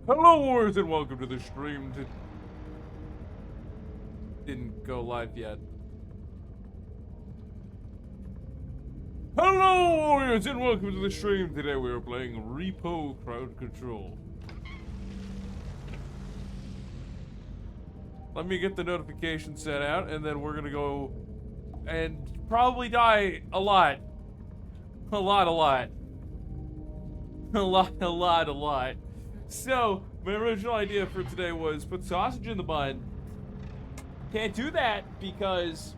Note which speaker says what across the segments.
Speaker 1: Hello, warriors, and welcome to the stream. Didn't go live yet. Hello, warriors, and welcome to the stream. Today we are playing REPO Crowd Control. Let me get the notification set out, and then we're gonna go and probably die a lot. A lot. So, my original idea for today was put sausage in the bun. Can't do that because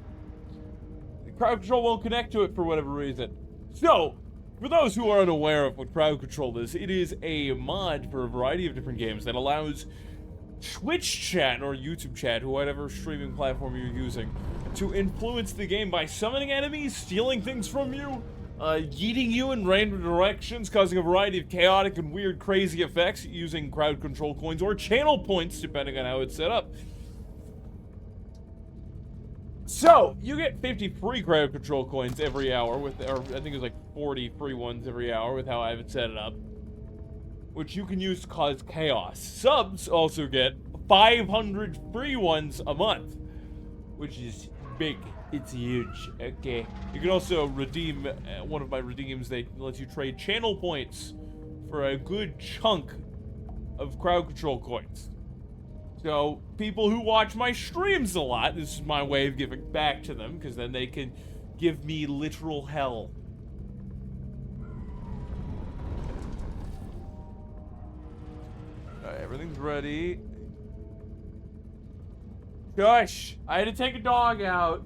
Speaker 1: crowd control won't connect to it for whatever reason. So, for those who are unaware of what crowd control is, it is a mod for a variety of different games that allows Twitch chat or YouTube chat, whatever streaming platform you're using, to influence the game by summoning enemies, stealing things from you, yeeting you in random directions, causing a variety of chaotic and weird crazy effects using crowd control coins or channel points, depending on how it's set up. So, you get 50 free crowd control coins every hour, or I think it's like 40 free ones every hour with how I have it set up, which you can use to cause chaos. Subs also get 500 free ones a month, which is big. It's huge. Okay. You can also redeem one of my redeems. They let you trade channel points for a good chunk of crowd control coins. So, people who watch my streams a lot, this is my way of giving back to them, because then they can give me literal hell. Alright, everything's ready. Gosh, I had to take a dog out.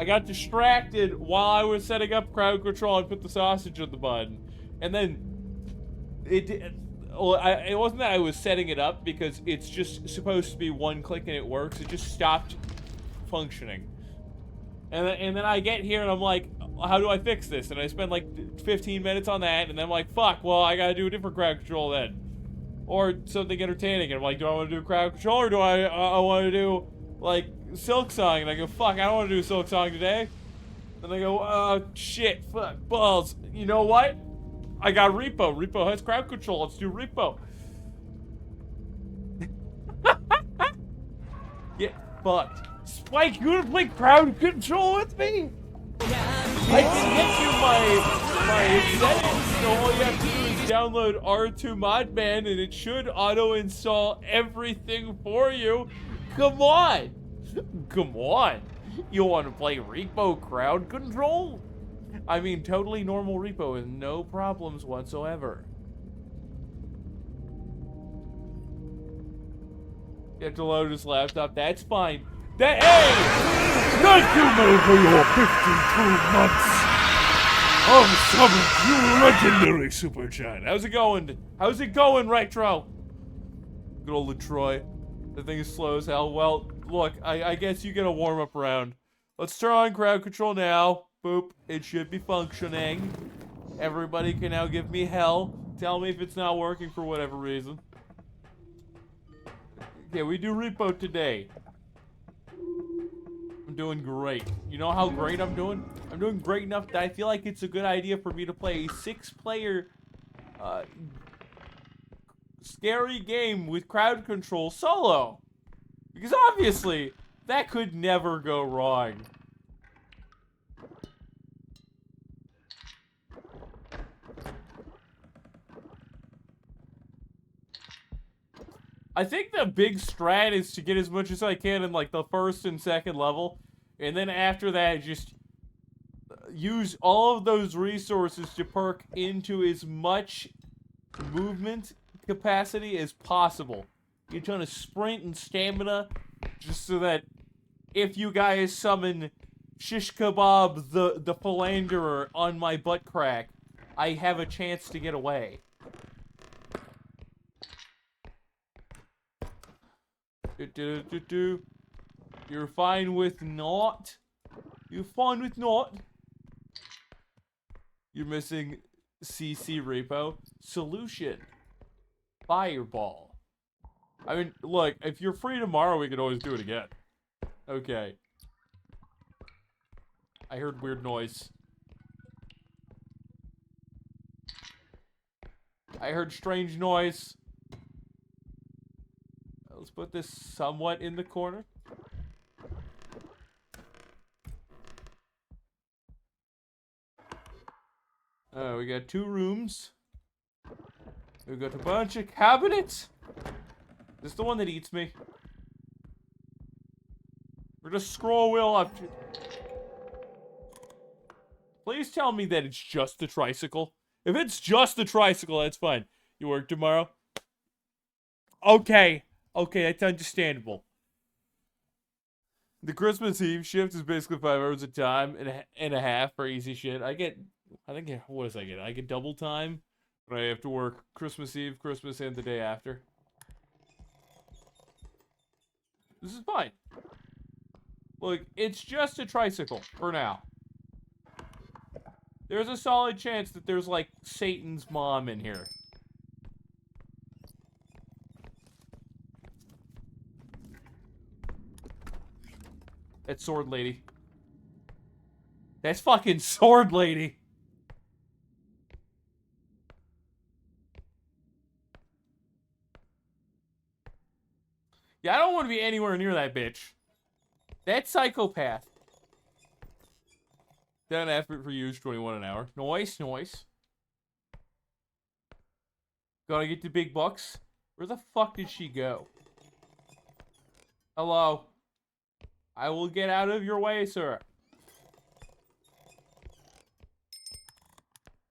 Speaker 1: I got distracted while I was setting up crowd control and put the sausage in the bun. And then it wasn't that I was setting it up, because it's just supposed to be one click and it works. It just stopped functioning. And then I get here and I'm like, how do I fix this? And I spend like 15 minutes on that, and then I'm like, fuck, well, I gotta do a different crowd control then. Or something entertaining. And I'm like, do I want to do crowd control, or do I want to do, like, Silk Song? And I go, fuck, I don't want to do Silk Song today. And I go, oh, shit, fuck, balls. You know what? I got Repo. Repo has crowd control. Let's do Repo. Get fucked. Spike, you wanna play crowd control with me? I can get you my settings, so all you have to do is download R2 Modman and it should auto-install everything for you. Come on! Come on! You wanna play Repo crowd control? I mean, totally normal Repo with no problems whatsoever. You have to load his laptop, that's fine. Hey!
Speaker 2: Thank you, Mo, for your 52 months of summer, you legendary super chat.
Speaker 1: How's it going? How's it going, Retro? Good old Detroit. The thing is slow as hell. Well, look, I guess you get a warm-up round. Let's turn on crowd control now. Boop. It should be functioning. Everybody can now give me hell. Tell me if it's not working for whatever reason. Okay, we do Repo today. I'm doing great. You know how great I'm doing? I'm doing great enough that I feel like it's a good idea for me to play a 6-player scary game with crowd control solo. Because obviously, that could never go wrong. I think the big strat is to get as much as I can in like the first and second level, and then after that just use all of those resources to perk into as much movement capacity as possible. Get a ton of sprint and stamina, just so that if you guys summon Shish Kebab the Philanderer on my butt crack, I have a chance to get away. You're fine with not? You're fine with not? You're missing CC Repo. Solution. Fireball. I mean, look, if you're free tomorrow, we could always do it again. Okay. I heard weird noise. I heard strange noise. Let's put this somewhat in the corner. We got 2 rooms. We've got a bunch of cabinets. This is the one that eats me. We're just scroll wheel up. Please tell me that it's just the tricycle. If it's just the tricycle, that's fine. You work tomorrow? Okay. Okay, that's understandable. The Christmas Eve shift is basically 5 hours of time and a half for easy shit. I think, what does I get? I get double time, but I have to work Christmas Eve, Christmas, and the day after. This is fine. Look, it's just a tricycle for now. There's a solid chance that there's, like, Satan's mom in here. That's Sword Lady. That's fucking Sword Lady. Yeah, I don't want to be anywhere near that bitch. That psychopath. Down effort for use, 21 an hour. Noise, noise. Gotta get the big bucks. Where the fuck did she go? Hello. I will get out of your way, sir.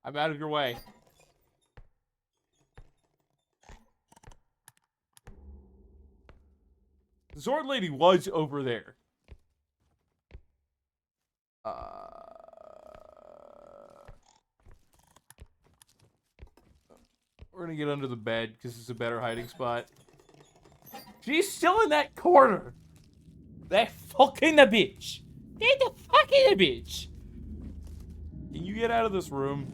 Speaker 1: I'm out of your way. The Sword Lady was over there. We're gonna get under the bed because it's a better hiding spot. She's still in that corner. That fucking bitch. That the fucking bitch. Can you get out of this room?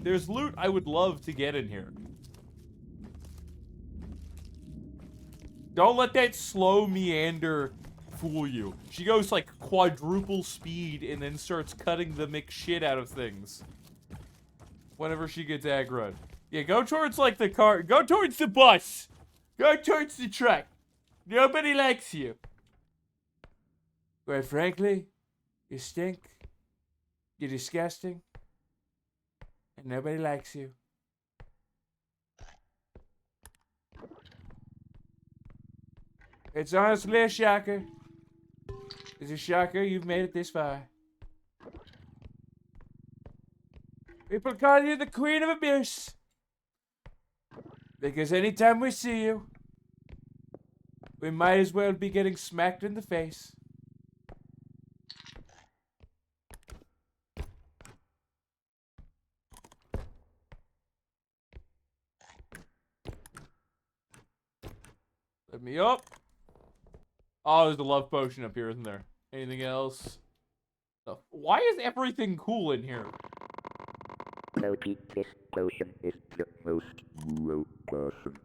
Speaker 1: There's loot I would love to get in here. Don't let that slow meander fool you. She goes like quadruple speed and then starts cutting the McShit out of things. Whenever she gets aggroed. Yeah, go towards like the car. Go towards the bus. Go towards the truck. Nobody likes you. Quite frankly, you stink. You're disgusting. And nobody likes you. It's honestly a shocker. It's a shocker you've made it this far. People call you the Queen of Abuse. Because anytime we see you, we might as well be getting smacked in the face. Let me up. Oh, there's the love potion up here, isn't there? Anything else? Why is everything cool in here?
Speaker 3: Noting this potion is the most rural person.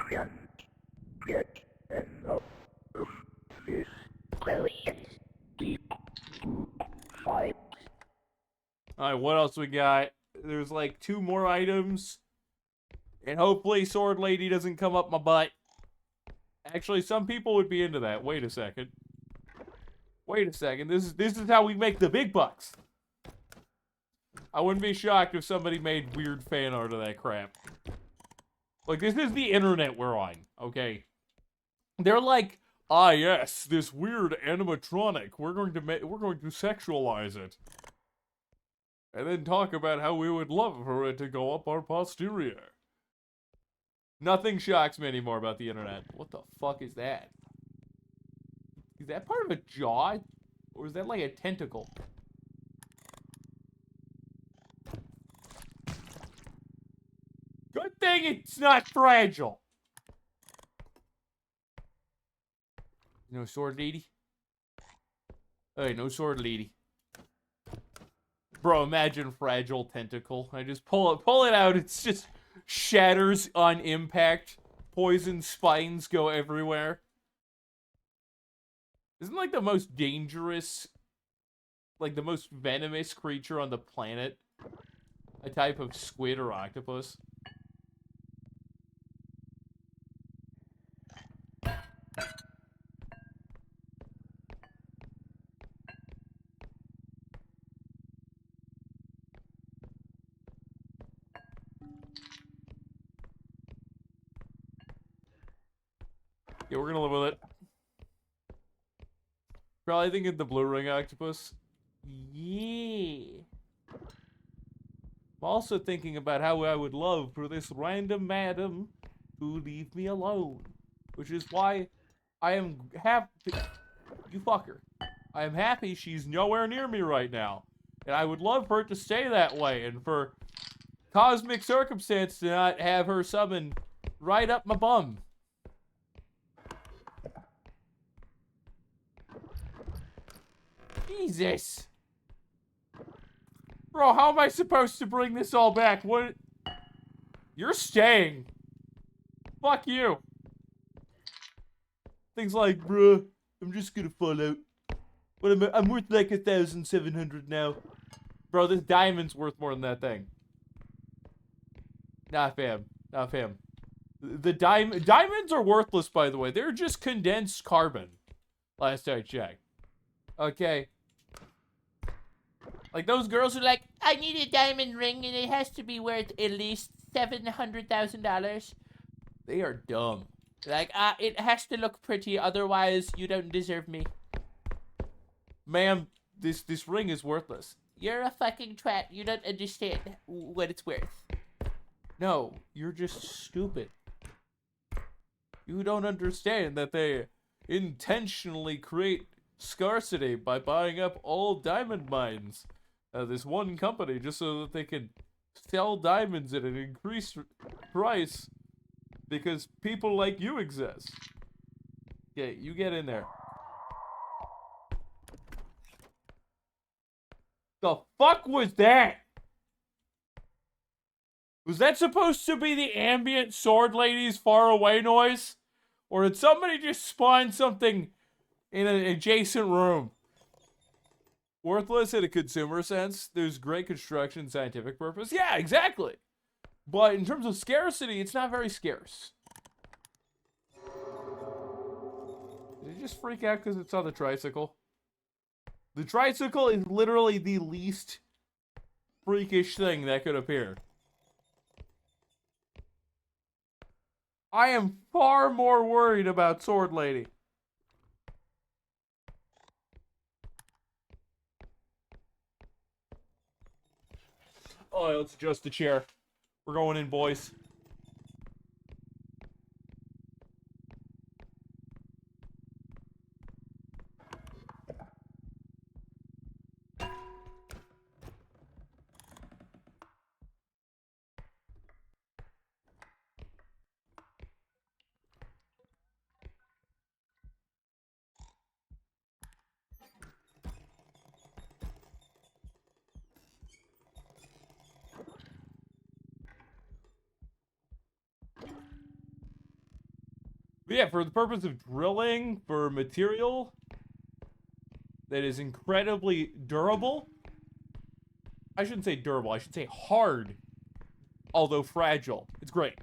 Speaker 3: Can't get enough of this potion. Deep fight.
Speaker 1: Alright, what else we got? There's like 2 more items. And hopefully Sword Lady doesn't come up my butt. Actually, some people would be into that. Wait a second. Wait a second. This is how we make the big bucks. I wouldn't be shocked if somebody made weird fan art of that crap. Like, this is the internet we're on, okay? They're like, ah yes, this weird animatronic. We're going to sexualize it. And then talk about how we would love for it to go up our posterior. Nothing shocks me anymore about the internet. What the fuck is that? Is that part of a jaw? Or is that like a tentacle? Good thing it's not fragile. No sword lady? Hey, no sword lady. Bro, imagine fragile tentacle. I just pull it out, it's just shatters on impact. Poison spines go everywhere. Isn't like the most dangerous, like the most venomous creature on the planet a type of squid or octopus. Yeah, we're gonna live with it. Probably thinking the blue ring octopus. Yeah. I'm also thinking about how I would love for this random madam to leave me alone. Which is why I am happy. You fucker. I am happy she's nowhere near me right now. And I would love for it to stay that way. And for cosmic circumstance to not have her summon right up my bum. Jesus. Bro, how am I supposed to bring this all back? What? You're staying. Fuck you. Things like, bruh, I'm just gonna fall out. But I'm worth like 1,700 now. Bro, this diamond's worth more than that thing. Nah, fam. Nah, fam. The diamonds are worthless, by the way. They're just condensed carbon. Last I checked. Okay. Like those girls are like, I need a diamond ring and it has to be worth at least $700,000. They are dumb. Like, it has to look pretty, otherwise you don't deserve me. Ma'am, this ring is worthless. You're a fucking twat. You don't understand what it's worth. No, you're just stupid. You don't understand that they intentionally create scarcity by buying up all diamond mines. This one company, just so that they can sell diamonds at an increased price because people like you exist. Okay, you get in there. The fuck was that? Was that supposed to be the ambient sword lady's far away noise? Or did somebody just spawn something in an adjacent room? Worthless in a consumer sense. There's great construction and scientific purpose. Yeah, exactly. But in terms of scarcity, it's not very scarce. Did you just freak out because it's on the tricycle? The tricycle is literally the least freakish thing that could appear. I am far more worried about Sword Lady. Oh, let's adjust the chair. We're going in, boys. But yeah, for the purpose of drilling for material that is incredibly durable. I shouldn't say durable, I should say hard, although fragile. It's great.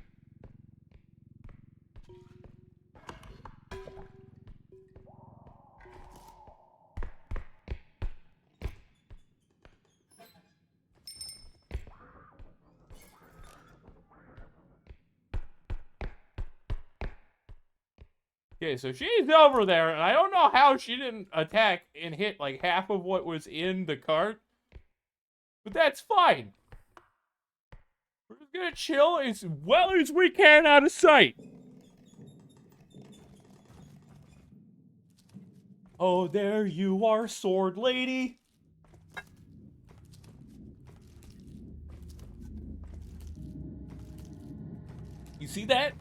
Speaker 1: Okay, so she's over there, and I don't know how she didn't attack and hit like half of what was in the cart. But that's fine. We're just gonna chill as well as we can out of sight. Oh, there you are, Sword Lady. You see that?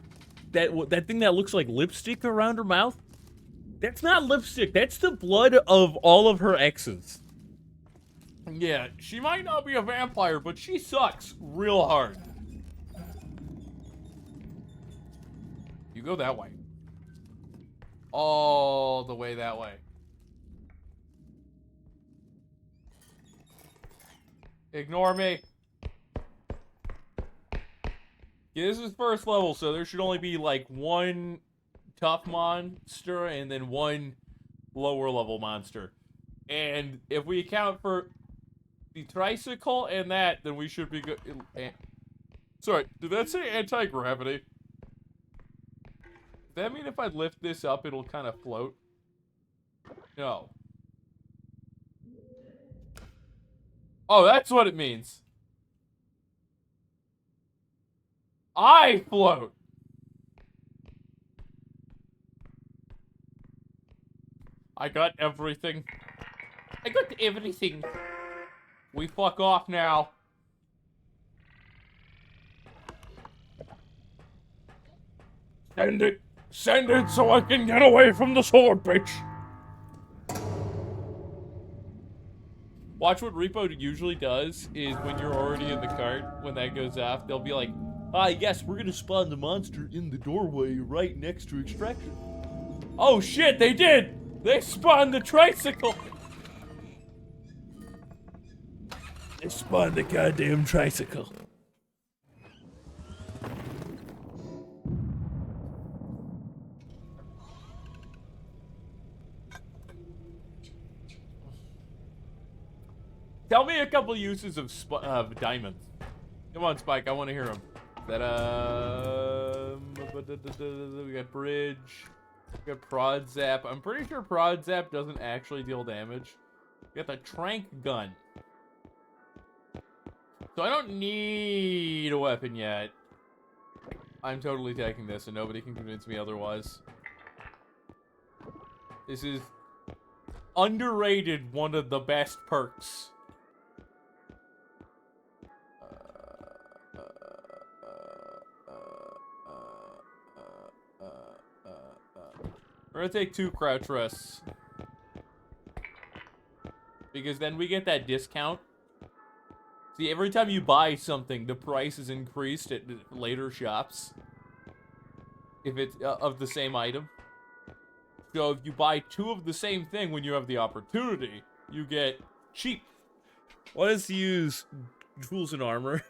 Speaker 1: That thing that looks like lipstick around her mouth? That's not lipstick. That's the blood of all of her exes. Yeah, she might not be a vampire, but she sucks real hard. You go that way. All the way that way. Ignore me. Okay, this is first level, so there should only be like one tough monster and then one lower level monster. And if we account for the tricycle and that, then we should be good. Sorry, did that say anti-gravity? Does that mean if I lift this up, it'll kind of float? No. Oh, that's what it means. I float. I got everything. I got everything. We fuck off now.
Speaker 2: Send it. Send it so I can get away from the sword, bitch.
Speaker 1: Watch what Repo usually does is when you're already in the cart, when that goes off, they'll be like, "Ah, yes, we're gonna spawn the monster in the doorway right next to extraction." Oh shit, they did! They spawned the tricycle!
Speaker 2: They spawned the goddamn tricycle.
Speaker 1: Tell me a couple uses of diamonds. Come on, Spike, I want to hear them. We got bridge. We got prod zap. I'm pretty sure prod zap doesn't actually deal damage. We got the trank gun. So I don't need a weapon yet. I'm totally taking this, and nobody can convince me otherwise. This is underrated, one of the best perks. We're gonna take 2 crouch rests. Because then we get that discount. See, every time you buy something, the price is increased at later shops. If it's of the same item. So if you buy 2 of the same thing when you have the opportunity, you get cheap. What is to use tools and armor?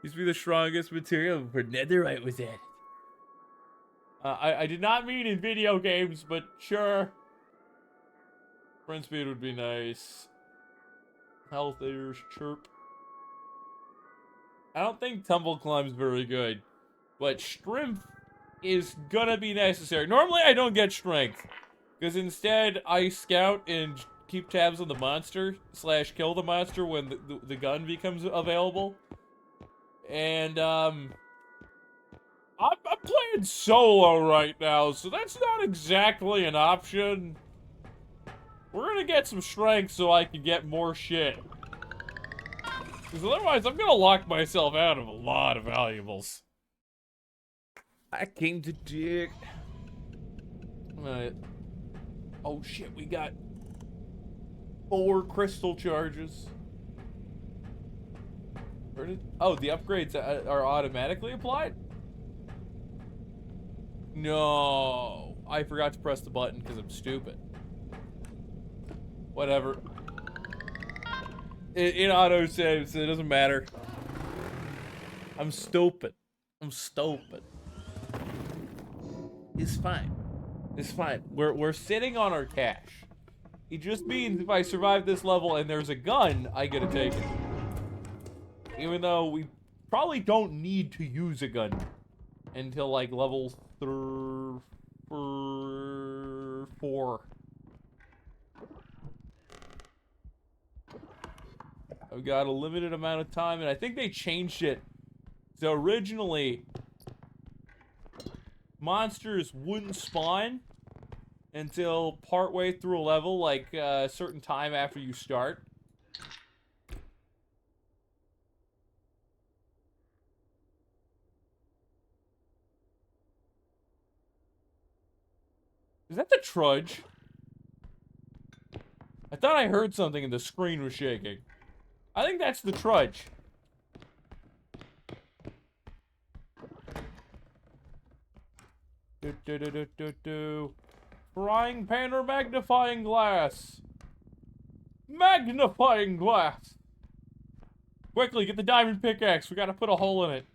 Speaker 1: Used to be the strongest material for netherite was added. I did not mean in video games, but sure. Sprint speed would be nice. Health airs, chirp. I don't think tumble climb's very good, but strength is gonna be necessary. Normally I don't get strength, because instead I scout and keep tabs on the monster, / kill the monster when the gun becomes available. And, I'm playing solo right now, so that's not exactly an option. We're gonna get some strength so I can get more shit. Because otherwise, I'm gonna lock myself out of a lot of valuables. I came to dig. Oh shit, we got 4 crystal charges. Oh, the upgrades are automatically applied? No, I forgot to press the button because I'm stupid. Whatever. It auto saves, so it doesn't matter. I'm stupid. I'm stupid. It's fine. It's fine. We're sitting on our cash. It just means if I survive this level and there's a gun, I get to take it. Even though we probably don't need to use a gun until like level 4. I've got a limited amount of time, and I think they changed it. So originally, monsters wouldn't spawn until partway through a level, like a certain time after you start. Is that the trudge? I thought I heard something and the screen was shaking. I think that's the trudge. Frying pan or magnifying glass? Magnifying glass! Quickly, get the diamond pickaxe. We gotta put a hole in it.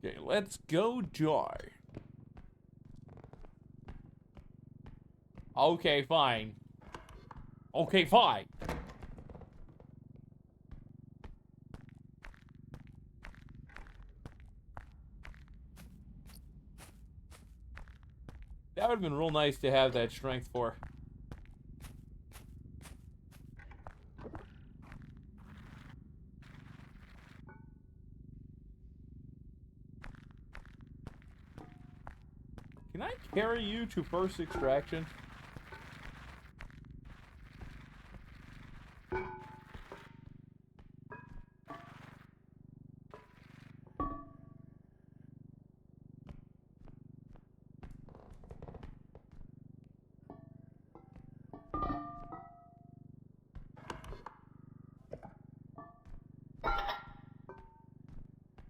Speaker 1: Okay, let's go die. Okay, fine. Okay, fine. That would have been real nice to have that strength for. Can I carry you to first extraction?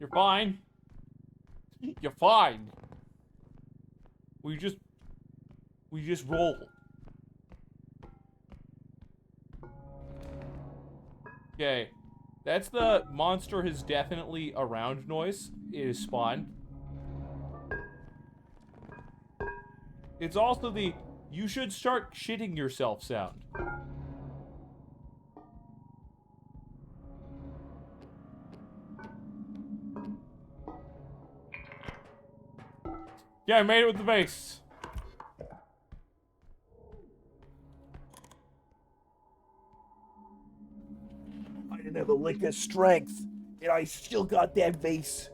Speaker 1: You're fine. You're fine. We just roll. Okay. That's the monster has definitely around noise. It is spawn. It's also the you should start shitting yourself sound. Yeah, I made it with the base.
Speaker 2: I didn't have a lick of strength, and I still got that vase.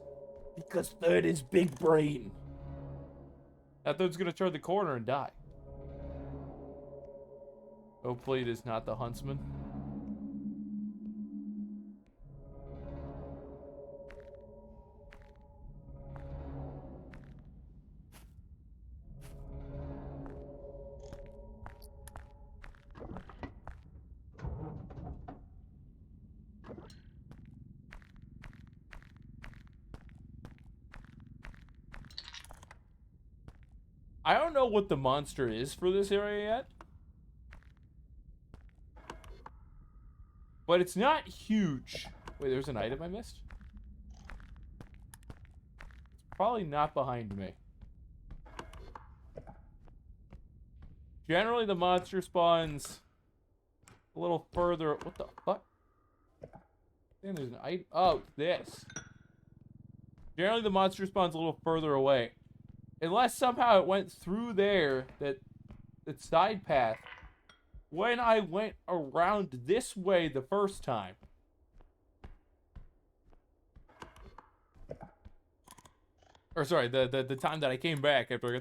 Speaker 2: Because third is big brain.
Speaker 1: That dude's gonna turn the corner and die. Hopefully it is not the huntsman. I don't know what the monster is for this area yet. But it's not huge. Wait, there's an item I missed? It's probably not behind me. Generally, the monster spawns a little further. What the fuck? Then there's an item. Oh, this. Generally, the monster spawns a little further away. Unless somehow it went through there, that side path, when I went around this way the first time. Or sorry, the time that I came back after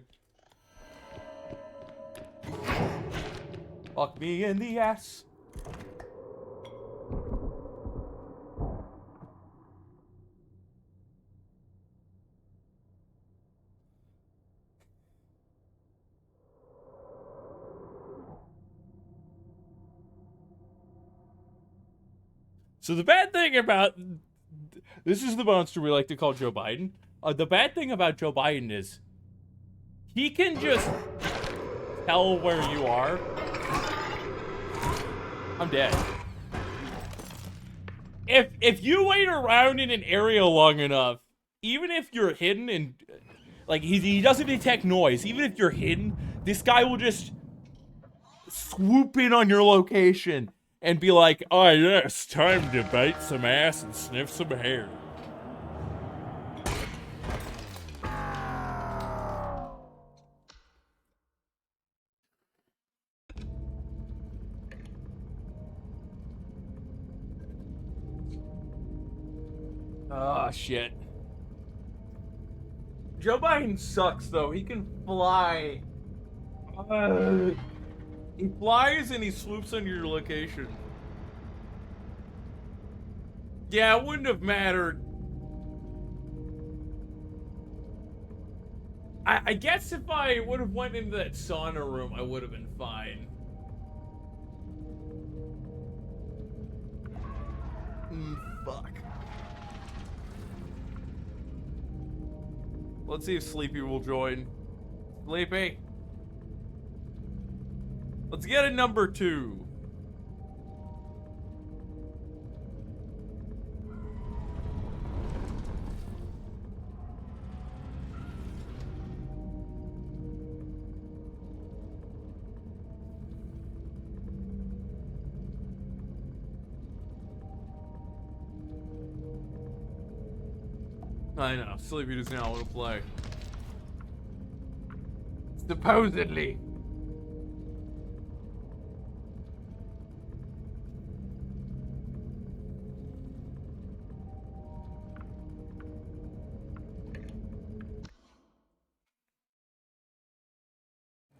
Speaker 1: fuck me in the ass. So the bad thing about this is the monster we like to call Joe Biden. The bad thing about Joe Biden is he can just tell where you are. I'm dead. If you wait around in an area long enough, even if you're hidden and like he doesn't detect noise, even if you're hidden, this guy will just swoop in on your location and be like, "Oh yes, time to bite some ass and sniff some hair." Oh, shit. Joe Biden sucks, though. He can fly. He flies and he swoops under your location. Yeah, it wouldn't have mattered. I guess if I would have went into that sauna room, I would have been fine. Fuck. Let's see if Sleepy will join. Sleepy. Let's get a number 2. I know. Sleepy does not want to play. Supposedly.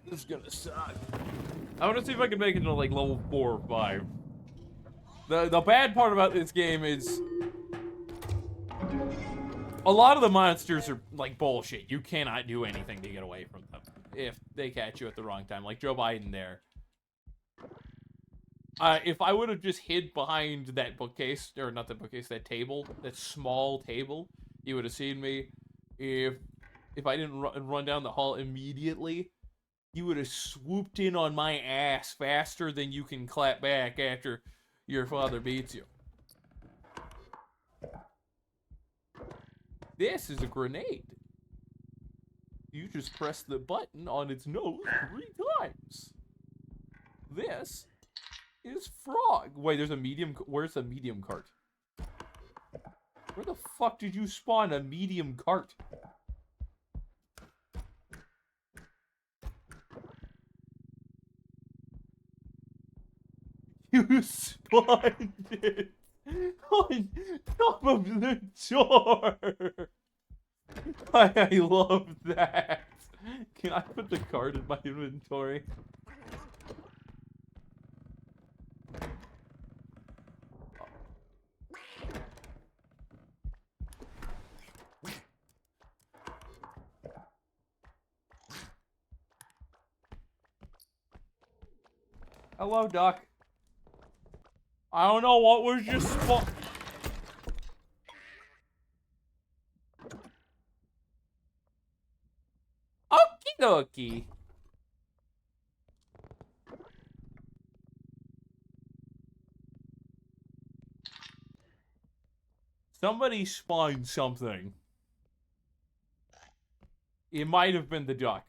Speaker 1: This is gonna suck. I want to see if I can make it to like level 4 or 5. The bad part about this game is a lot of the monsters are like bullshit. You cannot do anything to get away from them if they catch you at the wrong time. Like Joe Biden there. If I would have just hid behind that bookcase, or not that bookcase, that table, that small table, you would have seen me. If I didn't run down the hall immediately, you would have swooped in on my ass faster than you can clap back after your father beats you. This is a grenade. You just press the button on its nose 3 times. This is frog. Wait, there's a medium. Where's the medium cart? Where the fuck did you spawn a medium cart? You spawned it on top of the door. I love that. Can I put the card in my inventory? Hello, Duck. I don't know what was just spawn. Okie dokie. Somebody spawned something. It might have been the duck.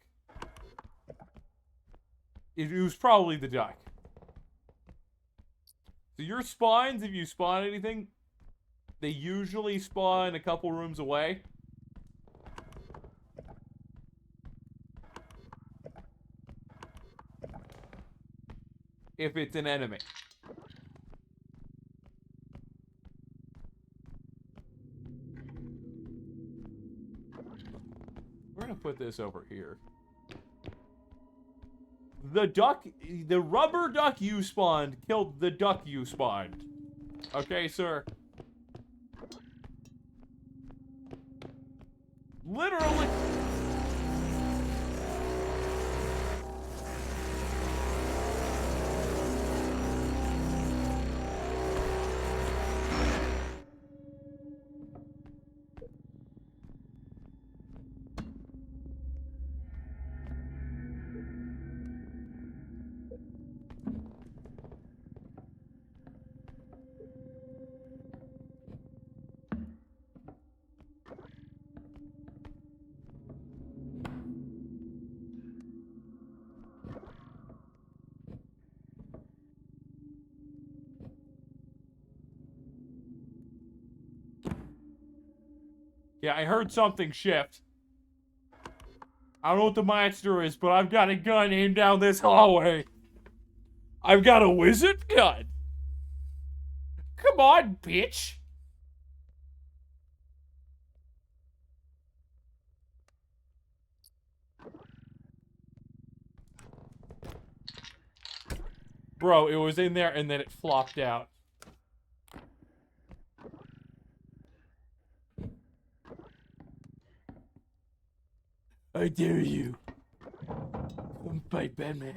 Speaker 1: It was probably the duck. So your spawns, if you spawn anything, they usually spawn a couple rooms away. If it's an enemy. We're gonna put this over here. The duck, the rubber duck you spawned killed the duck you spawned. Okay, sir? Literally. Yeah, I heard something shift. I don't know what the monster is, but I've got a gun aimed down this hallway. I've got a wizard gun. Come on, bitch. Bro, it was in there and then it flopped out. I dare you. Come fight Batman.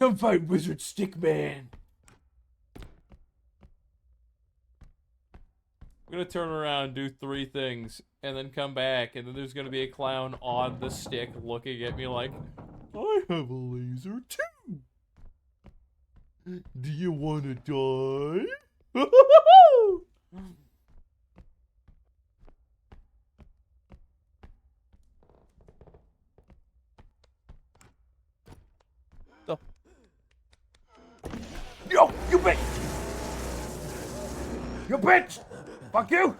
Speaker 1: Come fight Wizard Stickman. I'm gonna turn around, do 3 things, and then come back, and then there's gonna be a clown on the stick looking at me like, I have a laser too. Do you wanna die? No, you bitch! You bitch!
Speaker 2: Fuck you!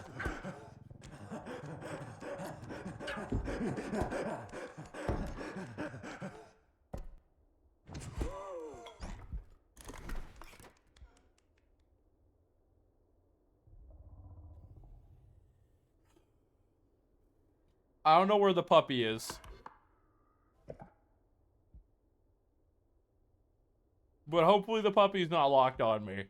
Speaker 1: I don't know where the puppy is. But hopefully the puppy's not locked on me.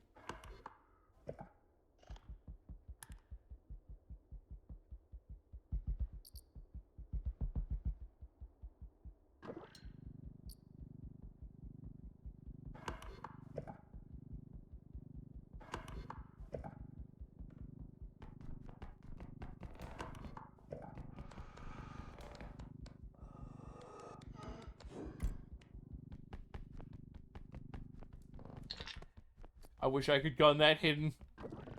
Speaker 1: I wish I could gun that hidden.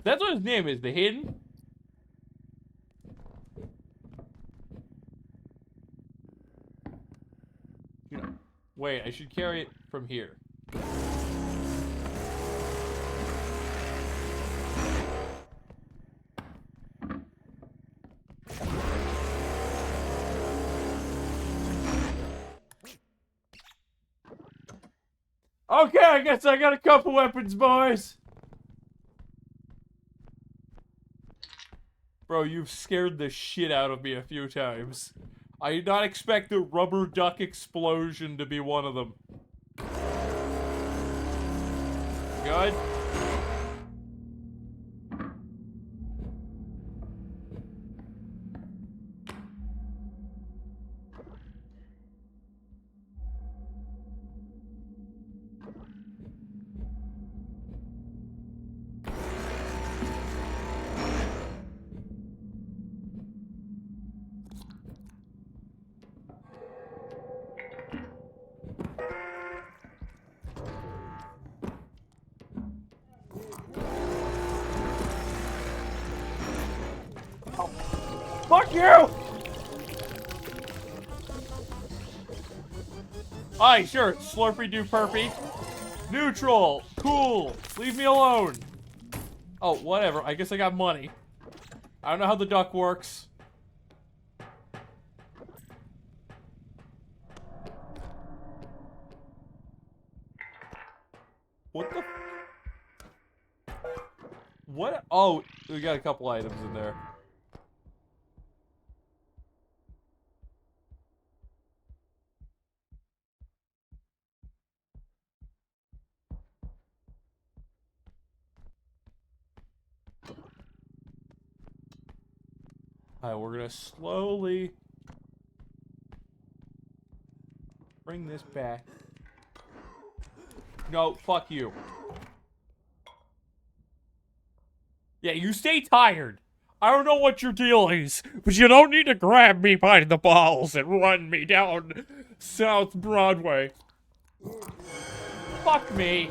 Speaker 1: That's what his name is, the hidden? You know, wait, I should carry it from here. Okay, I guess I got a couple weapons, boys. Bro, you've scared the shit out of me a few times. I did not expect the rubber duck explosion to be one of them. Good.
Speaker 2: Fuck you!
Speaker 1: Aye, sure. Slurpy do perpy. Neutral. Cool. Leave me alone. Oh, whatever. I guess I got money. I don't know how the duck works. What the? What? Oh, we got a couple items in there. Alright, we're gonna slowly bring this back. No, fuck you. Yeah, you stay tired. I don't know what your deal is, but you don't need to grab me by the balls and run me down South Broadway. Fuck me.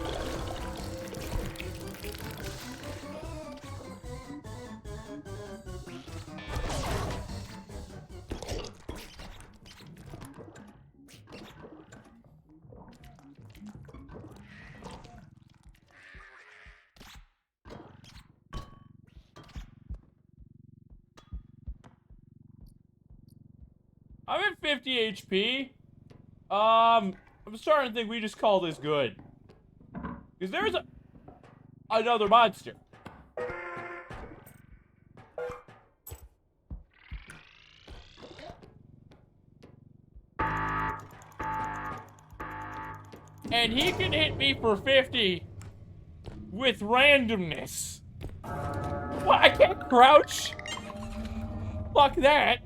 Speaker 1: I'm at 50 HP. I'm starting to think we just call this good. Because there's another monster. And he can hit me for 50 with randomness. What? I can't crouch? Fuck that.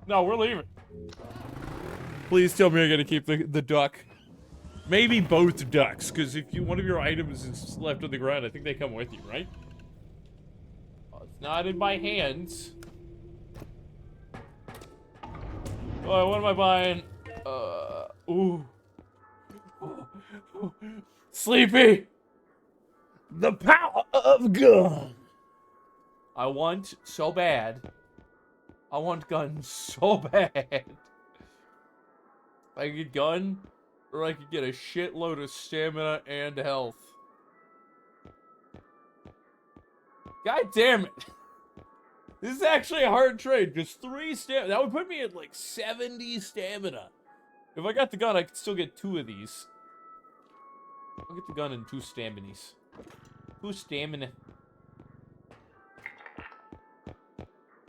Speaker 1: No, we're leaving. Please tell me I gotta keep the duck. Maybe both ducks, because if one of your items is left on the ground, I think they come with you, right? Oh, it's not in my hands. Oh, what am I buying? Ooh. Sleepy!
Speaker 2: The power of gun!
Speaker 1: I want so bad. I want guns so bad. I could get gun, or I could get a shitload of stamina and health. God damn it. This is actually a hard trade. Just 3 stamina. That would put me at like 70 stamina. If I got the gun, I could still get 2 of these. I'll get the gun and 2 staminas. 2 stamina.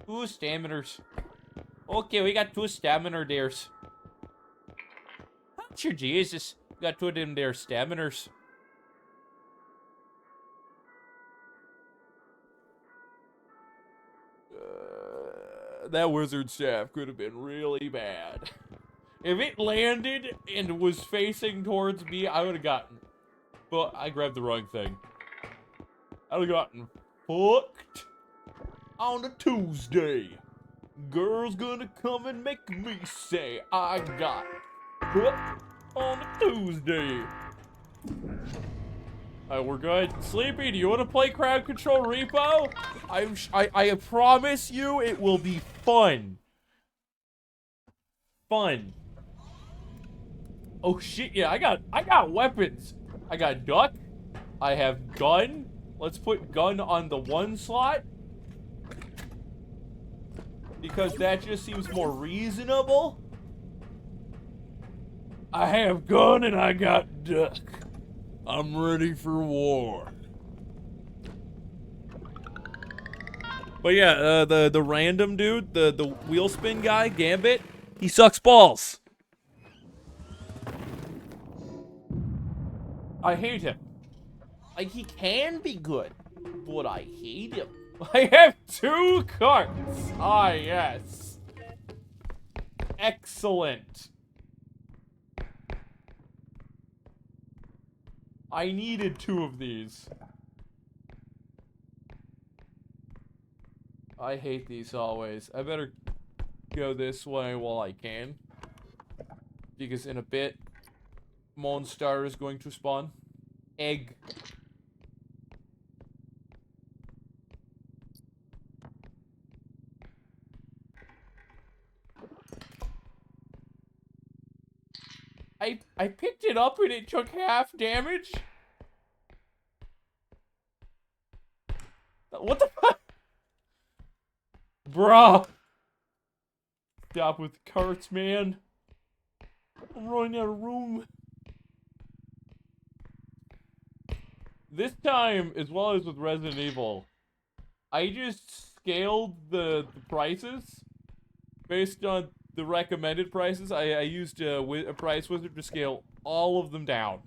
Speaker 1: 2 staminers. Okay, we got 2 stamina dares. Sure, Jesus. Got 2 of them there staminers. That wizard staff could have been really bad. If it landed and was facing towards me, I would have gotten... But I grabbed the wrong thing. I would have gotten fucked on a Tuesday. Girl's gonna come and make me say I got fucked on a Tuesday. Alright, we're good. Sleepy, do you want to play crowd control repo? I promise you it will be fun. Fun. Oh shit, yeah, I got weapons. I got duck. I have gun. Let's put gun on the 1 slot. Because that just seems more reasonable. I have gun and I got duck. I'm ready for war. But yeah, the random dude, the wheel spin guy, Gambit, he sucks balls. I hate him. Like, he can be good, but I hate him. I have 2 carts. Ah, yes. Excellent. I needed 2 of these. I hate these always. I better go this way while I can. Because in a bit, Monstar is going to spawn. Egg. I picked it up and it took half damage. What the fuck? Bruh. Stop with the carts, man. I'm running out of room. This time, as well as with Resident Evil, I just scaled the prices based on the recommended prices. I used a price wizard to scale all of them down.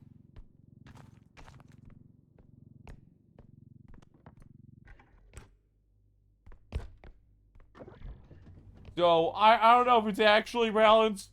Speaker 1: So, I don't know if it's actually balanced.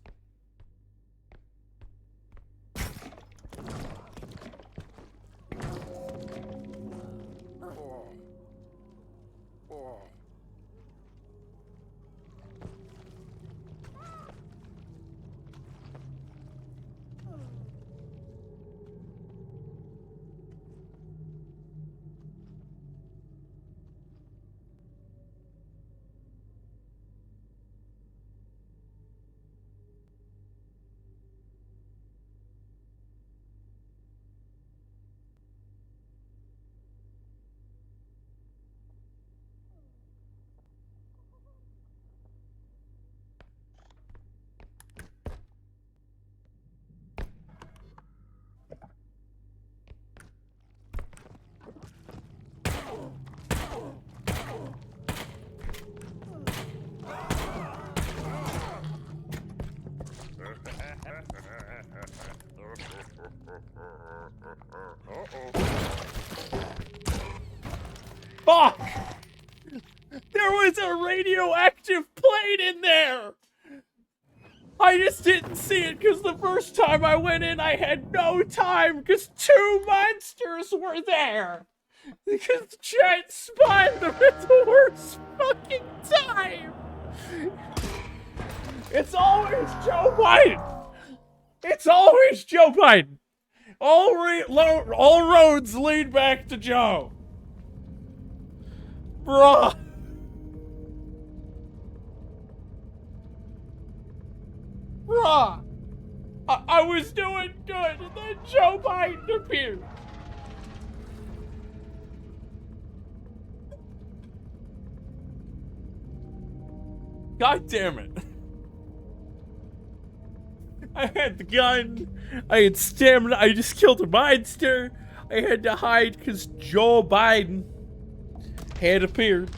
Speaker 1: Fuck! There was a radioactive plate in there! I just didn't see it because the first time I went in, I had no time because 2 monsters were there! Because Jet spawned them at the worst fucking time! It's always Joe Biden! It's always Joe Biden! All roads lead back to Joe! Bruh! Bruh! I was doing good, and then Joe Biden appeared! God damn it. I had the gun. I had stamina. I just killed a monster. I had to hide because Joe Biden had appeared.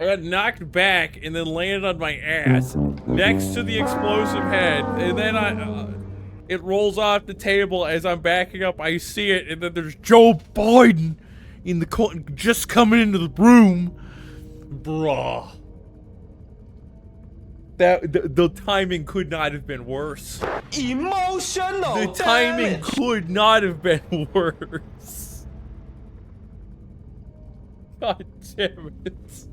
Speaker 1: I got knocked back and then landed on my ass next to the explosive head, and then it rolls off the table as I'm backing up. I see it, and then there's Joe Biden in the corner, just coming into the room. Bruh. The timing could not have been worse.
Speaker 4: Emotional.
Speaker 1: The timing could not have been worse. God damn it.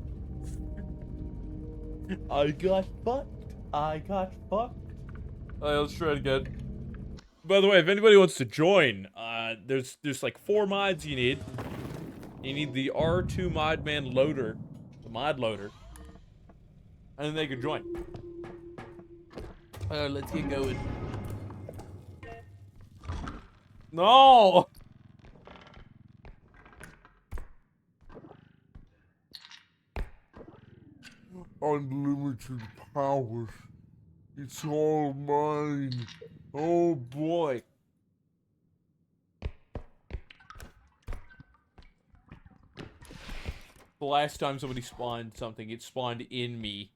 Speaker 1: I got fucked. I got fucked. Alright, let's try it again. By the way, if anybody wants to join, there's like 4 mods you need. You need the R2 Modman loader, the mod loader, and then they can join. Let's get going. No! Unlimited powers. It's all mine. Oh boy. The last time somebody spawned something, it spawned in me.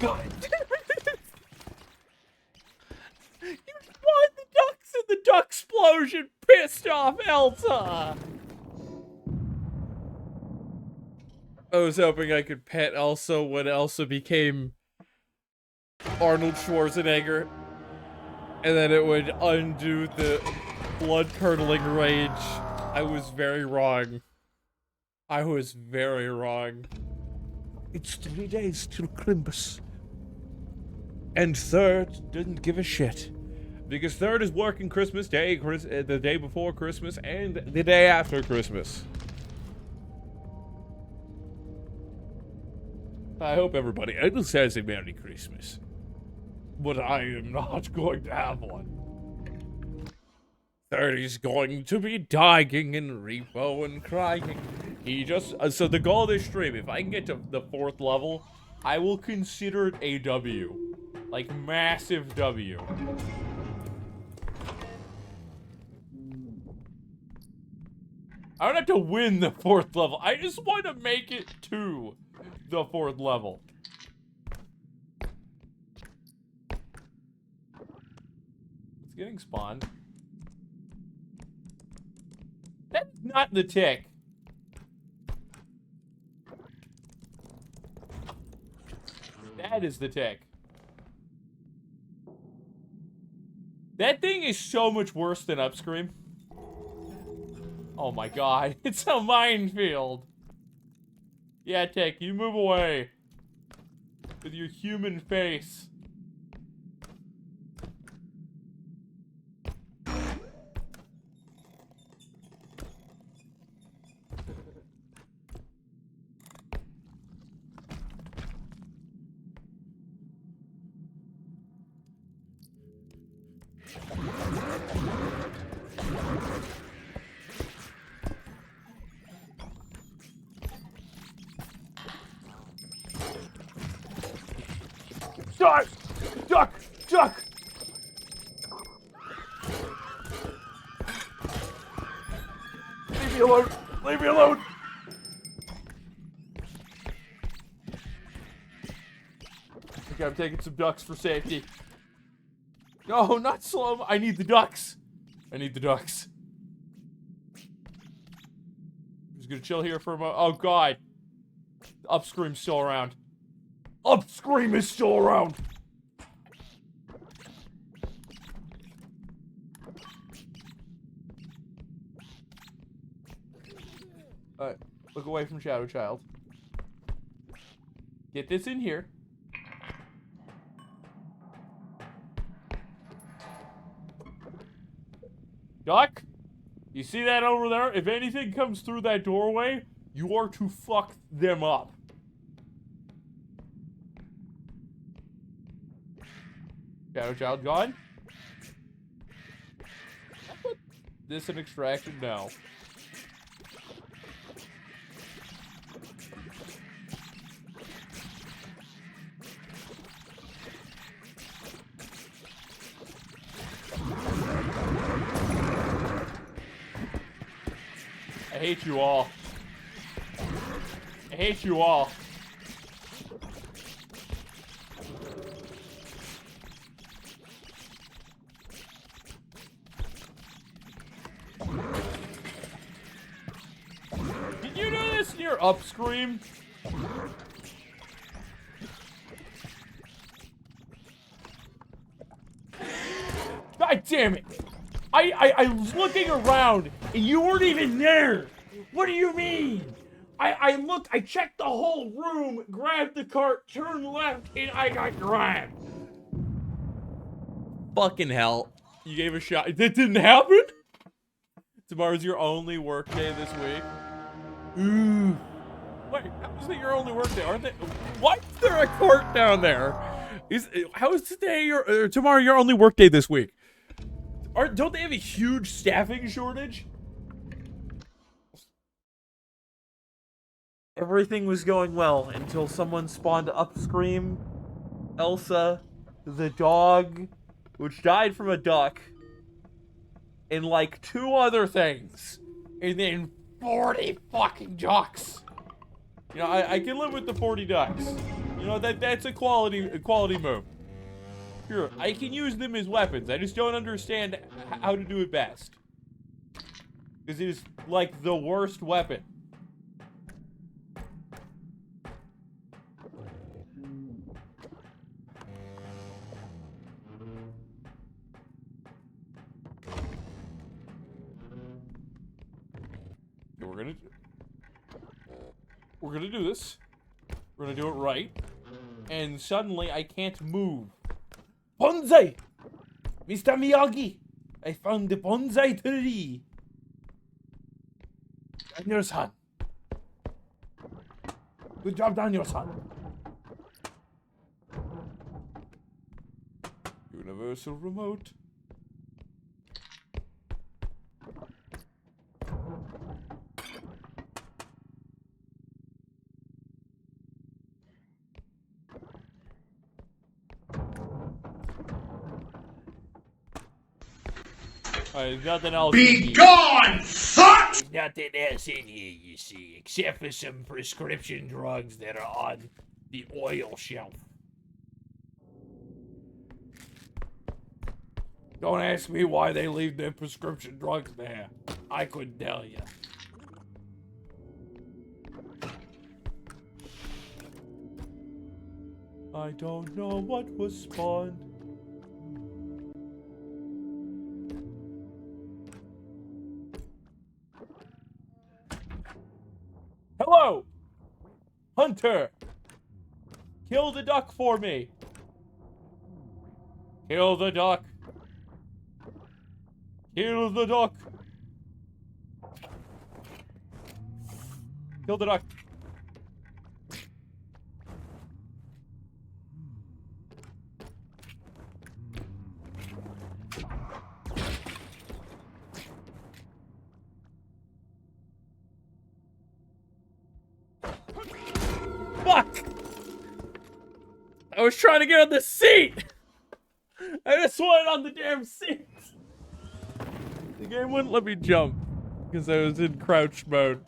Speaker 1: God damn it! You spawned the ducks in the duck explosion, pissed off Elsa! I was hoping I could pet Elsa when Elsa became Arnold Schwarzenegger, and then it would undo the blood-curdling rage. I was very wrong. I was very wrong.
Speaker 2: It's 3 days till Christmas. And Third didn't give a shit.
Speaker 1: Because Third is working Christmas Day, the day before Christmas, and the day after Christmas. I hope everybody else has a Merry Christmas. But I am not going to have one. Third is going to be dying and repo and crying. He just... so the goal of this stream, if I can get to the 4th level, I will consider it a W. Like, massive W. I don't have to win the 4th level. I just want to make it to the 4th level. It's getting spawned. That's not the tick. That is the tick. That thing is so much worse than Upscream. Oh my god, it's a minefield. Yeah, Tick, you move away. With your human face. Duck! Duck! Duck! Leave me alone! Leave me alone! Okay, I'm taking some ducks for safety. No, not slow. I need the ducks. I need the ducks. I'm just gonna chill here for a moment. Oh god. Upscream's still around. Upscream is still around. Look away from Shadow Child. Get this in here. Duck, you see that over there? If anything comes through that doorway, you are to fuck them up. Shadow Child gone. Put this in extraction now. I hate you all. I hate you all. Did you do this in your upstream? God damn it! I was looking around and you weren't even there. What do you mean? I looked, I checked the whole room, grabbed the cart, turned left, and I got grabbed. Fucking hell. You gave a shot. That didn't happen? Tomorrow's your only work day this week. Ooh. Wait, how is it your only work day? Aren't they? Why is there a cart down there? How is today or tomorrow your only work day this week? Don't they have a huge staffing shortage? Everything was going well until someone spawned upstream. Elsa, the dog, which died from a duck, and like 2 other things. And then 40 fucking ducks. You know, I can live with the 40 ducks. You know, that's a quality move. Sure, I can use them as weapons. I just don't understand how to do it best. Because it is, like, the worst weapon. Okay, we're gonna do this. We're gonna do it right. And suddenly, I can't move. Bonsai! Mr. Miyagi! I found the bonsai tree! Daniel-san! Good job, Daniel-san! Universal remote. Nothing else.
Speaker 2: Be gone, fuck! Nothing else in here, you see, except for some prescription drugs that are on the oil shelf. Don't ask me why they leave their prescription drugs there. I couldn't tell you. I don't know what was spawned. Hello! Hunter! Kill the duck for me! Kill the duck! Kill the duck! Kill the duck! Fuck! I was trying to get on the seat! I just wanted on the damn seat! The game wouldn't let me jump because I was in crouch mode.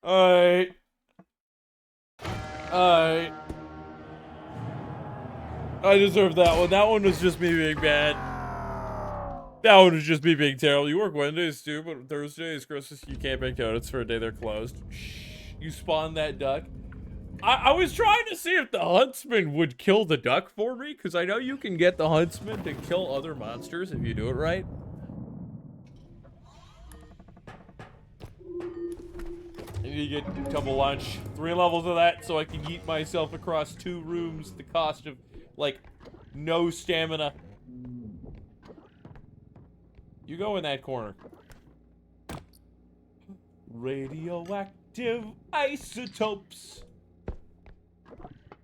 Speaker 2: Alright. Alright. I deserve that one. That one was just me being bad. That one was just me being terrible. You work Wednesdays too, but Thursdays, Christmas, you can't make donuts for a day they're closed. Shh. You spawned that duck. I was trying to see if the huntsman would kill the duck for me, because I know you can get the huntsman to kill other monsters if you do it right.
Speaker 1: need to get double lunch. 3 levels of that so I can eat myself across 2 rooms at the cost of, like, no stamina. You go in that corner. Radioactive isotopes.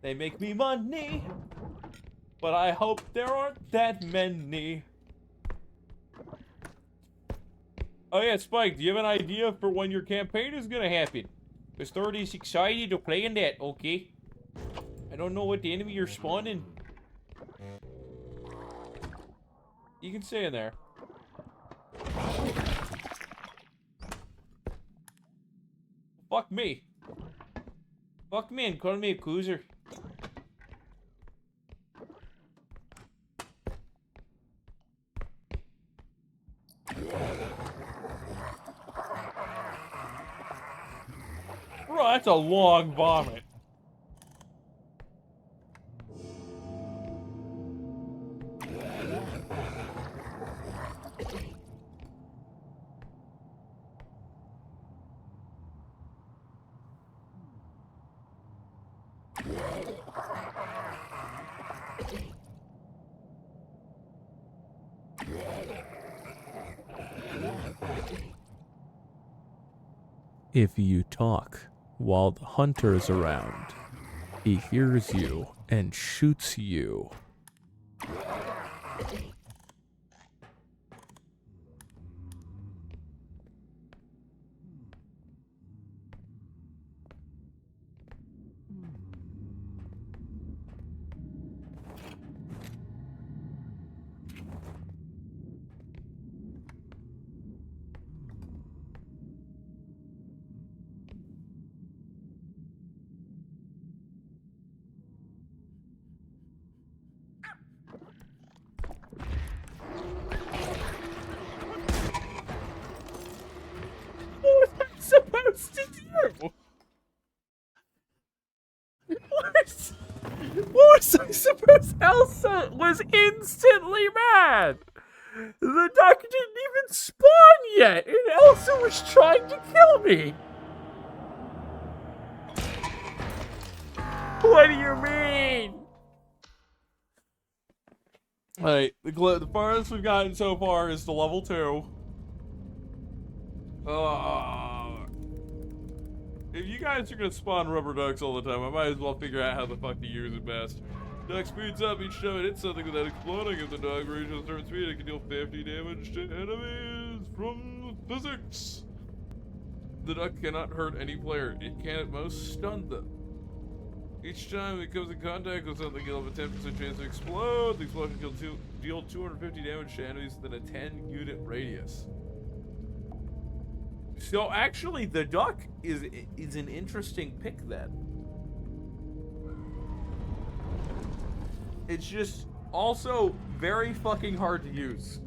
Speaker 1: They make me money, but I hope there aren't that many. Oh yeah, Spike, do you have an idea for when your campaign is gonna happen? The start is excited to play in that, okay? I don't know what the enemy you're spawning. You can stay in there. Fuck me. Fuck me and call me a cruiser. Bro, that's a long vomit. If you talk while the hunter is around, he hears you and shoots you. What was I supposed to do? What was I supposed to? Elsa was instantly mad. The duck didn't even spawn yet, and Elsa was trying to kill me. What do you mean? Alright, the farthest we've gotten so far is to level 2. If you guys are gonna spawn rubber ducks all the time, I might as well figure out how the fuck to use it best. Duck speeds up each time it hits something without exploding. If the dog reaches a certain speed, it can deal 50 damage to enemies from physics. The duck cannot hurt any player. It can at most stun them. Each time it comes in contact with something, you'll have a 10% chance to explode. The explosion can deal 250 damage to enemies within a 10-unit radius. So actually, the duck is an interesting pick then. It's just also very fucking hard to use.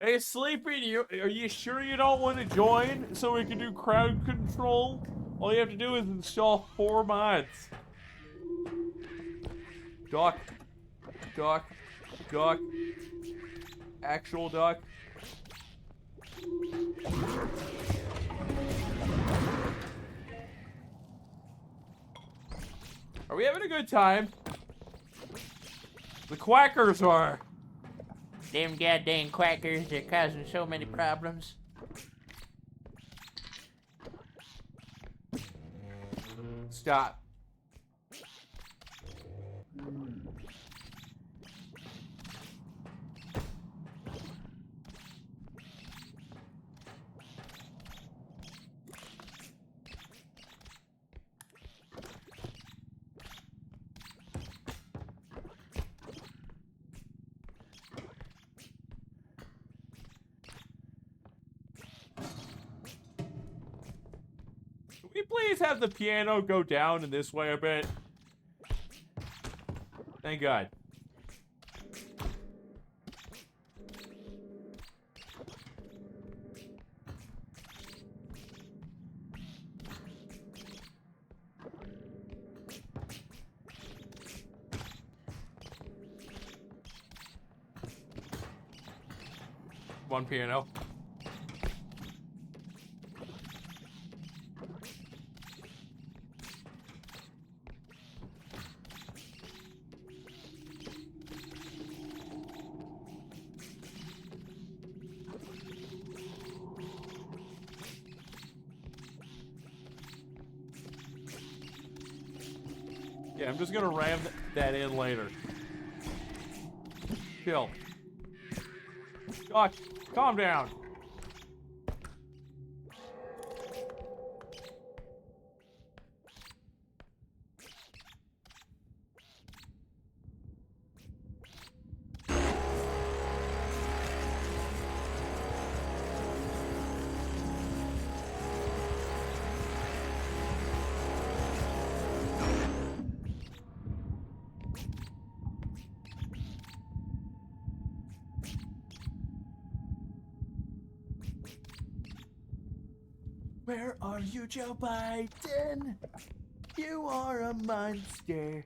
Speaker 1: Hey, Sleepy, are you sure you don't want to join so we can do crowd control? All you have to do is install 4 mods. Duck. Duck. Duck. Actual duck. Are we having a good time? The quackers are.
Speaker 5: Them goddamn quackers are causing so many problems.
Speaker 1: Stop. Can we please have the piano go down in this way a bit? Thank God. One piano. Yeah, I'm just gonna ram that in later. Chill. Doc, calm down.
Speaker 2: Where are you, Joe Biden? You are a monster.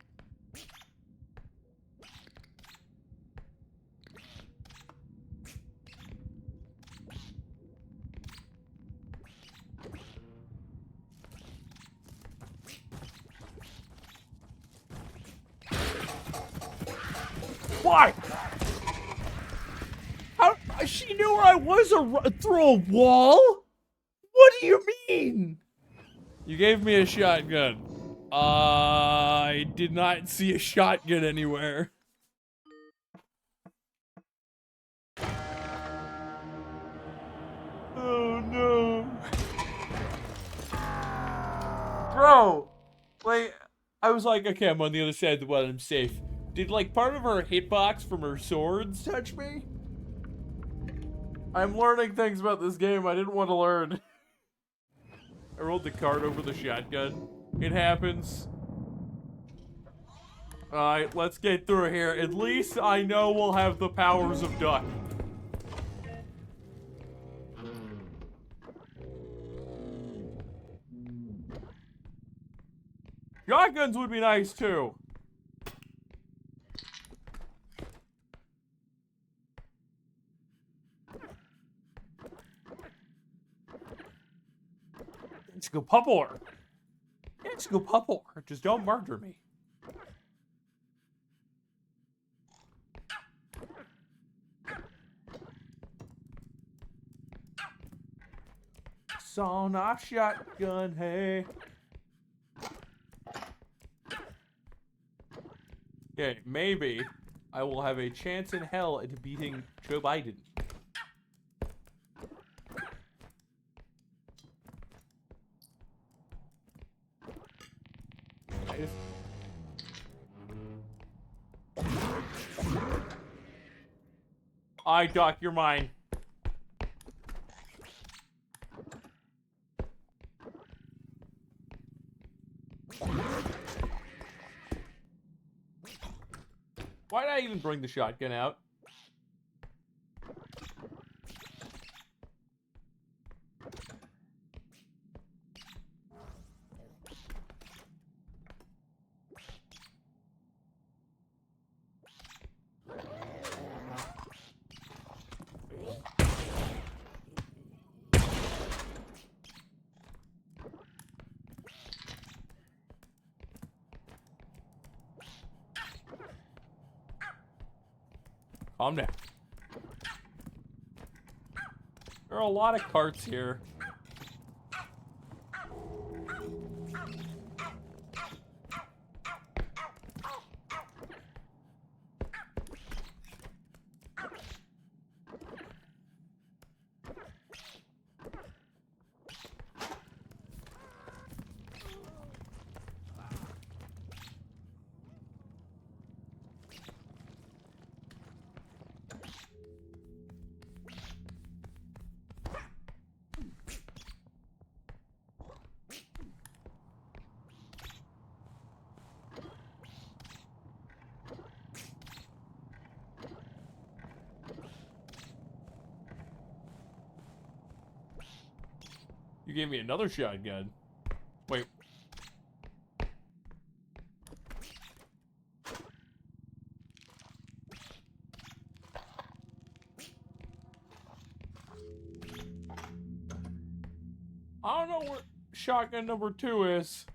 Speaker 1: Why? How? She knew where I was through a wall? What do you mean? You gave me a shotgun. I did not see a shotgun anywhere. Oh no. Bro, like, I was like, okay, I'm on the other side of the wall, I'm safe. Did, like, part of her hitbox from her swords touch me? I'm learning things about this game I didn't want to learn. I rolled the card over the shotgun. It happens. Alright, let's get through here. At least I know we'll have the powers of Duck. Shotguns would be nice too. Let's go pupper. Let's go pupper. Just don't murder me. Sawn off shotgun, hey. Okay, maybe I will have a chance in hell at beating Joe Biden. Alright, Doc, you're mine. Why did I even bring the shotgun out? Calm down. There are a lot of carts here. You gave me another shotgun. Wait. I don't know where shotgun number 2 is.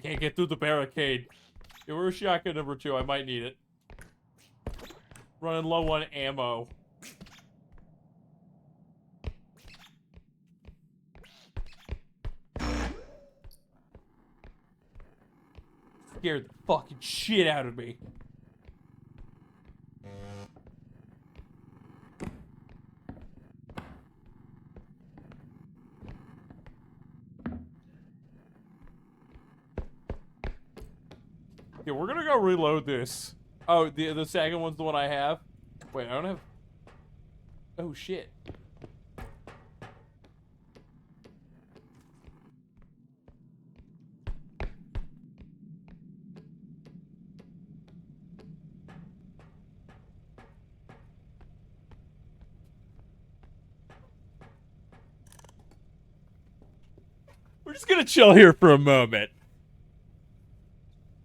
Speaker 1: can't get through the barricade. Yeah, where's shotgun number 2? I might need it. Running low on ammo. Scared the fucking shit out of me. Okay, we're gonna go reload this. Oh, the second one's the one I have. Wait, I don't have. Oh shit. We're just gonna chill here for a moment.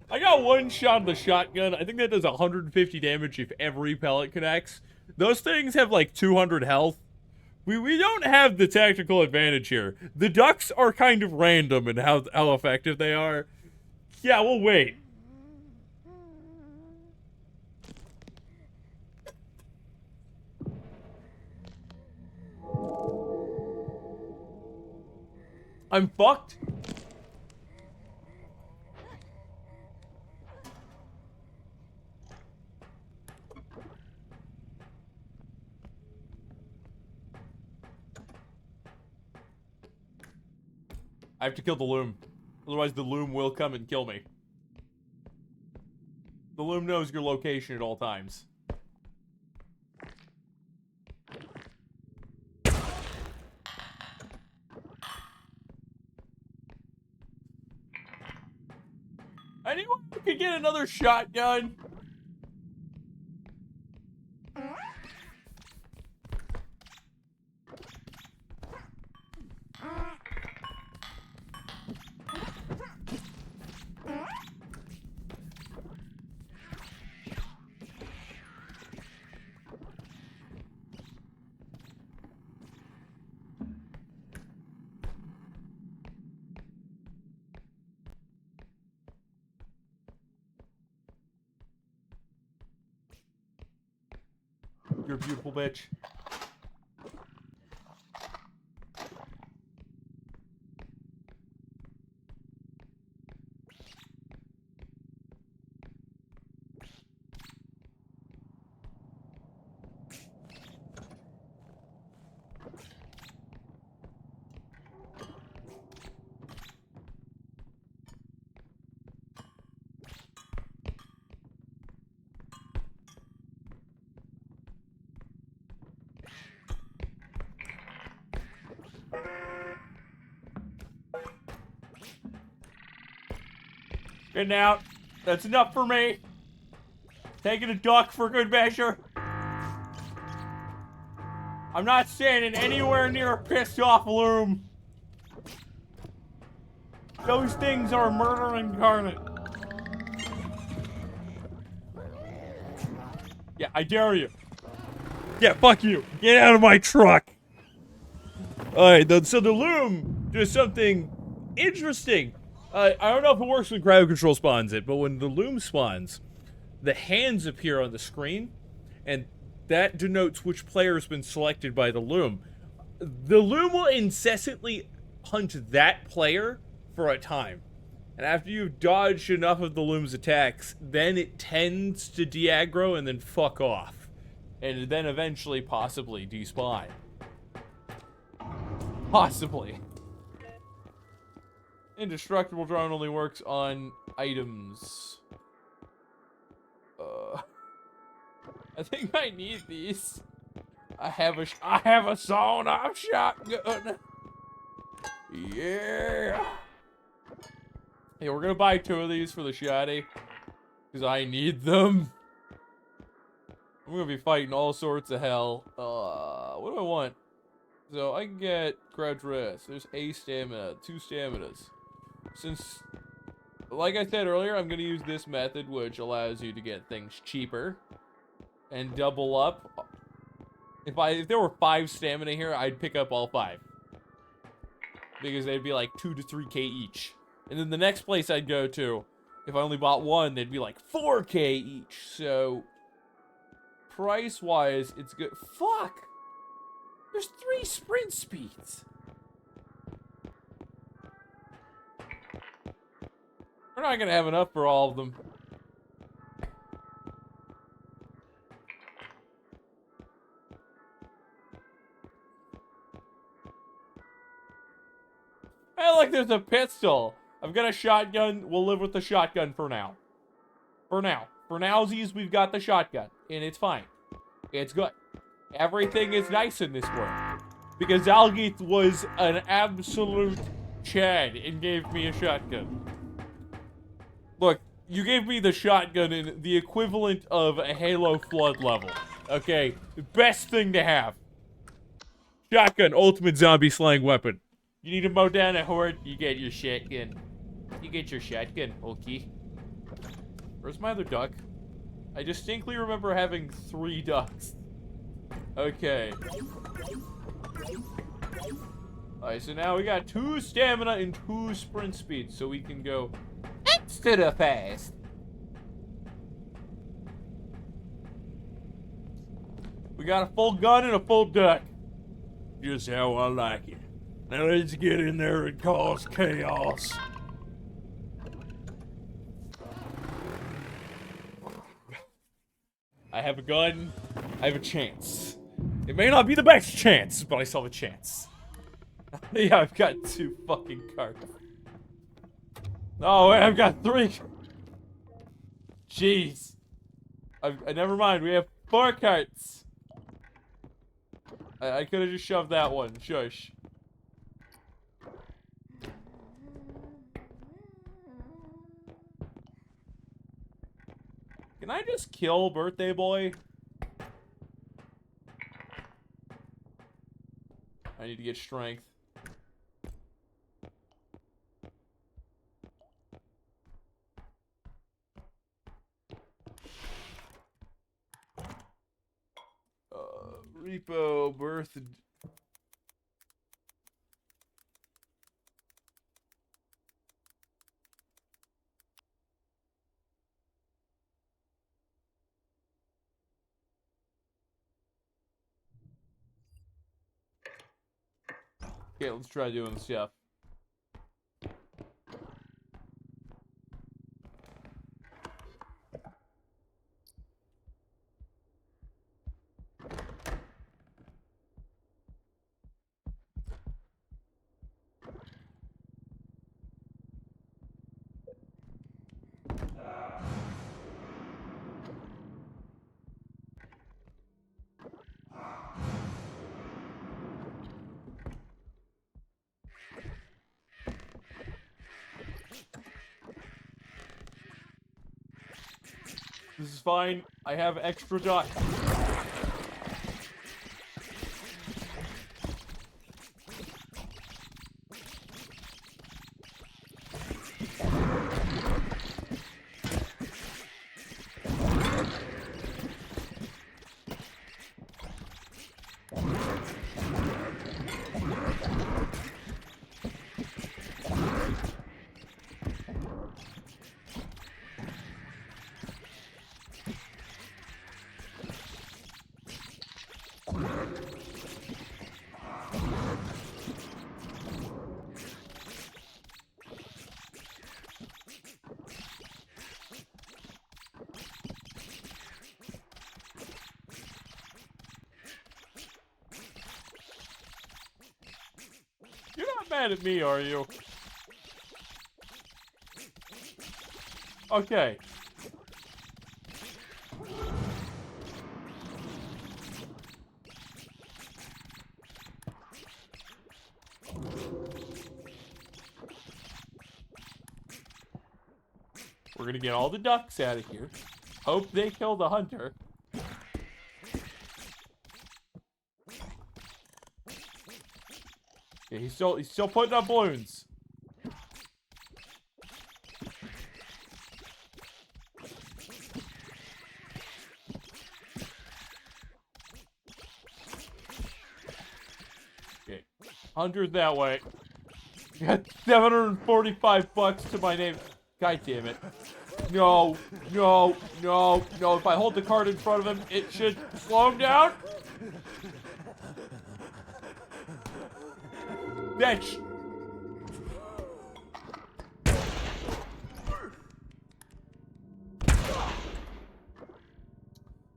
Speaker 1: I got one shot of the shotgun. I think that does 150 damage if every pellet connects. Those things have like 200 health. We don't have the tactical advantage here. The ducks are kind of random in how effective they are. Yeah, we'll wait. I'm fucked. I have to kill the loom. Otherwise the loom will come and kill me. The loom knows your location at all times. Anyone who could get another shotgun? You're a beautiful bitch. Getting out. That's enough for me. Taking a duck for good measure. I'm not standing anywhere near a pissed off loom. Those things are murder incarnate. Yeah, I dare you. Yeah, fuck you. Get out of my truck. Alright, so the loom does something interesting. I don't know if it works when crowd control spawns it, but when the loom spawns, the hands appear on the screen, and that denotes which player has been selected by the loom. The loom will incessantly hunt that player for a time. And after you've dodged enough of the loom's attacks, then it tends to de-aggro and then fuck off. And then eventually, possibly, despawn. Possibly. Indestructible drone only works on items. I think I need these. I have a sawn-off shotgun. Yeah. Hey, we're gonna buy 2 of these for the shoddy, because I need them. I'm gonna be fighting all sorts of hell. What do I want? So I can get crouch rest. There's a stamina, 2 staminas. Since, like I said earlier, I'm gonna use this method, which allows you to get things cheaper and double up. If there were 5 stamina here, I'd pick up all 5 because they'd be like 2 to 3k each. And then the next place I'd go to, if I only bought one, they'd be like 4K each. So, price-wise, it's good. Fuck! There's 3 sprint speeds. We're not gonna have enough for all of them. Hey, look, there's a pistol. I've got a shotgun. We'll live with the shotgun for now. For now. For nowsies, we've got the shotgun. And it's fine. It's good. Everything is nice in this world. Because Algeith was an absolute Chad and gave me a shotgun. Look, you gave me the shotgun in the equivalent of a Halo Flood level. Okay? The best thing to have. Shotgun, ultimate zombie slaying weapon. You need to mow down a horde, you get your shotgun. You get your shotgun, okay. Where's my other duck? I distinctly remember having 3 ducks. Okay. Alright, so now we got 2 stamina and 2 sprint speed, so we can go extra fast. We got a full gun and a full duck. Just how I like it. Now let's get in there and cause chaos. I have a gun. I have a chance. It may not be the best chance, but I still have a chance. Yeah, I've got 2 fucking carts. Oh, wait, I've got 3. Jeez. Never mind, we have 4 carts. I could have just shoved that one. Shush. Can I just kill Birthday Boy? I need to get strength. Repo, birth... Okay, let's try doing the stuff. This is fine. I have extra duck. You're not mad at me, are you? Okay. We're gonna get all the ducks out of here. Hope they kill the hunter. Yeah, he's still putting up balloons. Okay, hunter's that way. Got 745 bucks to my name. God damn it. No, no, no, no. If I hold the cart in front of him, it should slow him down. Bitch.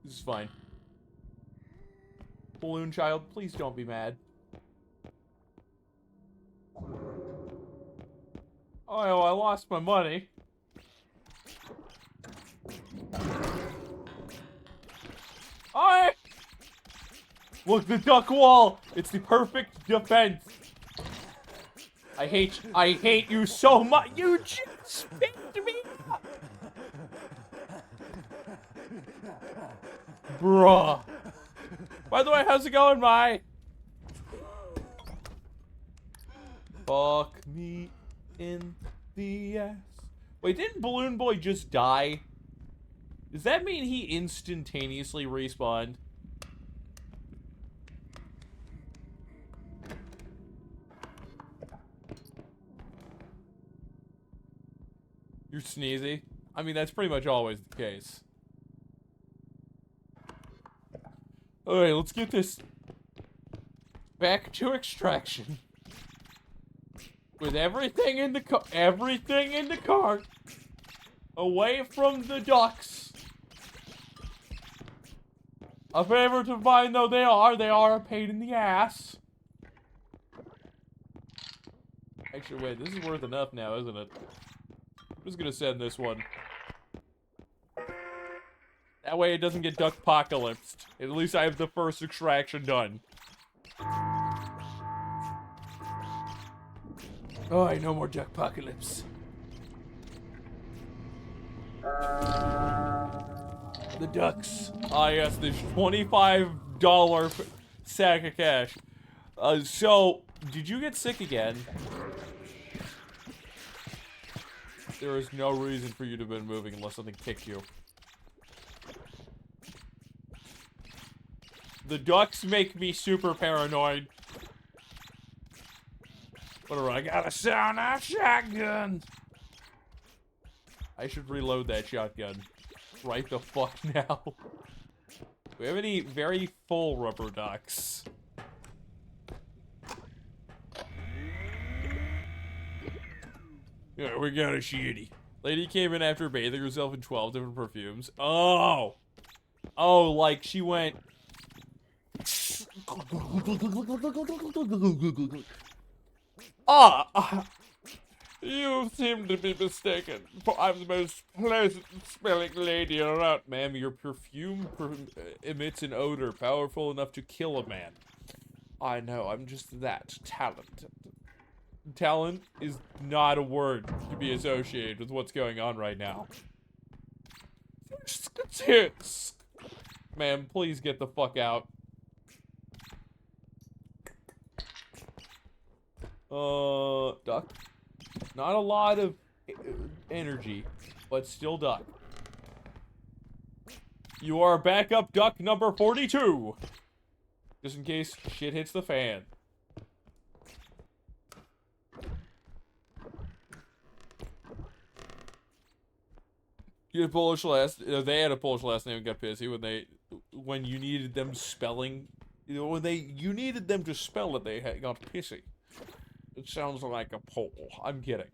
Speaker 1: This is fine. Balloon child, please don't be mad. Oh, I lost my money. I look, the duck wall. It's the perfect defense. I hate you so much. You just picked me up. Bruh. By the way, how's it going, Mai? Fuck me in the ass. Wait, didn't Balloon Boy just die? Does that mean he instantaneously respawned? You're sneezy? I mean, that's pretty much always the case. Alright, let's get this back to extraction. With everything in the cart. Away from the ducks. A favor to mine though they are a pain in the ass. Actually, wait, this is worth enough now, isn't it? I'm just gonna send this one. That way it doesn't get duck-pocalypsed. At least I have the first extraction done. Oh, no more duck-pocalypse. The ducks. Ah, yes, this $25 sack of cash. So, did you get sick again? There is no reason for you to have been moving unless something kicked you. The ducks make me super paranoid. Whatever, I got a sound-off shotgun. I should reload that shotgun. Right the fuck now. Do we have any very full rubber ducks? Yeah, we got a shitty. Lady came in after bathing herself in 12 different perfumes. Oh! Oh, like she went... You seem to be mistaken, for I'm the most pleasant-smelling lady around. Ma'am, your perfume emits an odor powerful enough to kill a man. I know, I'm just that talented. Talent is not a word to be associated with what's going on right now. Tits. Ma'am, please get the fuck out. Duck. Not a lot of energy, but still duck. You are backup duck number 42. Just in case shit hits the fan. You had a Polish last. They had a Polish last name and got pissy when you needed them spelling. You needed them to spell it. They got pissy. It sounds like a Pole. I'm kidding.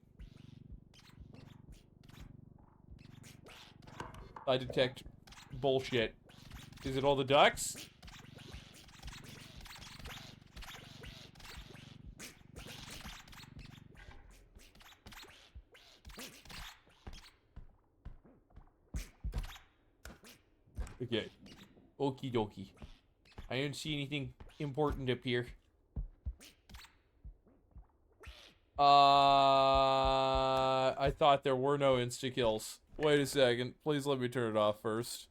Speaker 1: I detect bullshit. Is it all the ducks? Okay. Okie dokie. I didn't see anything important up here. I thought there were no insta-kills. Wait a second. Please let me turn it off first.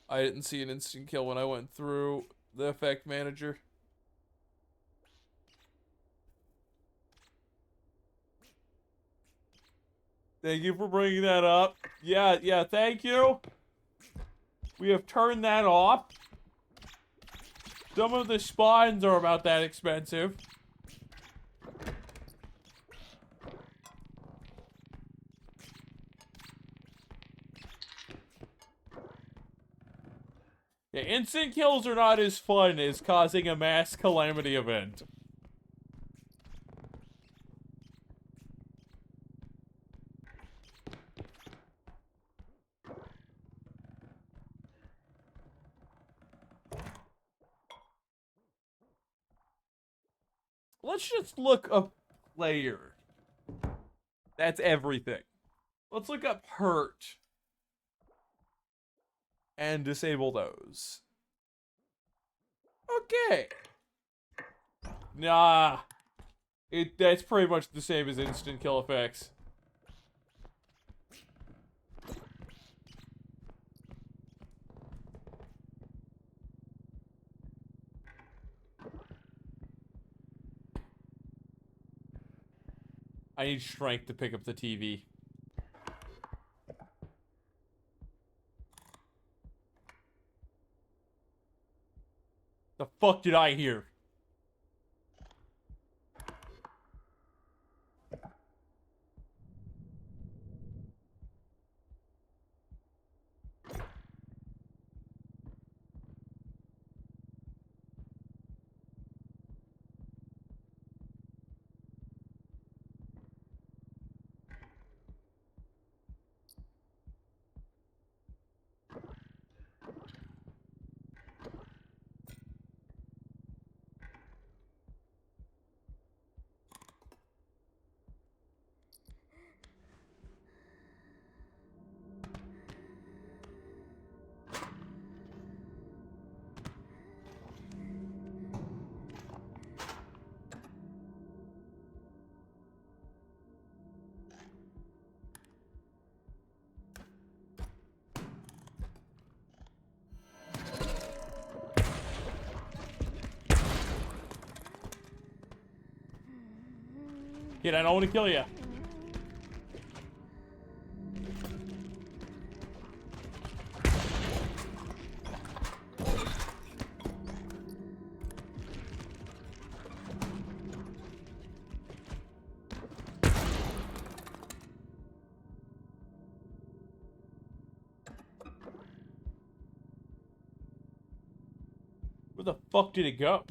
Speaker 1: I didn't see an instant kill when I went through the effect manager. Thank you for bringing that up. Yeah, thank you. We have turned that off. Some of the spawns are about that expensive. Yeah, instant kills are not as fun as causing a mass calamity event. Let's just look up player. That's everything. Let's look up hurt. And disable those. Okay. Nah. That's pretty much the same as instant kill effects. I need strength to pick up the TV. The fuck did I hear? Kid, I don't want to kill you. Where the fuck did it go?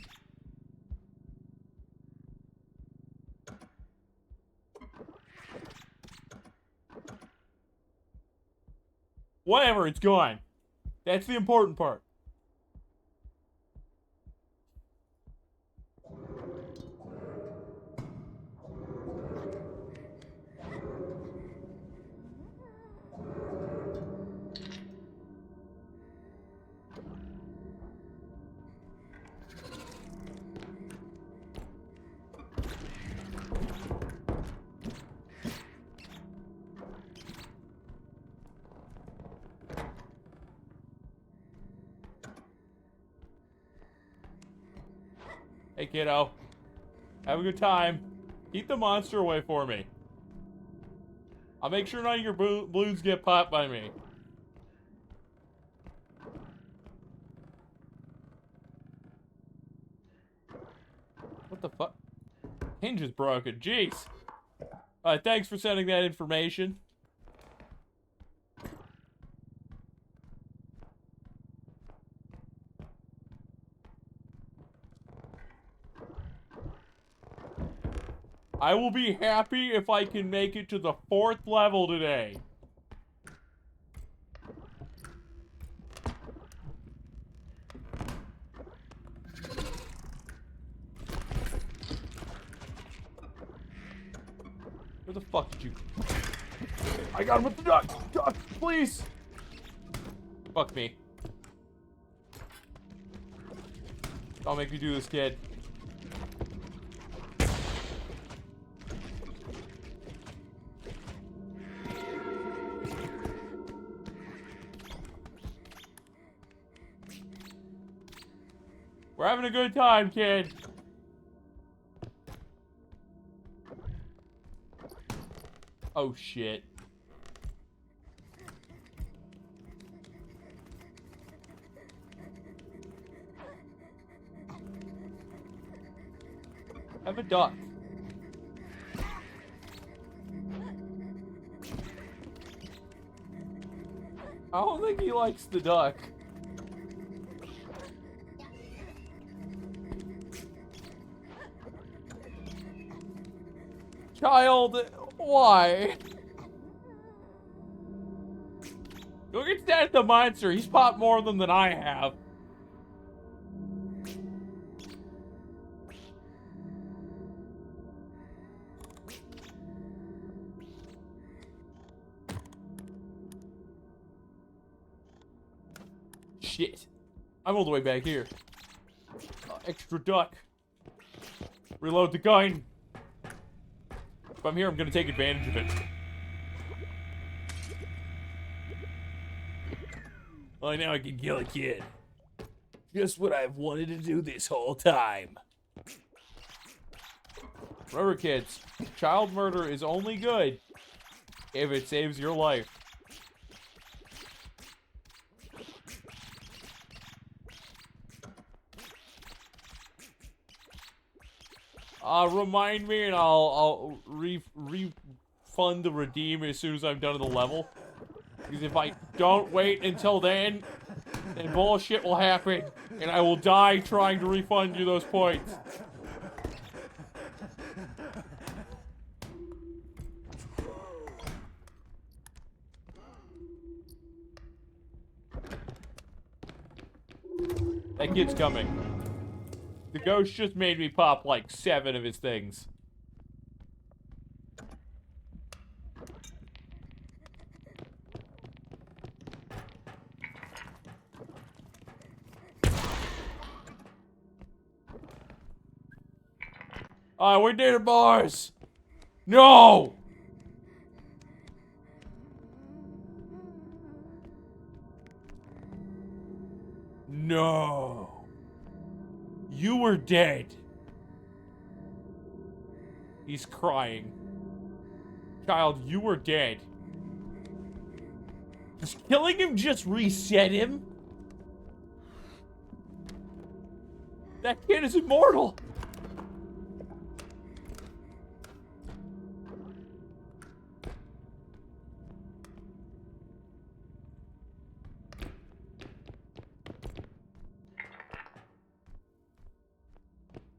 Speaker 1: Whatever, it's gone. That's the important part. Hey, kiddo. Have a good time. Keep the monster away for me. I'll make sure none of your balloons get popped by me. What the fuck? Hinge is broken. Jeez. Alright, thanks for sending that information. I will be happy if I can make it to the 4th level today. Where the fuck did you... I got him with the duck! Duck, please! Fuck me. Don't make me do this, kid. We're having a good time, kid. Oh, shit. Have a duck. I don't think he likes the duck. Child, why? Go get that at the monster. He's popped more of them than I have. Shit. I'm all the way back here. Extra duck. Reload the gun. If I'm here, I'm gonna take advantage of it. Well, now I can kill a kid. Just what I've wanted to do this whole time. Remember, kids, child murder is only good if it saves your life. Remind me, and I'll refund the redeem as soon as I'm done with the level. Because if I don't wait until then bullshit will happen, and I will die trying to refund you those points. That kid's coming. The ghost just made me pop like 7 of his things. We did it, boys! No! No. You were dead. He's crying. Child, you were dead. Does killing him just reset him? That kid is immortal.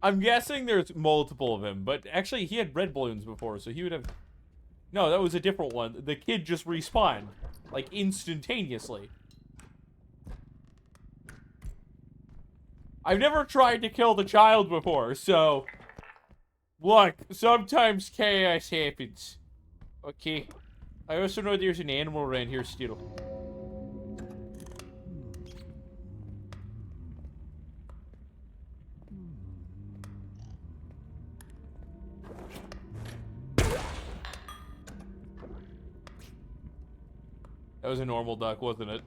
Speaker 1: I'm guessing there's multiple of him, but actually he had red balloons before, so he would have... No, that was a different one. The kid just respawned, like, instantaneously. I've never tried to kill the child before, so... Look, sometimes chaos happens. Okay. I also know there's an animal around here still. That was a normal duck, wasn't it?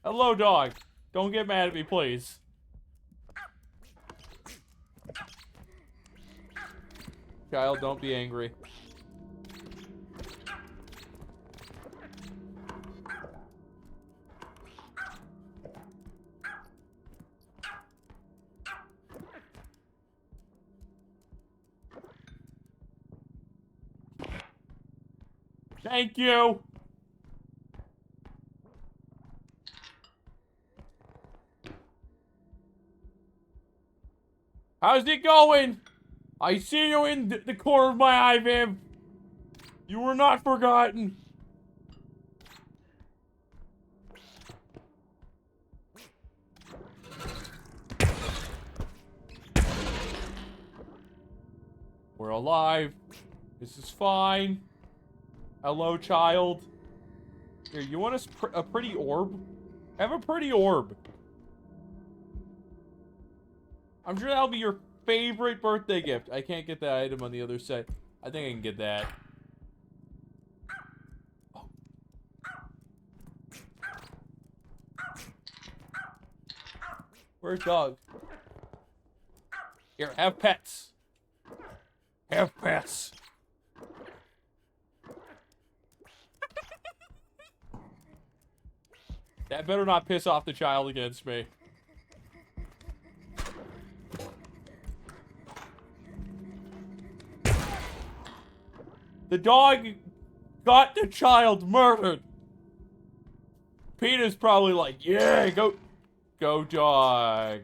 Speaker 1: Hello, dog. Don't get mad at me, please. Child, don't be angry. Thank you. How's it going? I see you in the corner of my eye, Viv. You were not forgotten. We're alive. This is fine. Hello, child. Here, you want a pretty orb? Have a pretty orb. I'm sure that'll be your favorite birthday gift. I can't get that item on the other side. I think I can get that. Oh. Where's dog? Here, have pets. Have pets. That better not piss off the child against me. The dog got the child murdered. Peter's probably like, yeah, go dog.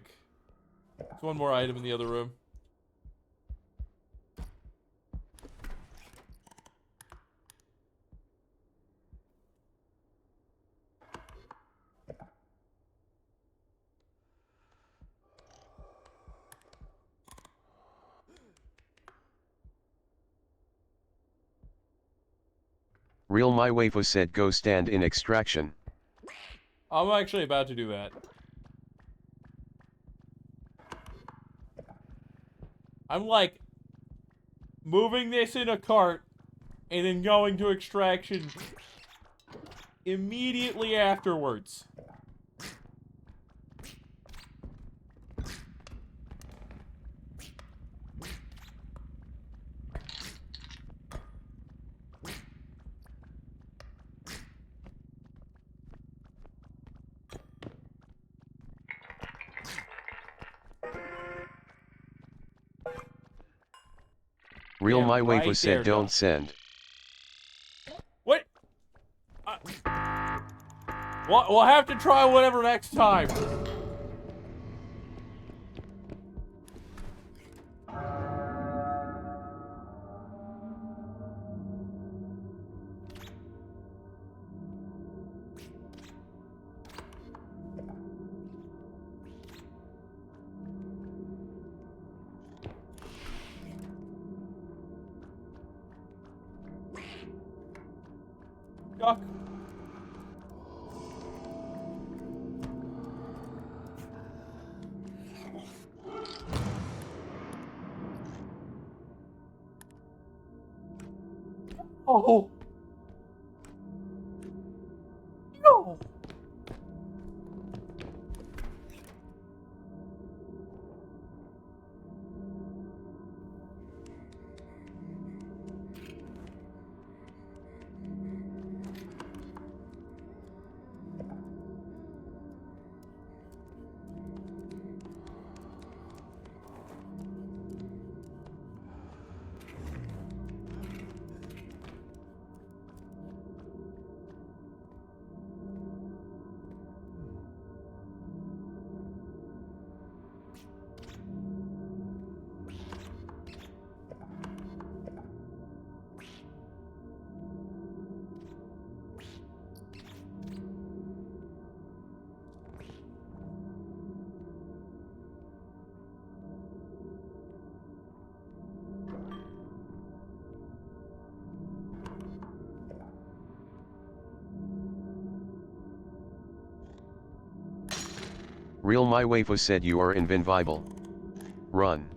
Speaker 1: There's one more item in the other room.
Speaker 6: Real my waifu said go stand in extraction.
Speaker 1: I'm actually about to do that. I'm like moving this in a cart and then going to extraction immediately afterwards.
Speaker 6: Real
Speaker 1: Yeah,
Speaker 6: my
Speaker 1: right
Speaker 6: waifu said
Speaker 1: there,
Speaker 6: don't
Speaker 1: Doc.
Speaker 6: send.
Speaker 1: What? We'll have to try whatever next time. Duck. Oh. No.
Speaker 6: Real my waifu said you are invincible. Run.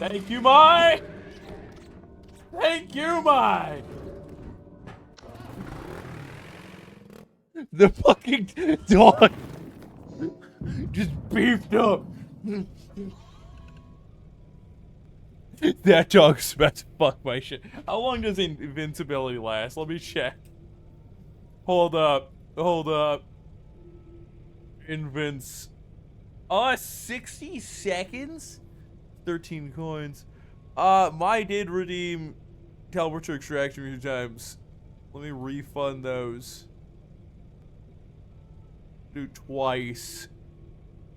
Speaker 1: Thank you, Mai. Thank you, Mai. The fucking dog just beefed up. That dog's about to fuck my shit. How long does invincibility last? Let me check. Hold up. Hold up. Invince. 60 seconds? 13 coins. My did redeem teleporter extraction a few times. Let me refund those. Do twice.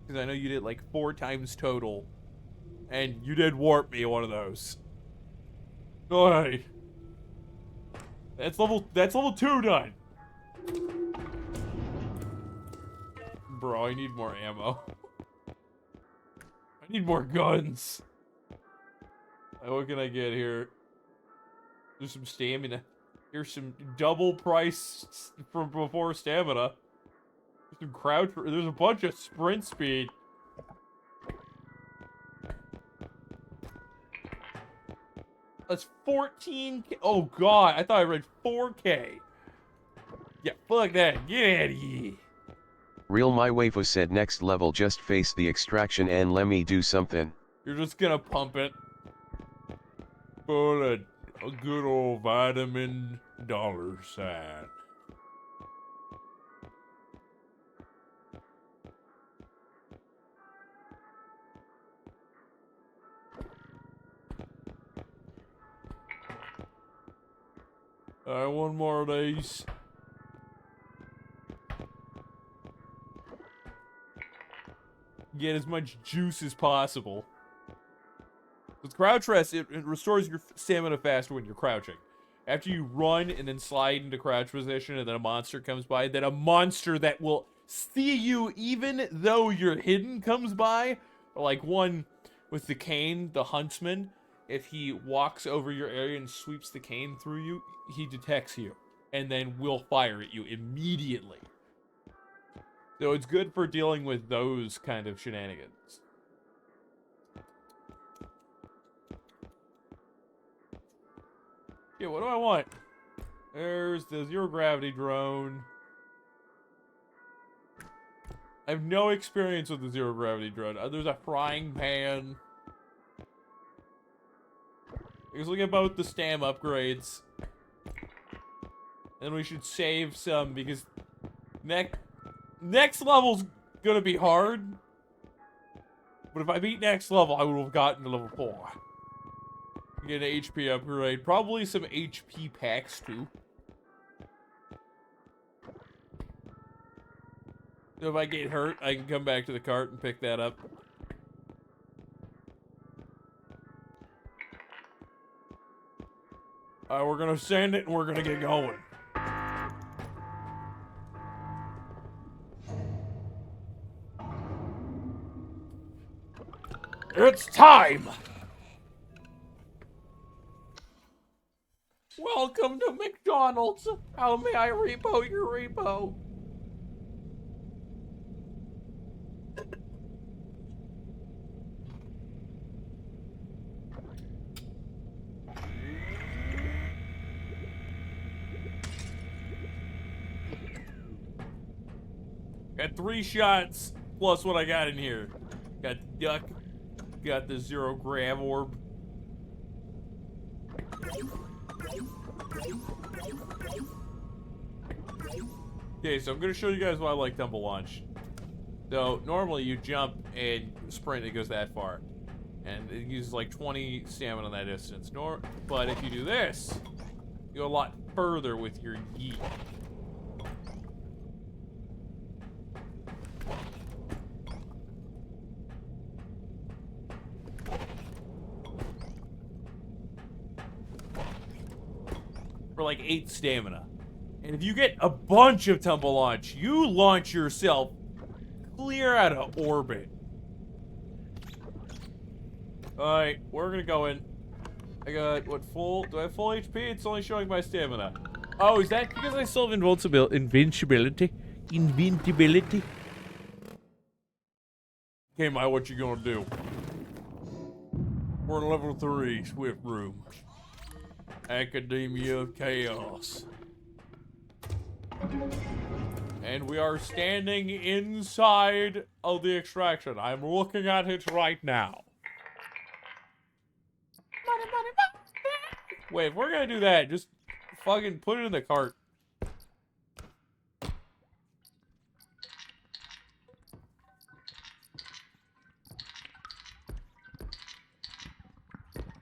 Speaker 1: Because I know you did like 4 times total. And you did warp me one of those. Alright. That's level 2 done. Bro, I need more ammo. I need more guns. What can I get here? There's some stamina. Here's some double price from before stamina. There's some crouch. There's a bunch of sprint speed. That's 14K. Oh god, I thought I read 4K. Yeah, fuck that. Get out of here.
Speaker 6: Real my waifu said next level just face the extraction and let me do something.
Speaker 1: You're just gonna pump it. For a good old vitamin $sign. Alright, one more of these. Get as much juice as possible. With crouch rest, it restores your stamina faster when you're crouching. After you run and then slide into crouch position and then a monster comes by, then a monster that will see you even though you're hidden comes by, like one with the cane, the huntsman, if he walks over your area and sweeps the cane through you, he detects you and then will fire at you immediately. So it's good for dealing with those kind of shenanigans. Yeah, what do I want? There's the zero gravity drone. I have no experience with the zero gravity drone. There's a frying pan. Let's look at both the stam upgrades. Then we should save some because next level's gonna be hard. But if I beat next level, I would have gotten to level 4. Get an HP upgrade. Probably some HP packs too. So if I get hurt, I can come back to the cart and pick that up. Alright, we're gonna send it and we're gonna get going. It's time! Welcome to McDonald's. How may I repo your repo? Got 3 shots plus what I got in here. Got the duck. Got the zero grav orb. Okay, so I'm gonna show you guys why I like tumble launch. So normally you jump and sprint, it goes that far, and it uses like 20 stamina on that distance. But if you do this, you go a lot further with your yeet. For like 8 stamina. And if you get a bunch of tumble launch, you launch yourself clear out of orbit. Alright, we're gonna go in. I got, what, full? Do I have full HP? It's only showing my stamina. Oh, is that because I still have invincibility? Invincibility? Okay, Mike, what you gonna do? We're in level 3, Swift Room. Academia of Chaos. And we are standing inside of the extraction. I'm looking at it right now. Wait, if we're gonna do that, just fucking put it in the cart.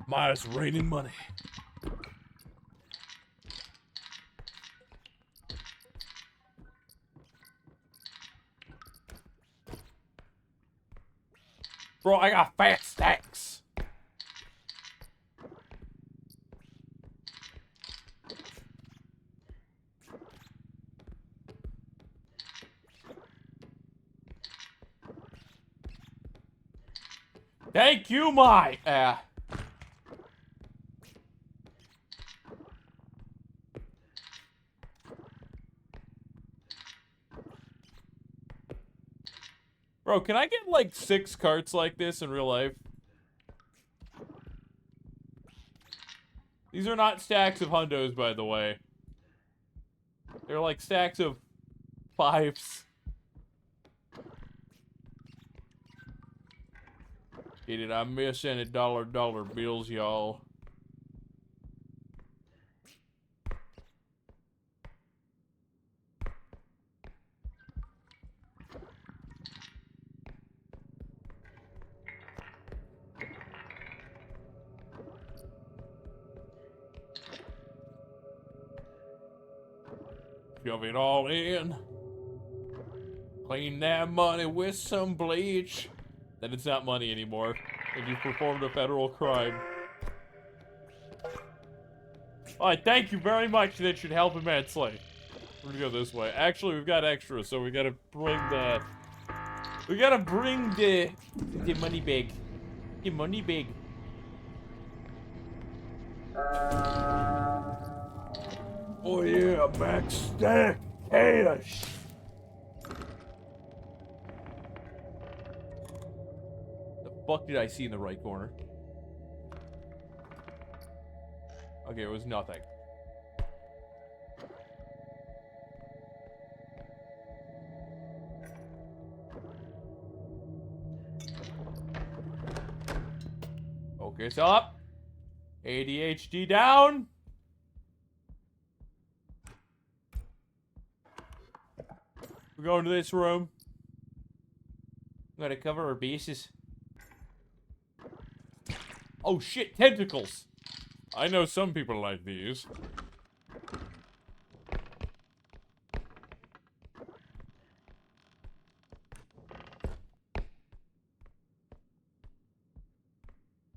Speaker 1: Maya's raining money. Bro, I got fat stacks. Thank you, Mike. Bro, can I get like 6 carts like this in real life? These are not stacks of hundos, by the way. They're like stacks of 5s. Did I miss any dollar bills, y'all? Shove it all in. Clean that money with some bleach. Then it's not money anymore. And you performed a federal crime. Alright, thank you very much. That should help immensely. We're gonna go this way. Actually, we've got extras, so we gotta bring the... We gotta bring the money bag. The money bag. Oh yeah, max stack cash. The fuck did I see in the right corner? Okay, it was nothing. Focus up. ADHD down. We're going to this room. Gotta cover our bases. Oh shit, tentacles! I know some people like these.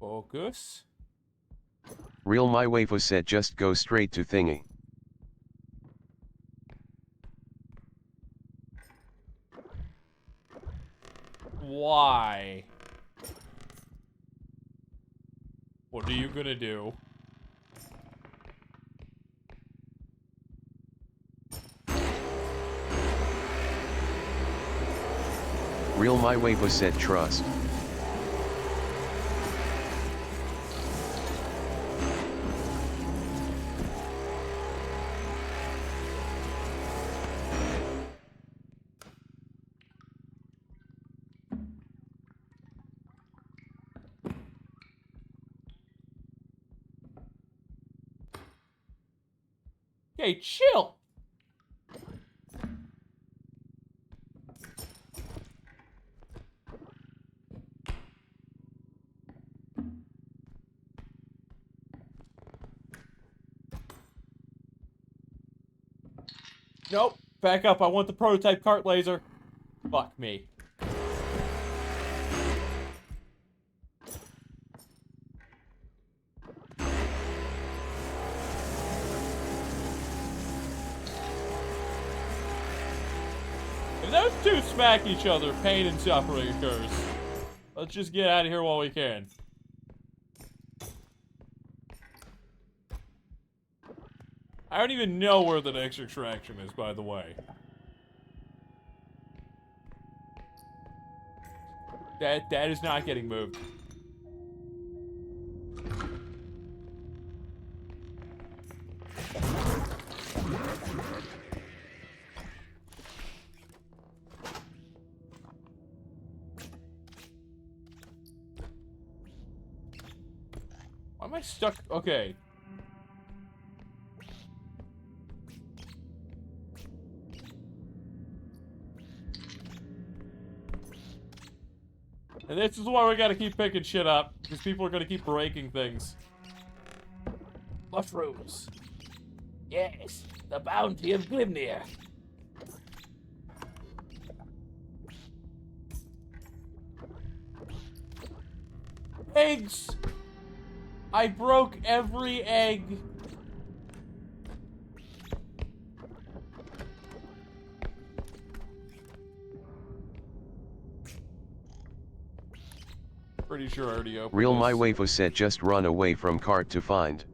Speaker 1: Focus.
Speaker 6: Real my waifu said just go straight to thingy.
Speaker 1: Why? What are you gonna do?
Speaker 6: Real my waifu said trust.
Speaker 1: Okay, chill. Nope. Back up. I want the prototype cart laser. Fuck me. If those two smack each other, pain and suffering occurs. Let's just get out of here while we can. I don't even know where the next extraction is, by the way. That is not getting moved. Why am I stuck? Okay. And this is why we gotta keep picking shit up, because people are gonna keep breaking things. Mushrooms. Yes, the bounty of Glimnir. Eggs! I broke every egg. Pretty sure I already opened
Speaker 6: Real
Speaker 1: this.
Speaker 6: my waifu said just run away from cart to find.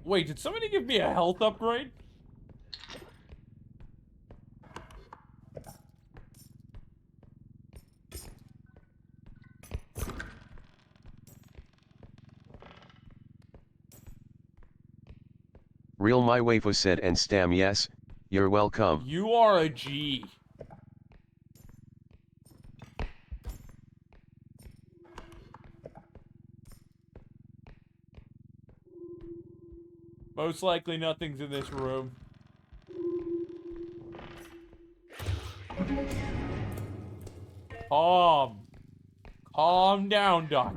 Speaker 1: Wait, did somebody give me a health upgrade?
Speaker 6: Real my waifu said and stam yes, You're welcome.
Speaker 1: You are a G. Most likely nothing's in this room. Calm down, Doc.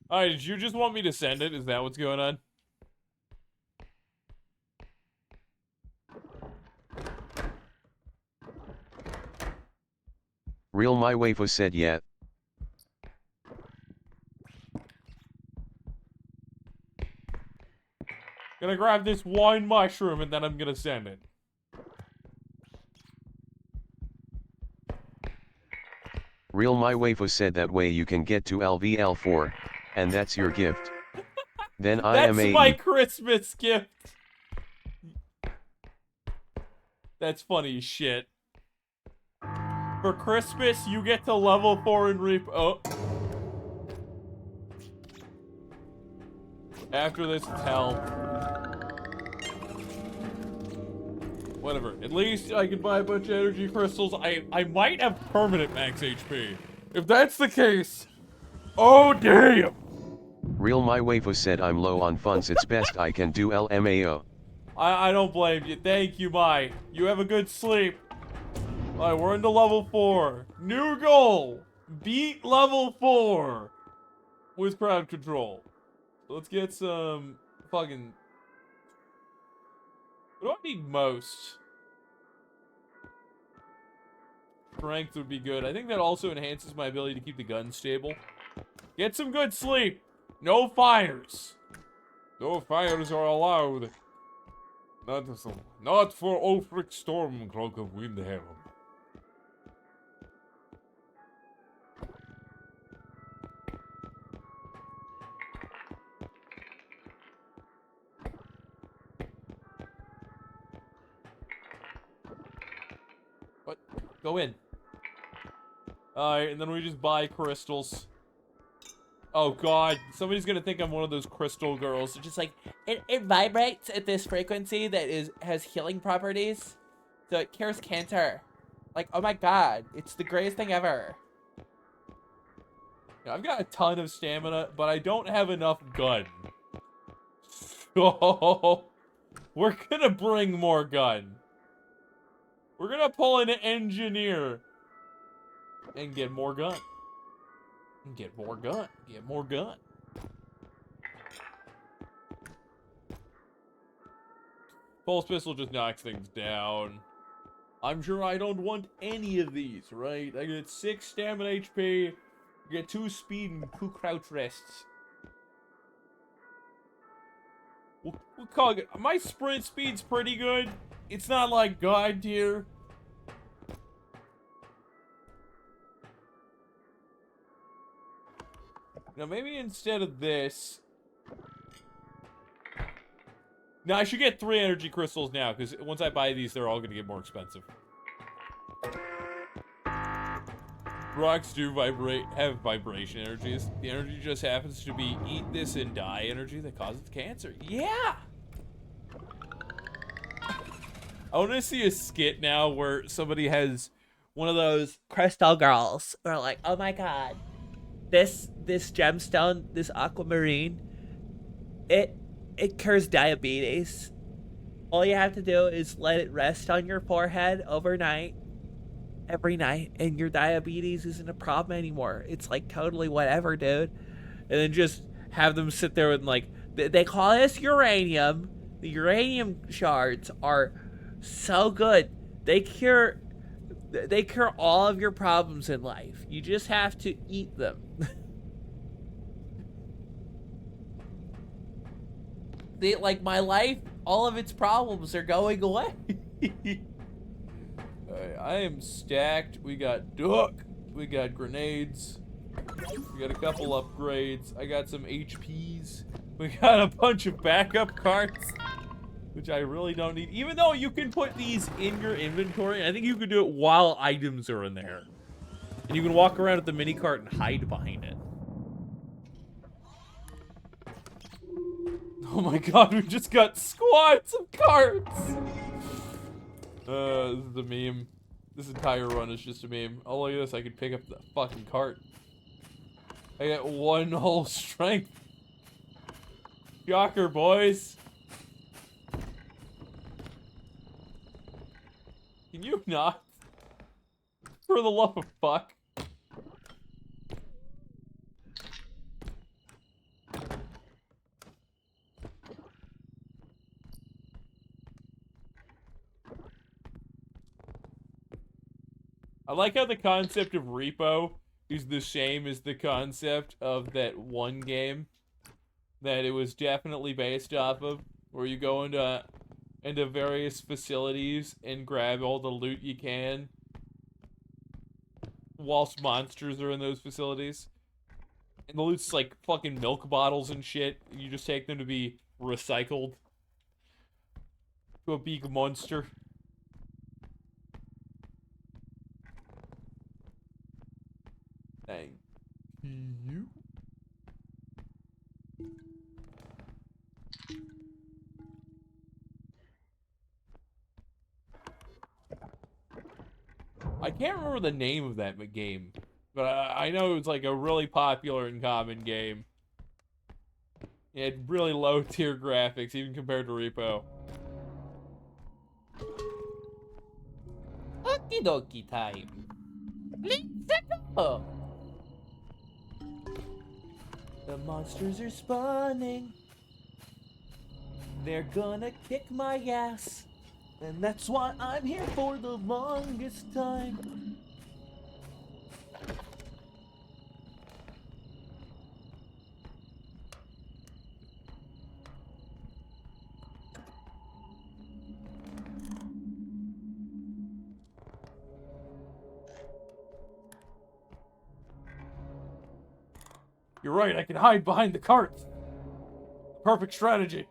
Speaker 1: Alright, did you just want me to send it? Is that what's going on?
Speaker 6: Real my waifu said yeah.
Speaker 1: Gonna grab this one mushroom and then I'm gonna send it.
Speaker 6: Real my waifu said that way you can get to LVL4, and that's your gift. Then I am
Speaker 1: That's my Christmas gift. That's funny as shit. For Christmas, you get to level 4 in REPO. Oh. After this, it's hell. Whatever. At least I can buy a bunch of energy crystals. I might have permanent max HP. If that's the case, oh damn!
Speaker 6: Real my waifu said I'm low on funds, it's best I can do LMAO.
Speaker 1: I don't blame you. Thank you, Mai. You have a good sleep. Alright, we're into level 4. New goal! Beat level 4! With crowd control. Let's get some fucking... What do I need most? Strength would be good. I think that also enhances my ability to keep the gun stable. Get some good sleep! No fires! No fires are allowed. Not for Ulfric Storm, Cloak of Windhelm. What? Go in. Alright, and then we just buy crystals. Oh god, somebody's gonna think I'm one of those crystal girls.
Speaker 5: Just like, it vibrates at this frequency that has healing properties. So it cures cancer. Like, oh my god, it's the greatest thing ever.
Speaker 1: Yeah, I've got a ton of stamina, but I don't have enough gun. So, we're gonna bring more gun. We're gonna pull an engineer and get more gun. Get more gun. Get more gun. Pulse pistol just knocks things down. I'm sure I don't want any of these, right? I get 6 stamina HP, get 2 speed and 2 crouch rests. We'll call it. My sprint speed's pretty good. It's not like God tier. Now maybe instead of this... Now I should get 3 energy crystals now, because once I buy these, they're all going to get more expensive. Rocks do have vibration energies. The energy just happens to be eat this and die energy that causes cancer. Yeah! I want to see a skit now where somebody has one of those
Speaker 5: Crystal girls are like, oh my god, this gemstone, this aquamarine, it cures diabetes. All you have to do is let it rest on your forehead overnight, every night, and your diabetes isn't a problem anymore. It's like totally whatever, dude. And then just have them sit there and like, they call this uranium. The uranium shards are so good. They cure all of your problems in life. You just have to eat them. Like my life, all of its problems are going away.
Speaker 1: I am stacked. We got duck. We got grenades. We got a couple upgrades. I got some HPs. We got a bunch of backup carts, which I really don't need. Even though you can put these in your inventory, I think you can do it while items are in there. And you can walk around with the mini cart and hide behind it. Oh my god, we just got squads of carts! This is a meme. This entire run is just a meme. Oh, look at this, I could pick up the fucking cart. I got one whole strength. Shocker, boys. Can you not? For the love of fuck. I like how the concept of repo is the same as the concept of that one game that it was definitely based off of, where you go into various facilities and grab all the loot you can whilst monsters are in those facilities. And the loot's like fucking milk bottles and shit. You just take them to be recycled to a big monster. Thank you. I can't remember the name of that game, but I know it was like a really popular and common game. It had really low tier graphics, even compared to Repo. Okie dokie time. Let's go. The monsters are spawning. They're gonna kick my ass. And that's why I'm here for the longest time. You're right, I can hide behind the carts. Perfect strategy.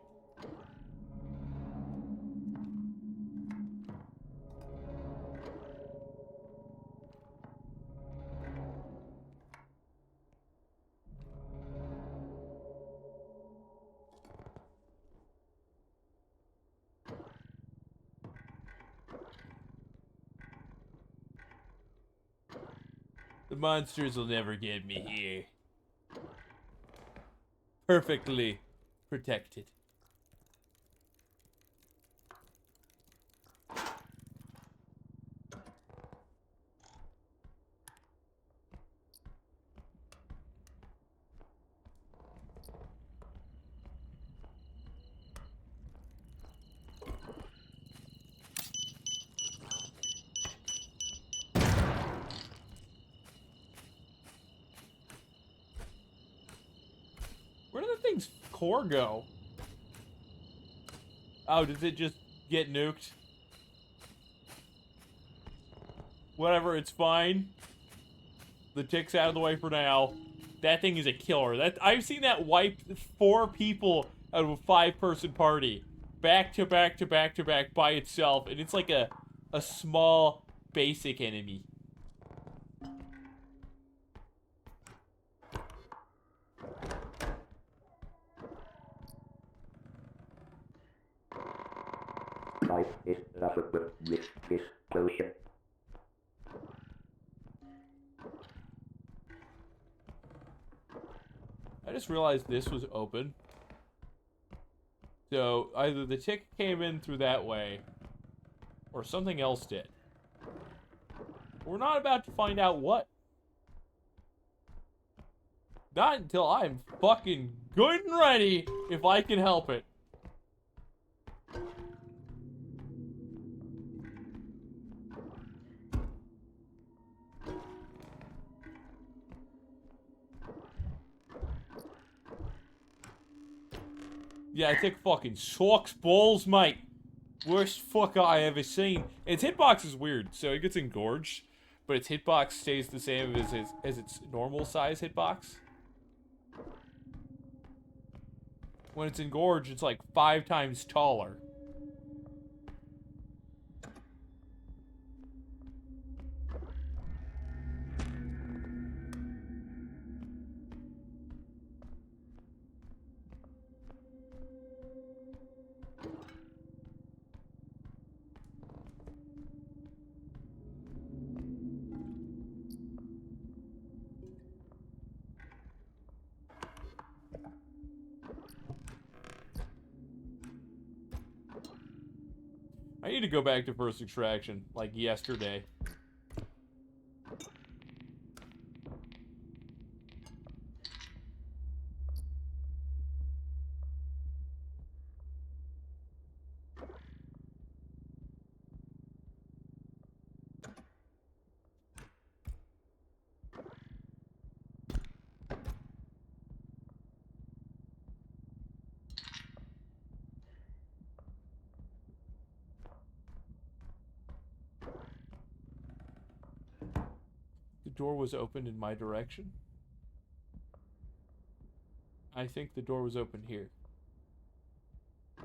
Speaker 1: The monsters will never get me here. Perfectly protected. Where did the thing's core go? Oh, does it just get nuked? Whatever, it's fine. The tick's out of the way for now. That thing is a killer. I've seen that wipe 4 people out of a 5-person party. Back to back to back to back by itself. And it's like a small, basic enemy.
Speaker 3: Life is nothing but risk potion.
Speaker 1: I just realized this was open. So, either the tick came in through that way, or something else did. We're not about to find out what. Not until I'm fucking good and ready, if I can help it. Yeah, tick fucking sucks balls, mate. Worst fuck I ever seen. Its hitbox is weird, so it gets engorged, but its hitbox stays the same as its normal size hitbox. When it's engorged, it's like 5 times taller. I need to go back to first extraction, like yesterday. The door was opened in my direction. I think the door was open here.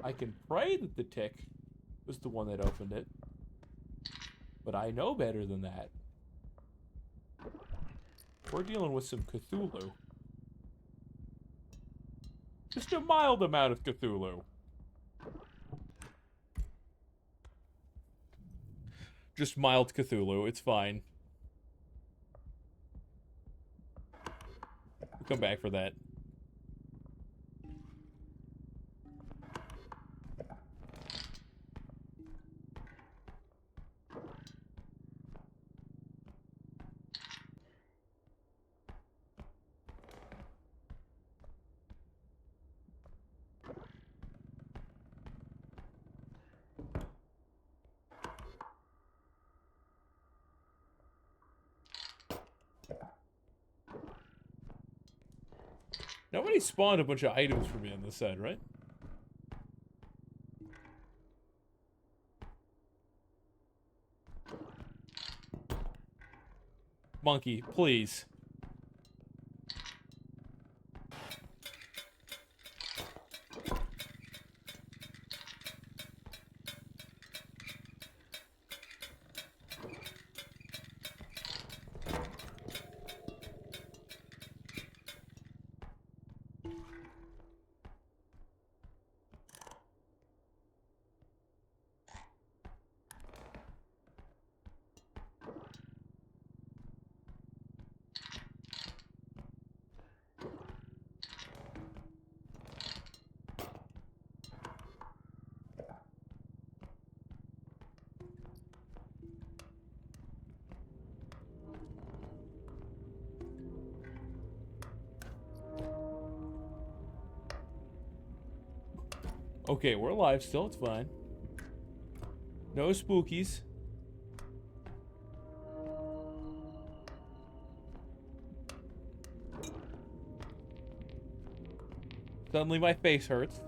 Speaker 1: I can pray that the tick was the one that opened it. But I know better than that. We're dealing with some Cthulhu. Just a mild amount of Cthulhu. Just mild Cthulhu, it's fine. We'll come back for that. Nobody spawned a bunch of items for me on this side, right? Monkey, please. Okay, we're alive still, it's fine. No spookies. Suddenly my face hurts.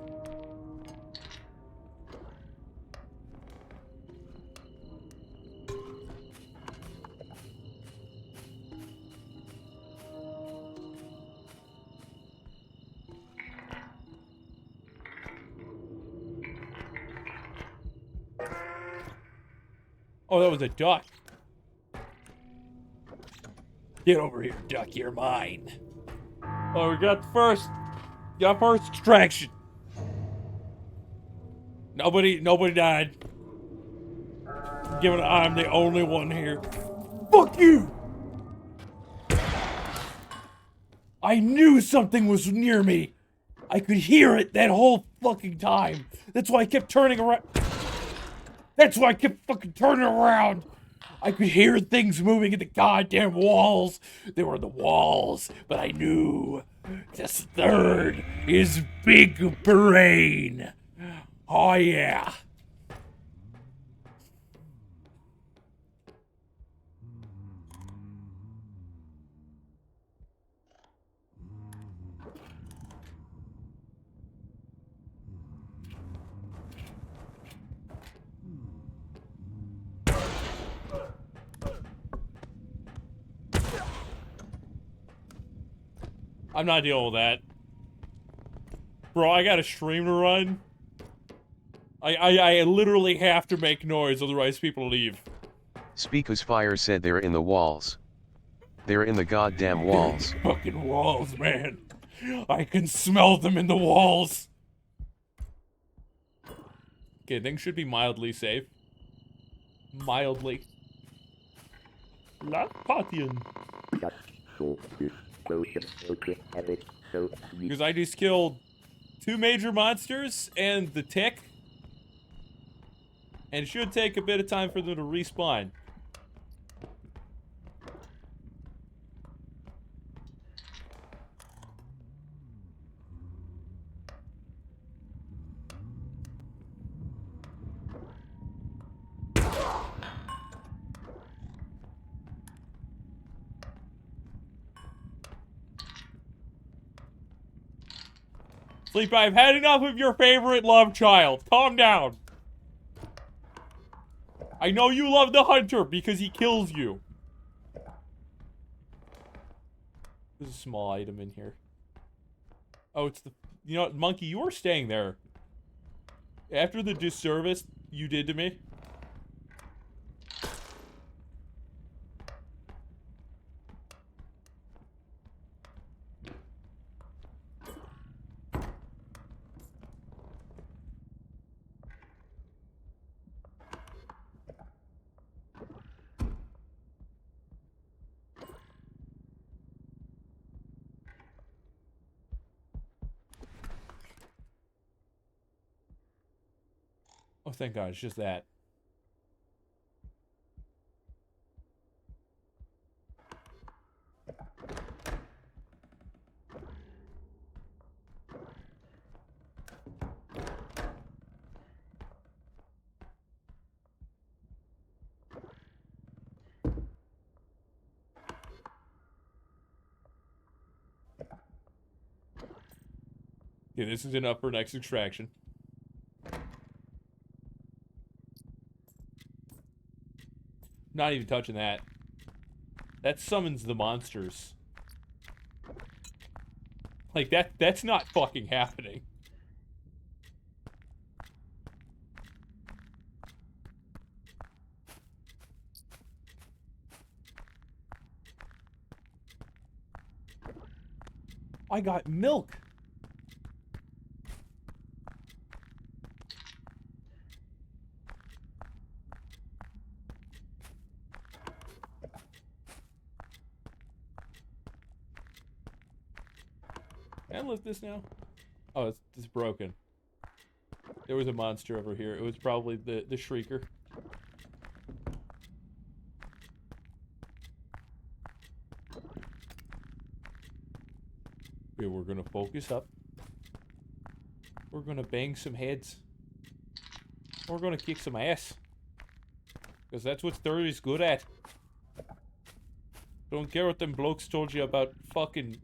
Speaker 1: Oh, that was a duck. Get over here, duck. You're mine. Oh, we got first extraction. Nobody died. Given I'm the only one here. Fuck you! I knew something was near me. I could hear it that whole fucking time. That's why I kept turning around. That's why I kept fucking turning around. I could hear things moving in the goddamn walls. They were the walls, but I knew this third is big brain. Oh yeah. I'm not dealing with that. Bro, I got a stream to run. I literally have to make noise, otherwise people leave.
Speaker 6: Speaker's Fire said they're in the walls. They're in the goddamn walls.
Speaker 1: Fucking walls, man. I can smell them in the walls. Okay, things should be mildly safe. Mildly. Last Partian.
Speaker 3: Just so this potion okay, have it so sweet.
Speaker 1: Because I just killed 2 major monsters and the tick.
Speaker 2: And it should take a bit of time for them to respawn. Sleep, I've had enough of your favorite love child. Calm down. I know you love the hunter because he kills you. There's a small item in here. Oh, it's the... You know what, Monkey, you are staying there. After the disservice you did to me. Oh, thank God, it's just that. Yeah, this is an upper next extraction. Not even touching that. That summons the monsters. Like, that's not fucking happening. I got milk. Can I lift this now? Oh, it's broken. There was a monster over here. It was probably the shrieker. Okay, we're gonna focus up. We're gonna bang some heads. We're gonna kick some ass. Because that's what third is good at. Don't care what them blokes told you about fucking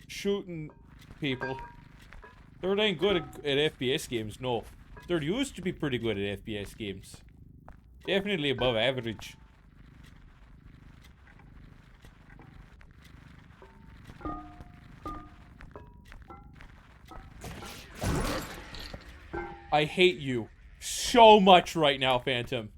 Speaker 2: shooting people. Third ain't good at FPS games, no. Third used to be pretty good at FPS games. Definitely above average. I hate you so much right now, Phantom.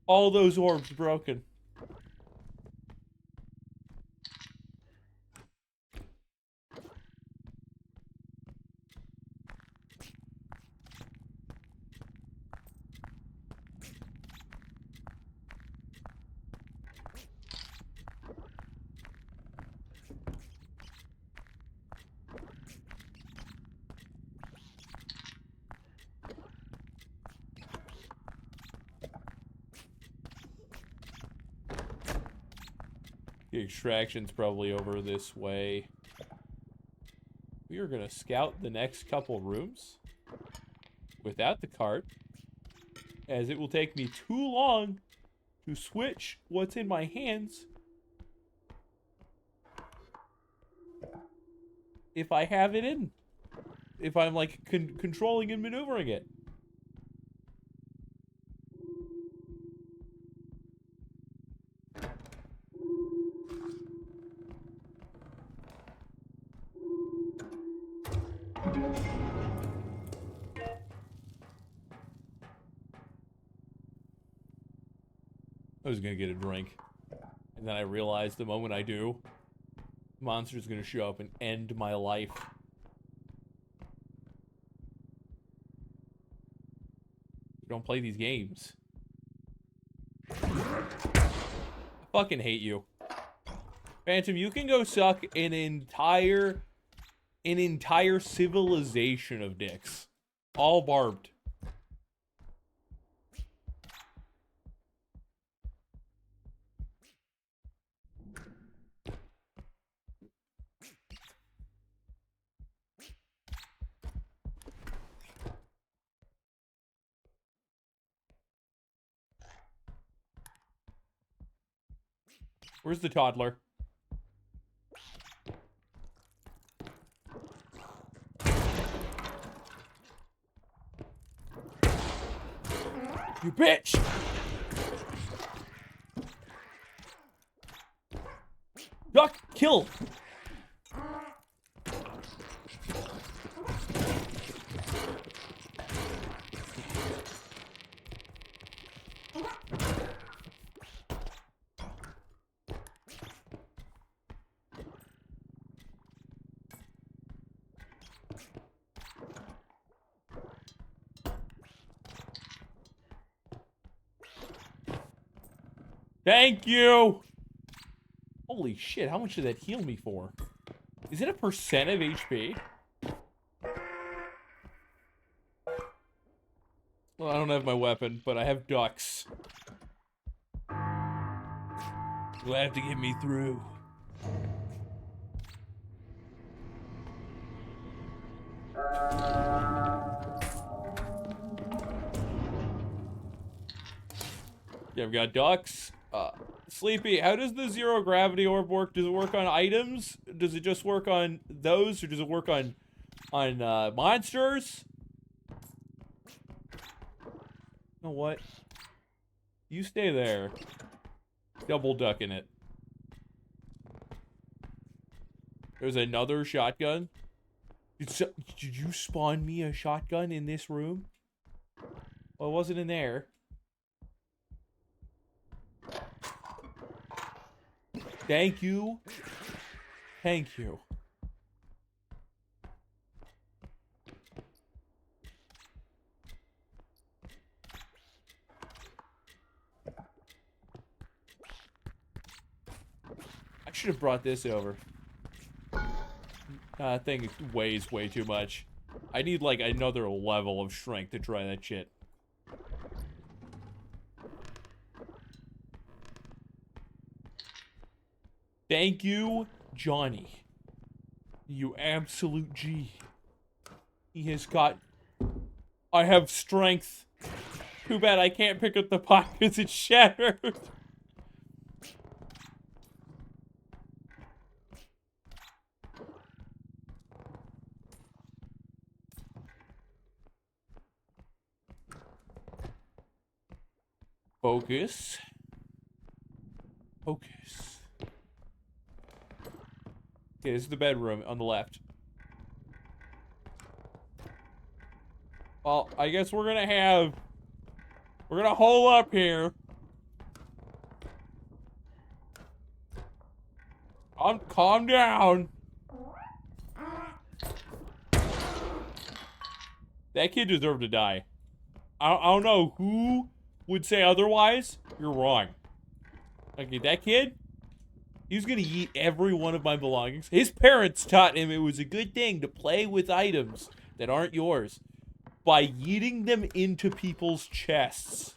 Speaker 2: All those orbs broken. The extraction's probably over this way. We are gonna scout the next couple rooms without the cart, as it will take me too long to switch what's in my hands if I have it in. If I'm like controlling and maneuvering it. I was gonna get a drink. And then I realized the moment I do, monster's gonna show up and end my life. Don't play these games.
Speaker 1: Fucking hate you. Phantom, you can go suck an entire civilization of dicks. All barbed. Where's the toddler? You bitch! Duck, kill! Thank you! Holy shit, how much did that heal me for? Is it a percent of HP? Well, I don't have my weapon, but I have ducks. You'll have to get me through. Yeah, I've got ducks. Sleepy, how does the zero gravity orb work? Does it work on items? Does it just work on those, or does it work on monsters? You know what? You stay there. Double ducking it. There's another shotgun. Did you spawn me a shotgun in this room? Well, it wasn't in there. Thank you. Thank you. I should have brought this over. That thing weighs way too much. I need like another level of strength to try that shit. Thank you, Johnny. You absolute G. He has got... I have strength. Too bad I can't pick up the pot because it's shattered. Focus. Focus. Okay, this is the bedroom on the left. Well, I guess we're gonna hole up here. Calm down. That kid deserved to die. I don't know who would say otherwise. You're wrong. Okay, that kid, he's gonna eat every one of my belongings. His parents taught him it was a good thing to play with items that aren't yours by yeeting them into people's chests.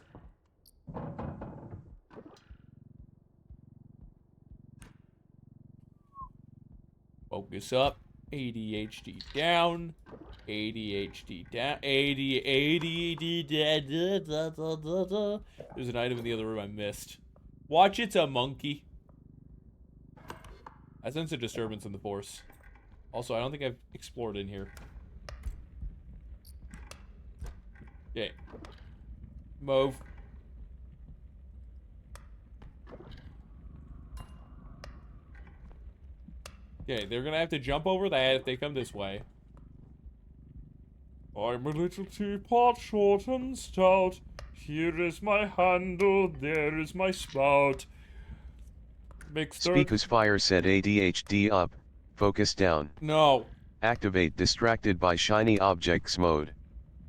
Speaker 1: Focus up. ADHD down. ADHD down. ADHD down. There's an item in the other room I missed. Watch, it's a monkey. I sense a disturbance in the force. Also, I don't think I've explored in here. Okay. Move. Okay, they're gonna have to jump over that if they come this way. I'm a little teapot, short and stout. Here is my handle, there is my spout.
Speaker 6: Speak as fire said ADHD up, focus down.
Speaker 1: No.
Speaker 6: Activate distracted by shiny objects mode.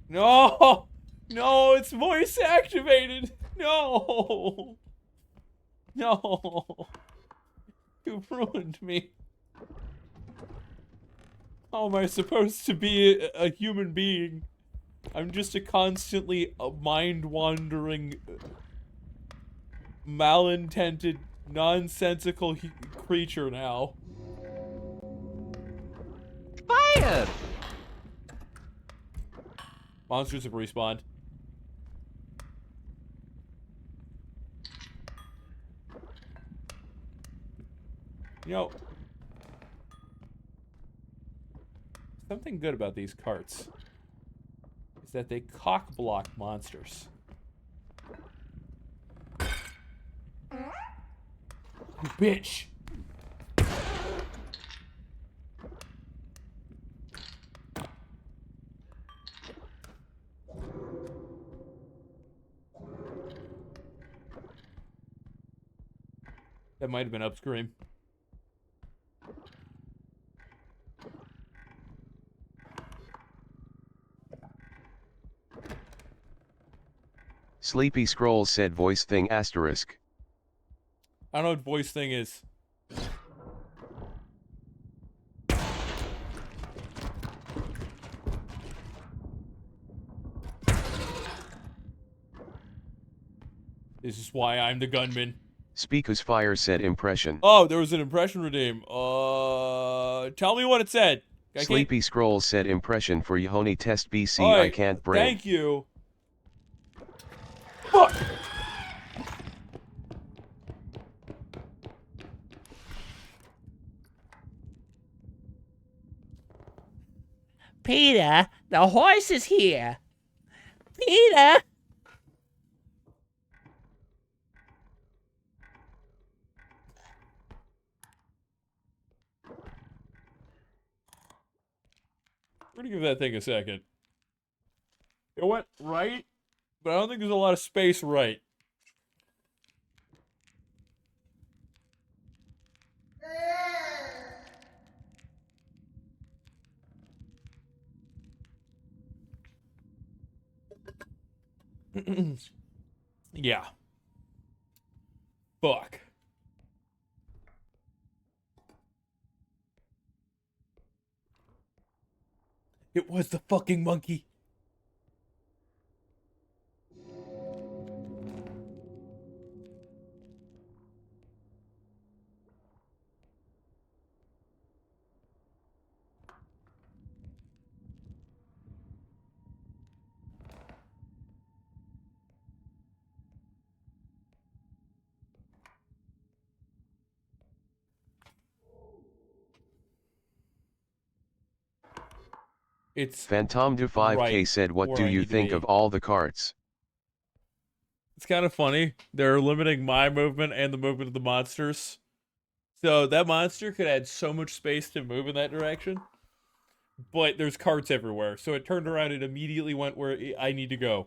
Speaker 1: No! No, it's voice activated! No! No. You ruined me. How am I supposed to be a human being? I'm just a constantly mind-wandering, malintended, nonsensical creature now.
Speaker 7: Fire!
Speaker 1: Monsters have respawned. You know, something good about these carts is that they cock block monsters. You bitch! That might have been upscream.
Speaker 6: Sleepy Scrolls said voice thing asterisk.
Speaker 1: I don't know what voice thing is. This is why I'm the gunman.
Speaker 6: Speakus Fire said impression.
Speaker 1: Oh, there was an impression redeem. Tell me what it said. I can't-
Speaker 6: Sleepy Scrolls said impression for Yehoni test BC
Speaker 1: All
Speaker 6: I
Speaker 1: right,
Speaker 6: can't bring.
Speaker 1: Thank you. Fuck!
Speaker 5: Peter, the horse is here. Peter!
Speaker 1: We're gonna give that thing a second. It went right, but I don't think there's a lot of space right. Yeah. Fuck. It was the fucking monkey. It's
Speaker 6: Phantom Du 5K
Speaker 1: right
Speaker 6: said what
Speaker 1: where
Speaker 6: do
Speaker 1: I
Speaker 6: you
Speaker 1: need to
Speaker 6: think
Speaker 1: be.
Speaker 6: of all the carts?
Speaker 1: It's kind of funny. They're limiting my movement and the movement of the monsters. So that monster could add so much space to move in that direction. But there's carts everywhere. So it turned around and immediately went where I need to go.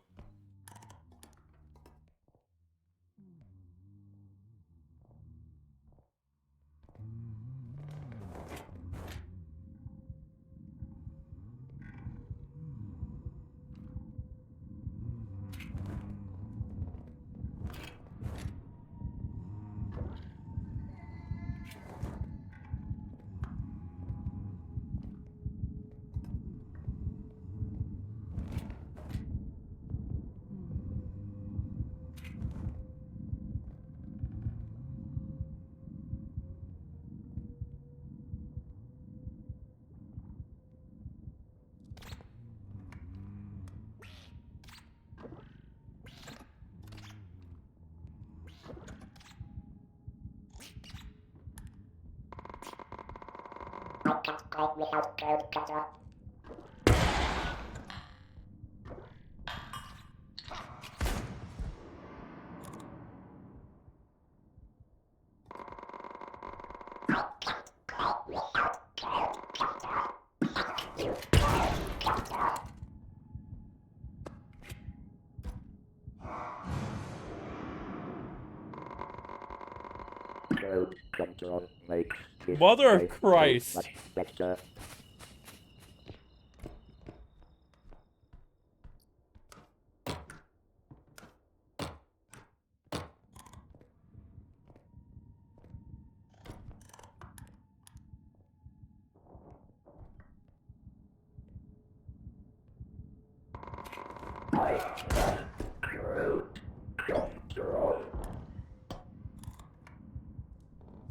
Speaker 3: Crowd control makes this
Speaker 1: Mother of
Speaker 3: life so
Speaker 1: Christ.
Speaker 3: much better.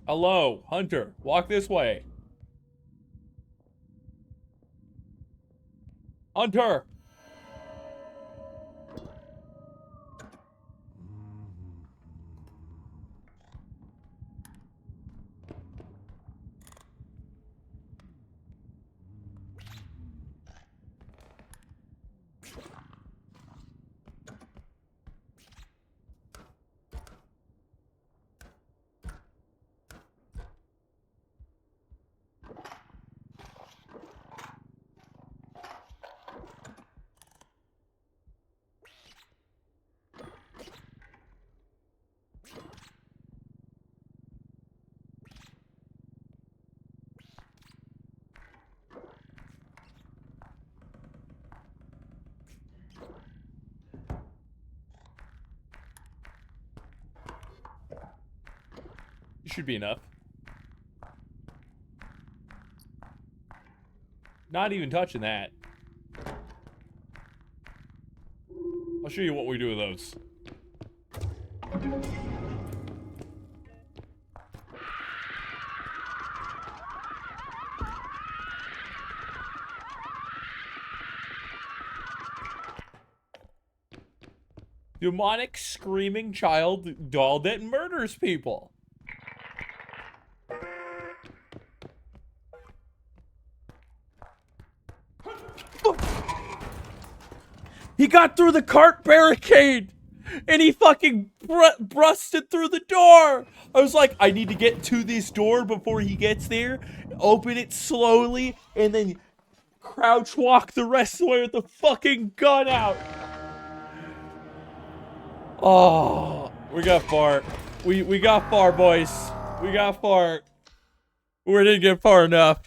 Speaker 2: Hello, Hunter. Walk this way. Hunter! Should be enough. Not even touching that. I'll show you what we do with those. Demonic screaming child doll that murders people. He got through the cart barricade and he fucking busted through the door. I was like, I need to get to this door before he gets there, open it slowly, and then crouch walk the rest of the way with the fucking gun out. Oh, we got far. We got far, boys. We got far. We didn't get far enough.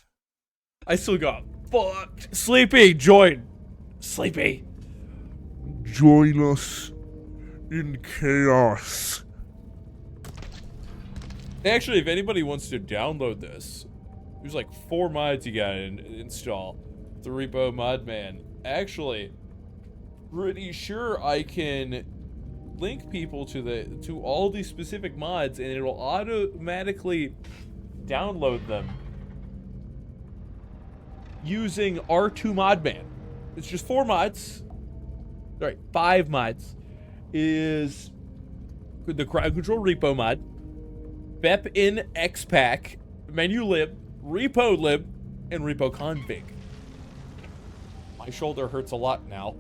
Speaker 2: I still got fucked. Sleepy, join. Sleepy.
Speaker 7: Join us in chaos.
Speaker 2: Actually, if anybody wants to download this, there's like 4 mods you gotta install. The Repo mod man. Actually, pretty sure I can link people to all these specific mods, and it'll automatically download them using R2 Modman. It's just 4 mods. Sorry, 5 mods. Is the crowd control repo mod, BEP in XPack, menu lib, repo lib, and repo config. My shoulder hurts a lot now.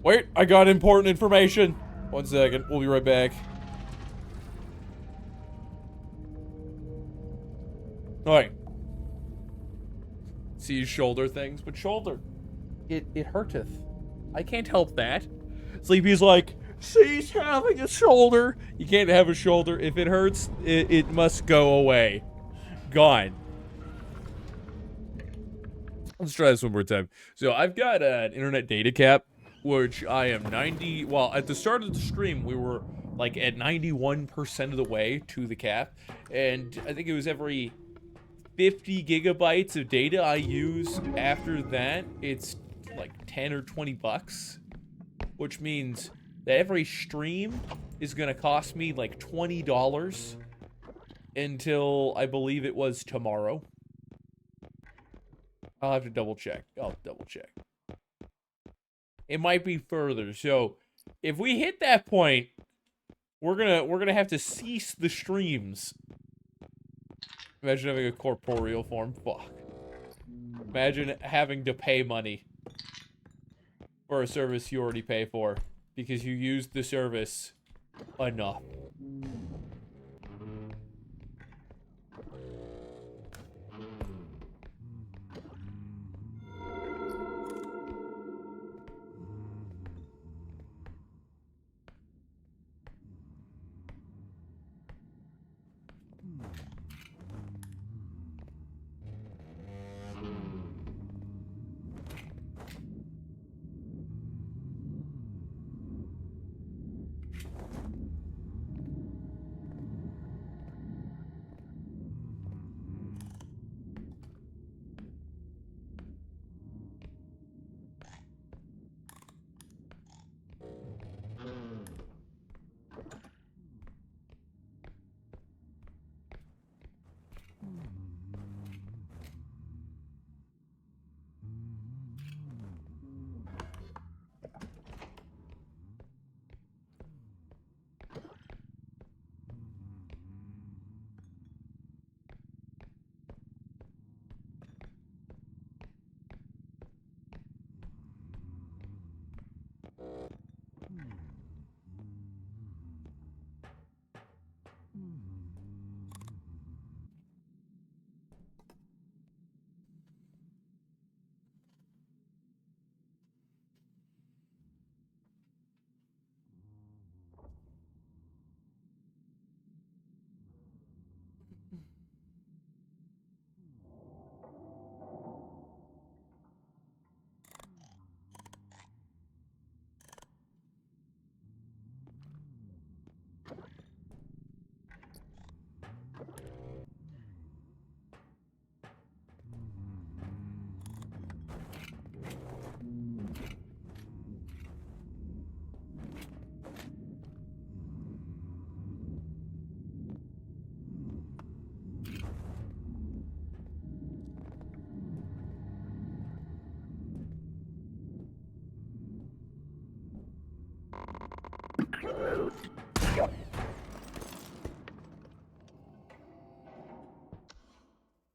Speaker 2: Wait, I got important information. 1 second, we'll be right back. Alright. See shoulder things, but shoulder. It hurteth. I can't help that. Sleepy's like, she's having a shoulder. You can't have a shoulder. If it hurts, it must go away. Gone. Let's try this one more time. So I've got an internet data cap, which I am 90, well, at the start of the stream, we were like at 91% of the way to the cap. And I think it was every 50 gigabytes of data I use after that, it's like 10 or 20 bucks, which means that every stream is gonna cost me like $20 until I believe it was tomorrow. I'll have to double check. I'll double check. It might be further. So if we hit that point, we're gonna have to cease the streams. Imagine having a corporeal form. Fuck. Imagine having to pay money for a service you already pay for because you used the service enough.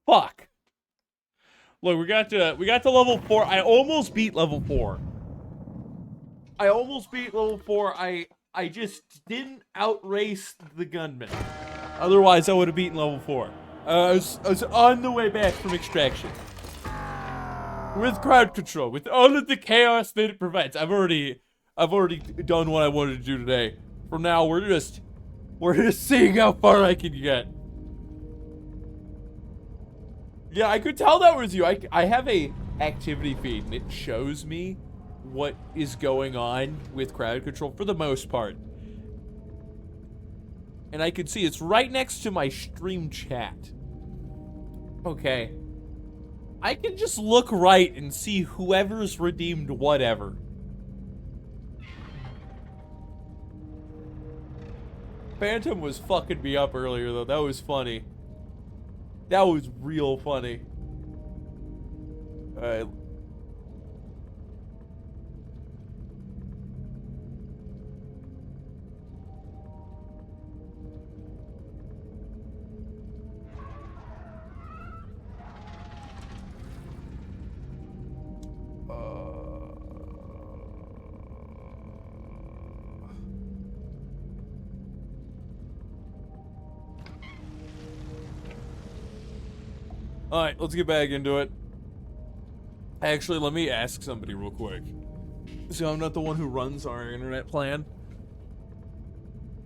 Speaker 1: Fuck. Look, we got to level 4. I almost beat level 4. I almost beat level 4. I just didn't outrace the gunman. Otherwise, I would have beaten level 4. I was on the way back from extraction. With crowd control, with all of the chaos that it provides. I've already done what I wanted to do today. From now, we're just seeing how far I can get. Yeah, I could tell that was you. I have a activity feed, and it shows me what is going on with crowd control for the most part. And I can see it's right next to my stream chat. Okay. I can just look right and see whoever's redeemed whatever. Phantom was fucking me up earlier, though. That was funny. That was real funny. Alright. Alright, let's get back into it. Actually, let me ask somebody real quick. So I'm not the one who runs our internet plan.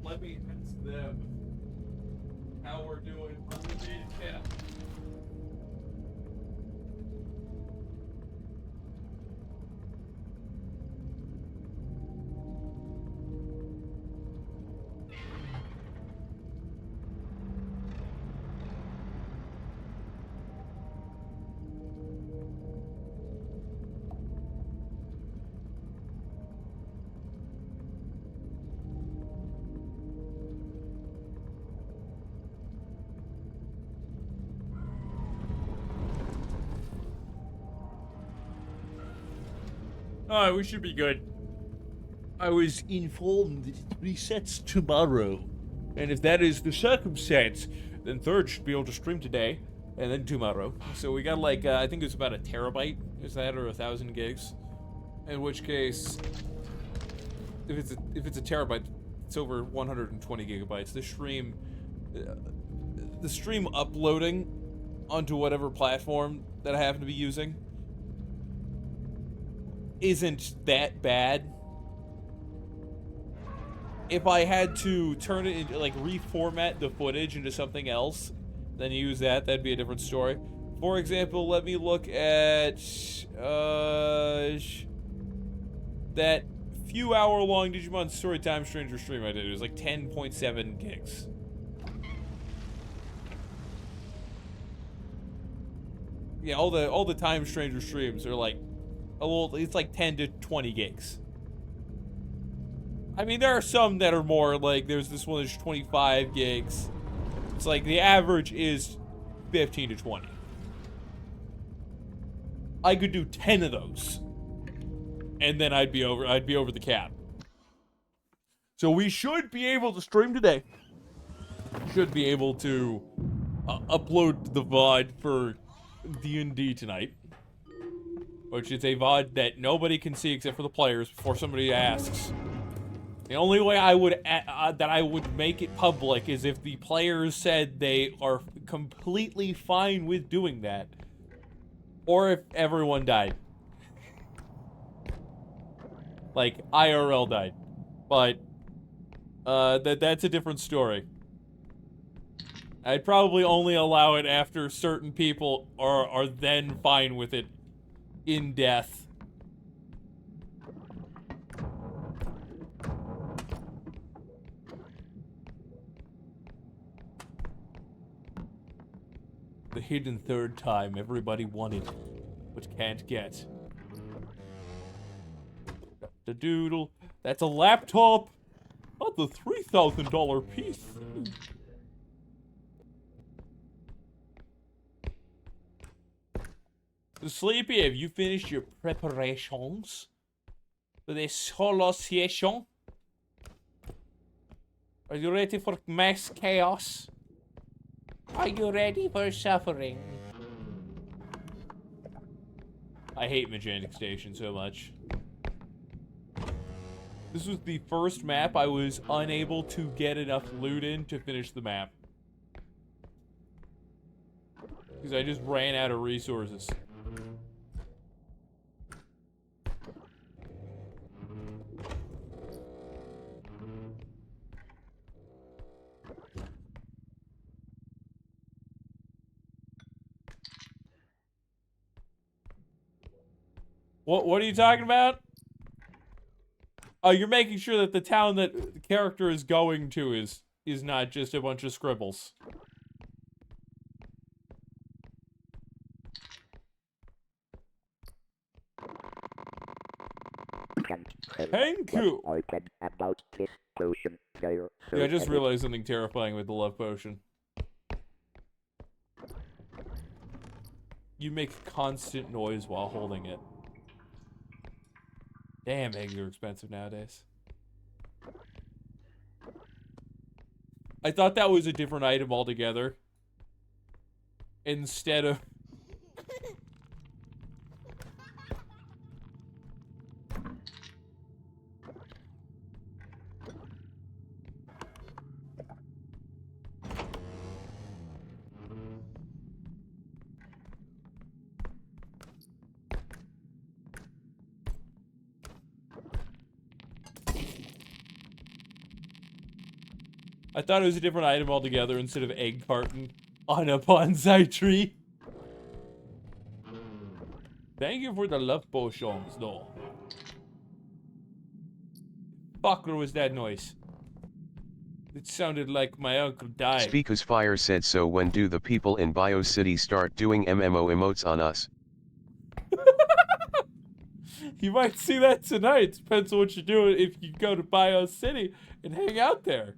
Speaker 1: Let me ask them how we're doing on the data cap. Alright, we should be good. I was informed that it resets tomorrow. And if that is the circumstance, then Third should be able to stream today, and then tomorrow. So we got like, I think it's about a terabyte, is that, or 1,000 gigs? In which case, if it's a terabyte, it's over 120 gigabytes. The stream uploading onto whatever platform that I happen to be using isn't that bad. If I had to turn it into, like, reformat the footage into something else, then use that, that'd be a different story. For example, let me look at, that few hour-long Digimon Storytime Stranger stream I did. It was like 10.7 gigs. Yeah, all the Time Stranger streams are like, well, it's like 10 to 20 gigs. I mean, there are some that are more, like, there's this one that's 25 gigs. It's like, the average is 15 to 20. I could do 10 of those. And then I'd be over the cap. So we should be able to stream today. Should be able to upload the VOD for D&D tonight. Which is a VOD that nobody can see except for the players before somebody asks. The only way I would that I would make it public is if the players said they are completely fine with doing that, or if everyone died, like IRL died. But that's a different story. I'd probably only allow it after certain people are then fine with it in death. The hidden third time everybody wanted, but can't get. The doodle. That's a laptop. Not the $3,000 piece. Sleepy, have you finished your preparations for this solo session? Are you ready for mass chaos? Are you ready for suffering? I hate Mechanic Station so much. This was the first map I was unable to get enough loot in to finish the map. Because I just ran out of resources. What are you talking about? Oh, you're making sure that the town that the character is going to is not just a bunch of scribbles. Thank you.
Speaker 3: About this potion there. So
Speaker 1: Yeah, I just
Speaker 3: edit.
Speaker 1: realized something terrifying with the love potion. You make constant noise while holding it. Damn, eggs are expensive nowadays. I thought that was a different item altogether. Instead of... I thought it was a different item altogether instead of egg carton on a bonsai tree. Thank you for the love potions, though. Fuck, what was that noise? It sounded like my uncle died.
Speaker 6: Speakus Fire said, so when do the people in BioCity start doing MMO emotes on us?
Speaker 1: You might see that tonight. Depends on what you're doing if you go to Bio City and hang out there.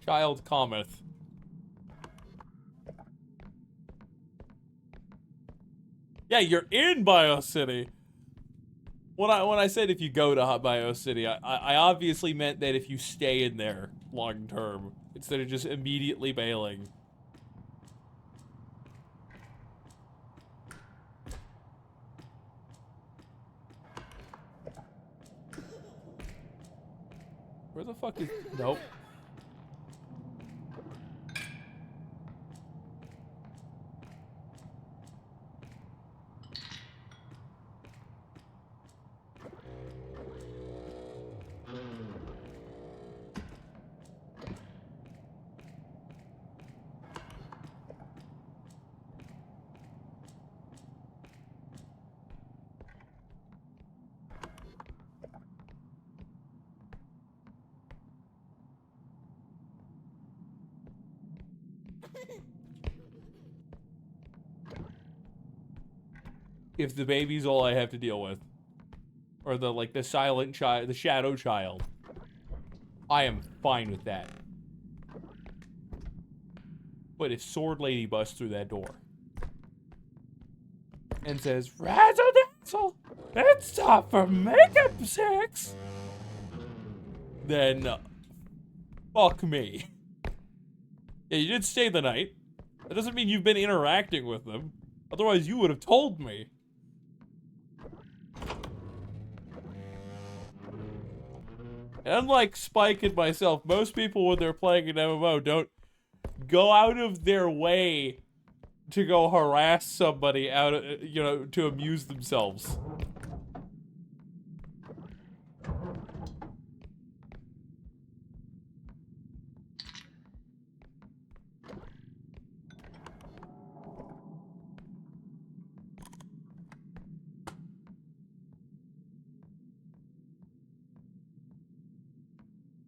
Speaker 1: Child cometh. Yeah, you're in Bio City. When I said if you go to Bio City, I obviously meant that if you stay in there long term instead of just immediately bailing. Where the fuck is... Nope. If the baby's all I have to deal with, or the silent child, the shadow child, I am fine with that. But if Sword Lady busts through that door and says, "Razzle dazzle, it's time for makeup sex," then fuck me. Yeah, you did stay the night. That doesn't mean you've been interacting with them. Otherwise, you would have told me. And unlike Spike and myself, most people when they're playing an MMO don't go out of their way to go harass somebody out of, to amuse themselves.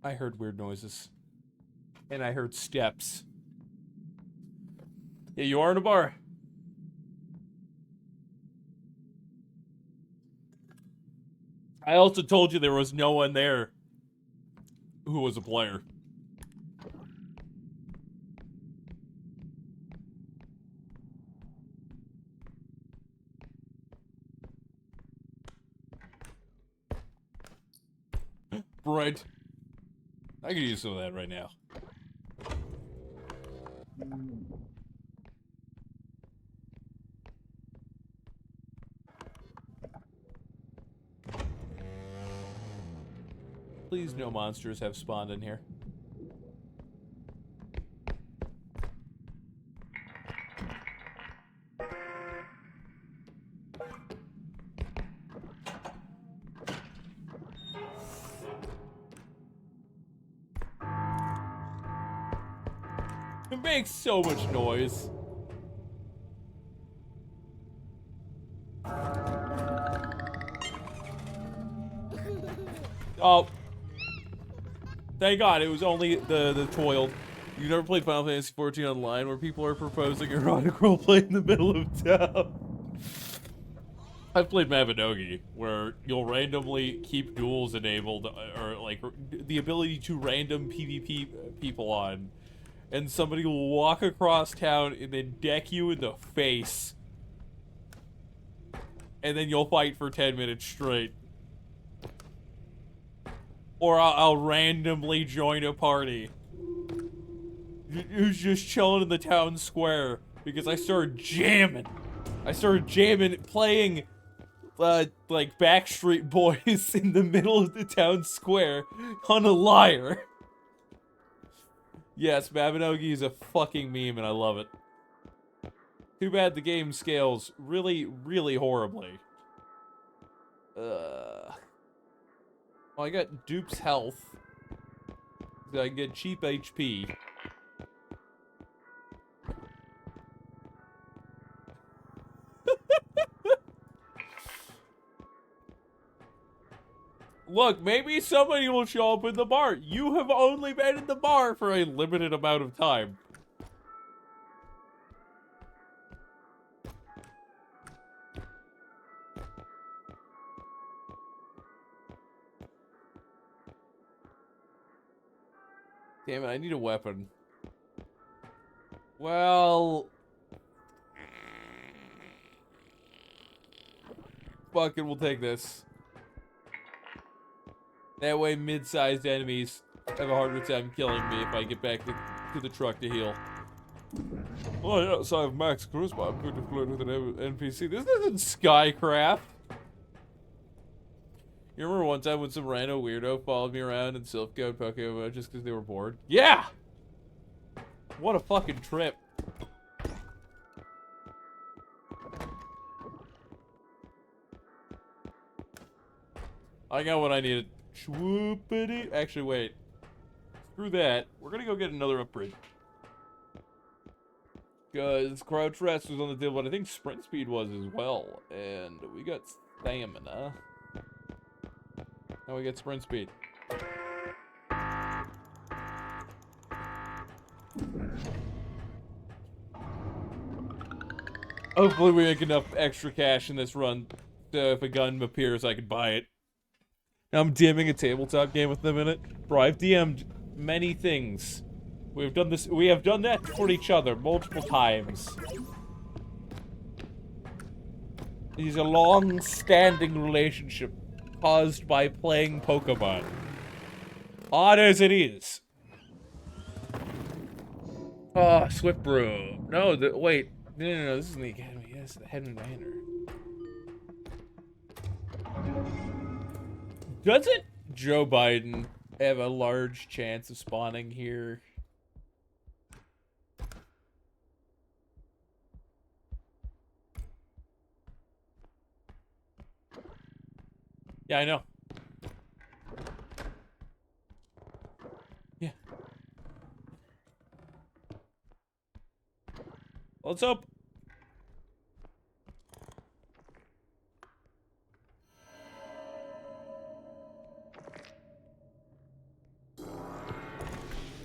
Speaker 1: I heard weird noises. And I heard steps. Yeah, you are in a bar. I also told you there was no one there who was a player. bread. I could use some of that right now. Please, no monsters have spawned in here. It makes so much noise. Oh. Thank God, it was only the toil. You never played Final Fantasy XIV Online where people are proposing erotic roleplay in the middle of town? I've played Mabinogi, where you'll randomly keep duels enabled, or like the ability to random PvP people on, and somebody will walk across town and then deck you in the face, and then you'll fight for 10 minutes straight. Or I'll randomly join a party who's just chilling in the town square because I started jamming. Playing like Backstreet Boys in the middle of the town square on a lyre. Yes, Mabinogi is a fucking meme and I love it. Too bad the game scales really, really horribly. Well, I got Dupe's health. So I can get cheap HP. Look, maybe somebody will show up in the bar. You have only been in the bar for a limited amount of time. Damn it, I need a weapon. Well... fucking, we'll take this. That way mid-sized enemies have a harder time killing me if I get back to the truck to heal. Oh yes, I have max charisma. I'm going to flirt with an NPC. This isn't Skycraft. You remember one time when some random weirdo followed me around in Silph Code Pokemon just because they were bored? Yeah! What a fucking trip. I got what I needed. Swoopity. Actually, wait. Screw that. We're gonna go get another upgrade. Because Crouch Rest was on the deal, but I think Sprint Speed was as well. And we got Stamina. Now we get Sprint Speed. Hopefully we make enough extra cash in this run so if a gun appears I can buy it. Now I'm DMing a tabletop game with them in it. Bro, I've DM'd many things. We have done that for each other multiple times. It is a long-standing relationship caused by playing Pokemon. Odd as it is. Oh, Swift Brew. No, wait. No, this isn't the Academy. Yes, the Headman Manor. Doesn't Joe Biden have a large chance of spawning here? Yeah, I know. Yeah. Let's hope.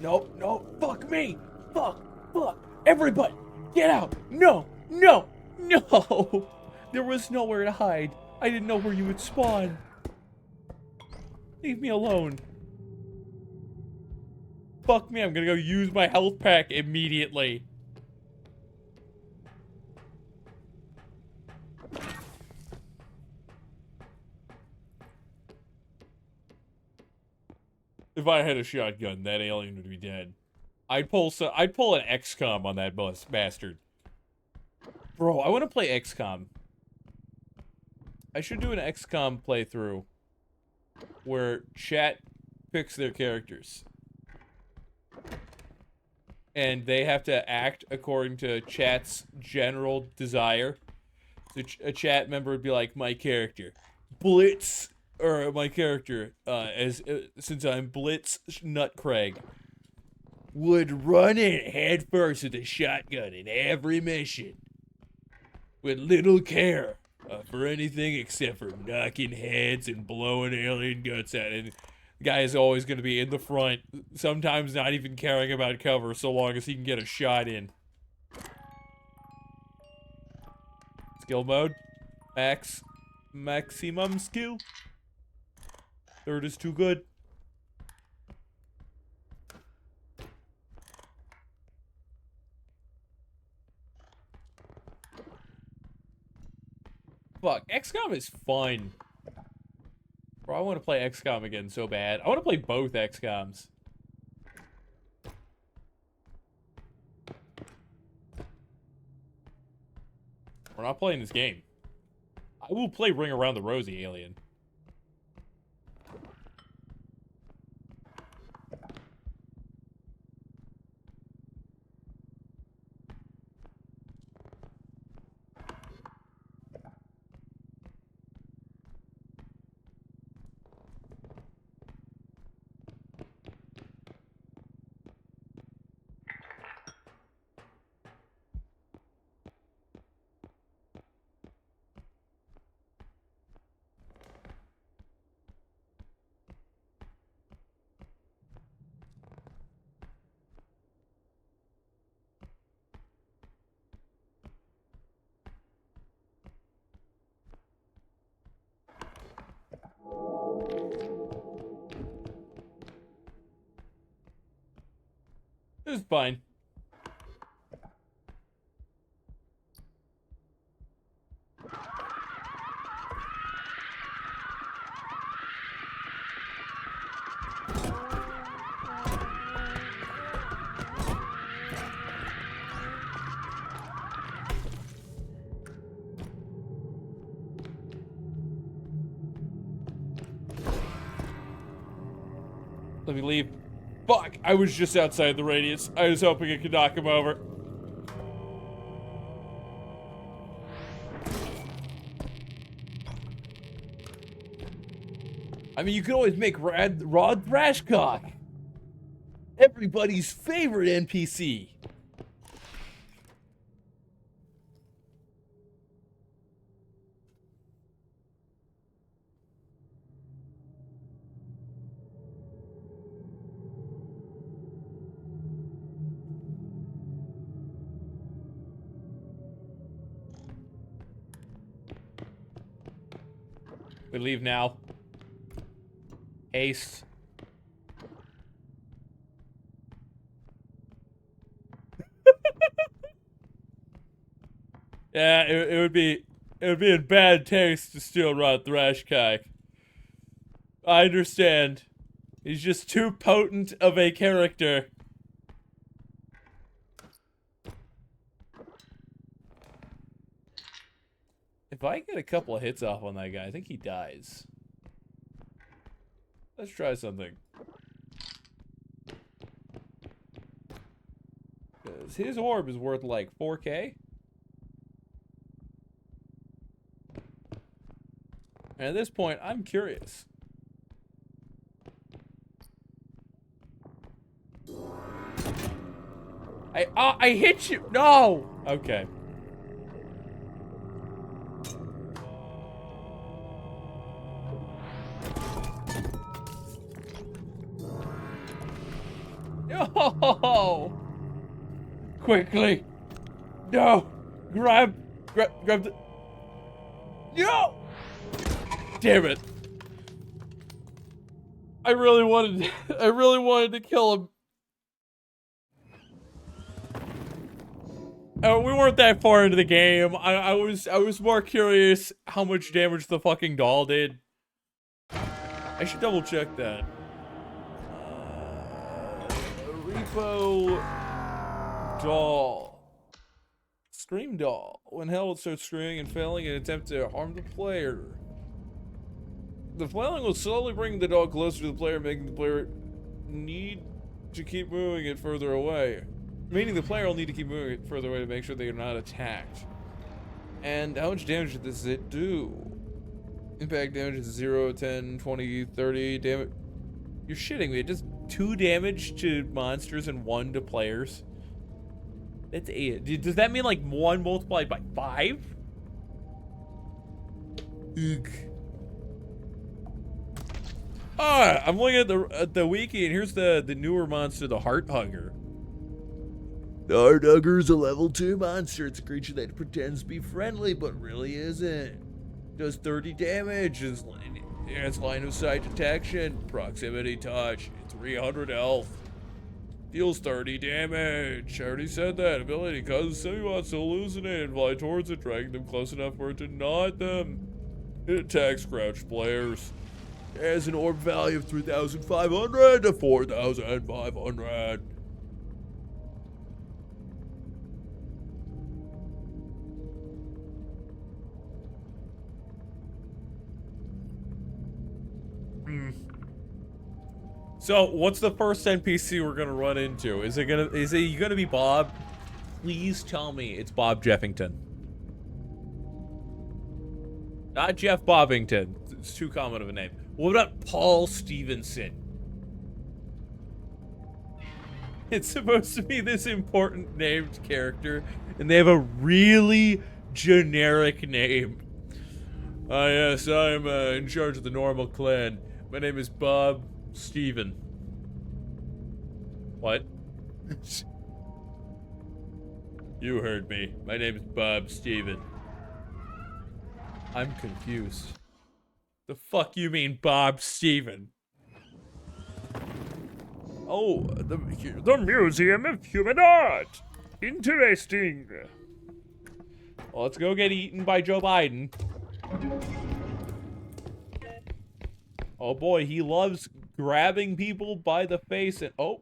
Speaker 1: Nope, no, fuck me! Fuck! Everybody! Get out! No! There was nowhere to hide. I didn't know where you would spawn. Leave me alone. Fuck me, I'm gonna go use my health pack immediately. If I had a shotgun, that alien would be dead. I'd pull an XCOM on that bastard. Bro, I want to play XCOM. I should do an XCOM playthrough where chat picks their characters. And they have to act according to chat's general desire. So a chat member would be like, my character, Blitz, or my character, since I'm Blitz Nutcraig, would run in head first with a shotgun in every mission, with little care for anything except for knocking heads and blowing alien guts out. And the guy is always going to be in the front, sometimes not even caring about cover, so long as he can get a shot in. Skill mode. Maximum skill. Third is too good. Fuck, XCOM is fun. Bro, I want to play XCOM again so bad. I want to play both XCOMs. We're not playing this game. I will play Ring Around the Rosie, alien. This is fine. Let me leave. Fuck, I was just outside the radius. I was hoping I could knock him over. I mean, you could always make Rod Thrashcock. Everybody's favorite NPC. We leave now. Haste. Yeah, it would be in bad taste to steal Rod Thrashcock. I understand. He's just too potent of a character. If I get a couple of hits off on that guy, I think he dies. Let's try something. 'Cause his orb is worth like 4K. And at this point, I'm curious. I hit you! No! Okay. No! Quickly! No! Grab the... No! Damn it! I really wanted to kill him. We weren't that far into the game. I was more curious how much damage the fucking doll did. I should double check that.
Speaker 2: repo doll. Scream doll. When held, starts screaming and failing in an attempt to harm the player. The flailing will slowly bring the doll closer to the player, making the player need to keep moving it further away. Meaning the player will need to keep moving it further away to make sure they are not attacked. And how much damage does it do? Impact damage is 0, 10, 20, 30 damage. You're shitting me. It does 2 damage to monsters and 1 to players. That's 8. Does that mean like 1 multiplied by 5? Ugh. Ah, I'm looking at the wiki, and here's the newer monster, the Heart Hugger. The Heart Hugger is a level 2 monster. It's a creature that pretends to be friendly, but really isn't. Does 30 damage. It's line of sight detection, proximity touch, 300 health. Deals 30 damage. I already said that. Ability causes semi-bots to hallucinate and fly towards it, dragging them close enough for it to gnaw at them. It attacks crouched players. It has an orb value of 3,500 to 4,500. So, what's the first NPC we're gonna run into? Is he gonna be Bob? Please tell me it's Bob Jeffington. Not Jeff Bobbington. It's too common of a name. What about Paul Stevenson? It's supposed to be this important named character, and they have a really generic name. Ah, yes, I'm in charge of the Normal Clan. My name is Bob Steven. What? You heard me. My name is Bob Steven. I'm confused. The fuck you mean Bob Steven? Oh, the Museum of Human Art. Interesting. Well, let's go get eaten by Joe Biden. Oh boy, he loves grabbing people by the face and... Oh.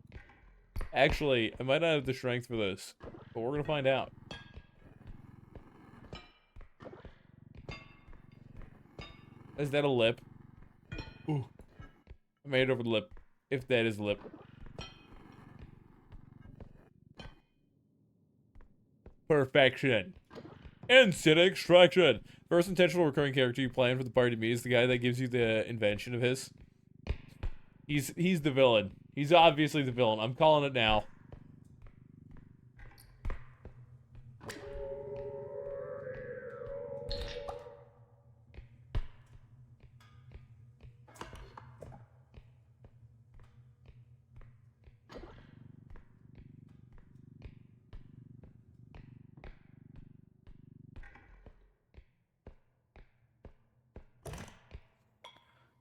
Speaker 2: Actually, I might not have the strength for this, but we're gonna find out. Is that a lip? Ooh. I made it over the lip. If that is a lip. Perfection. Instant extraction. First intentional recurring character you plan for the party to meet is the guy that gives you the invention of his. He's the villain. He's obviously the villain. I'm calling it now.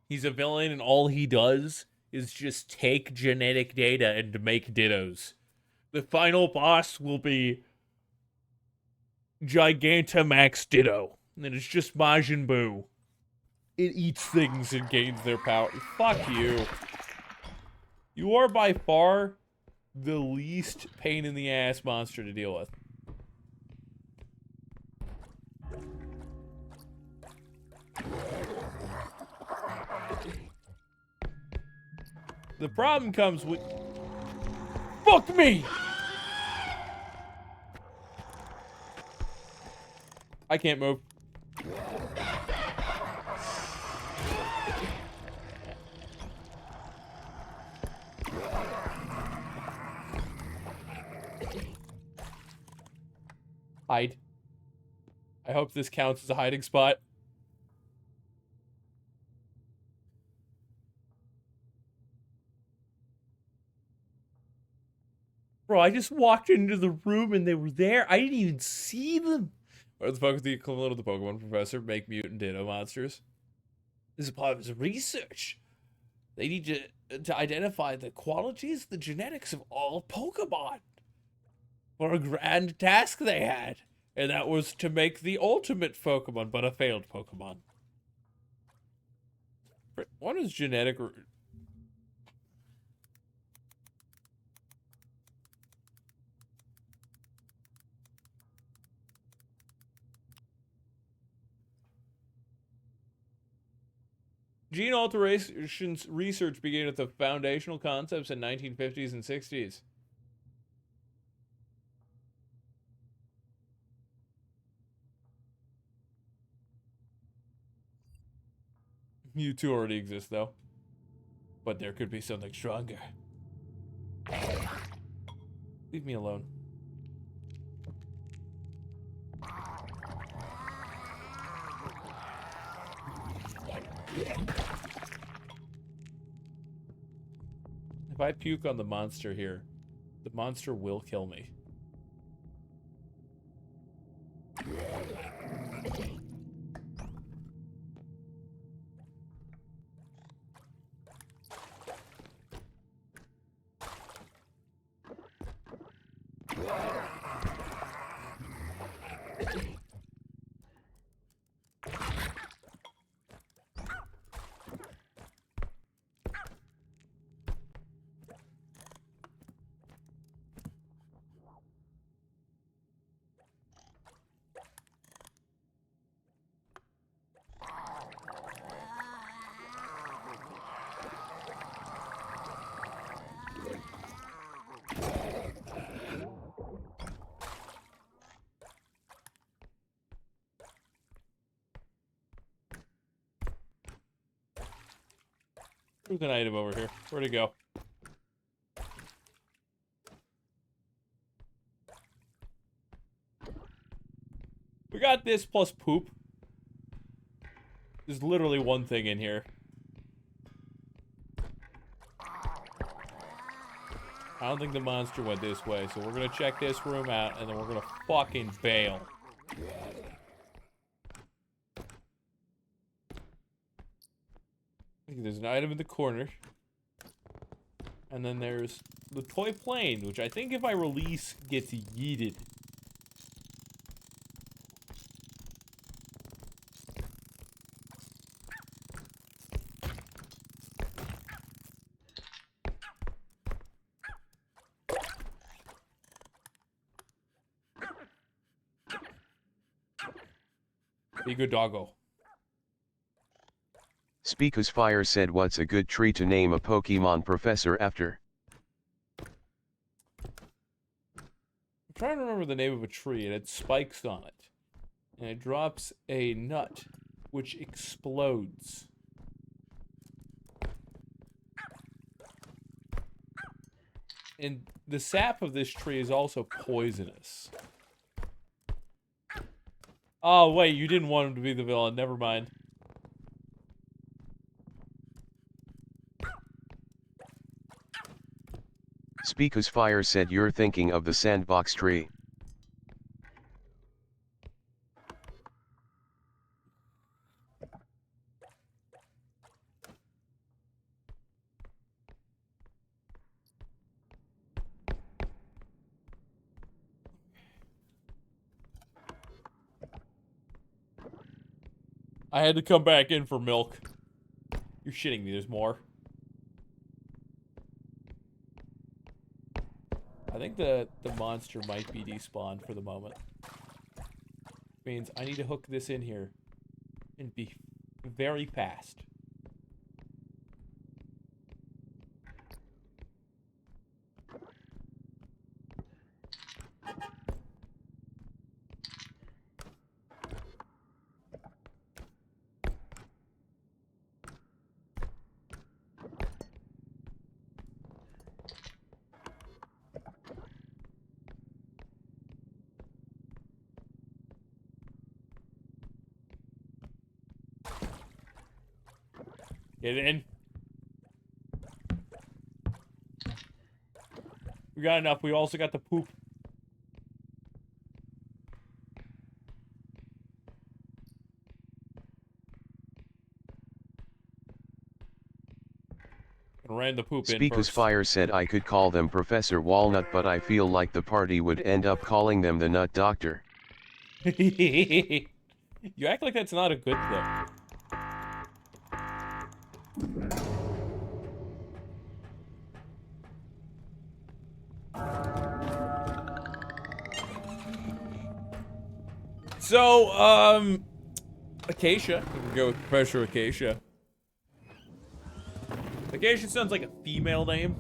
Speaker 2: He's a villain, and all he does is just take genetic data and make dittos. The final boss will be Gigantamax Ditto. And it's just Majin Buu. It eats things and gains their power. Fuck you. You are by far the least pain in the ass monster to deal with. The problem comes with... Fuck me! I can't move. Hide. I hope this counts as a hiding spot. Bro, I just walked into the room and they were there. I didn't even see them. What the fuck is the equivalent of the Pokemon professor? Make mutant Ditto monsters. This is part of his research. They need to identify the qualities, the genetics of all Pokemon. For a grand task they had. And that was to make the ultimate Pokemon, but a failed Pokemon. What is genetic... Gene alterations research began with the foundational concepts in 1950s and 60s. You two already exist, though. But there could be something stronger. Leave me alone. If I puke on the monster here, the monster will kill me. There's an item over here. Where'd it go? We got this plus poop. There's literally one thing in here. I don't think the monster went this way, so we're gonna check this room out, and then we're gonna fucking bail. There's an item in the corner. And then there's the toy plane, which I think if I release gets yeeted. Be a good doggo.
Speaker 6: Speakus Fire said, what's a good tree to name a Pokemon professor after?
Speaker 2: I'm trying to remember the name of a tree. It had spikes on it. And it drops a nut, which explodes. And the sap of this tree is also poisonous. Oh, wait, you didn't want him to be the villain. Never mind.
Speaker 6: Speakus Fire said, you're thinking of the sandbox tree.
Speaker 2: I had to come back in for milk. You're shitting me, there's more. I think the monster might be despawned for the moment. Means I need to hook this in here and be very fast. Get in. We got enough. We also got the poop. And ran the poop in
Speaker 6: Speakus
Speaker 2: first.
Speaker 6: Fire said, I could call them Professor Walnut, but I feel like the party would end up calling them the Nut Doctor.
Speaker 2: You act like that's not a good thing. So, Acacia. We can go with Professor Acacia. Acacia sounds like a female name.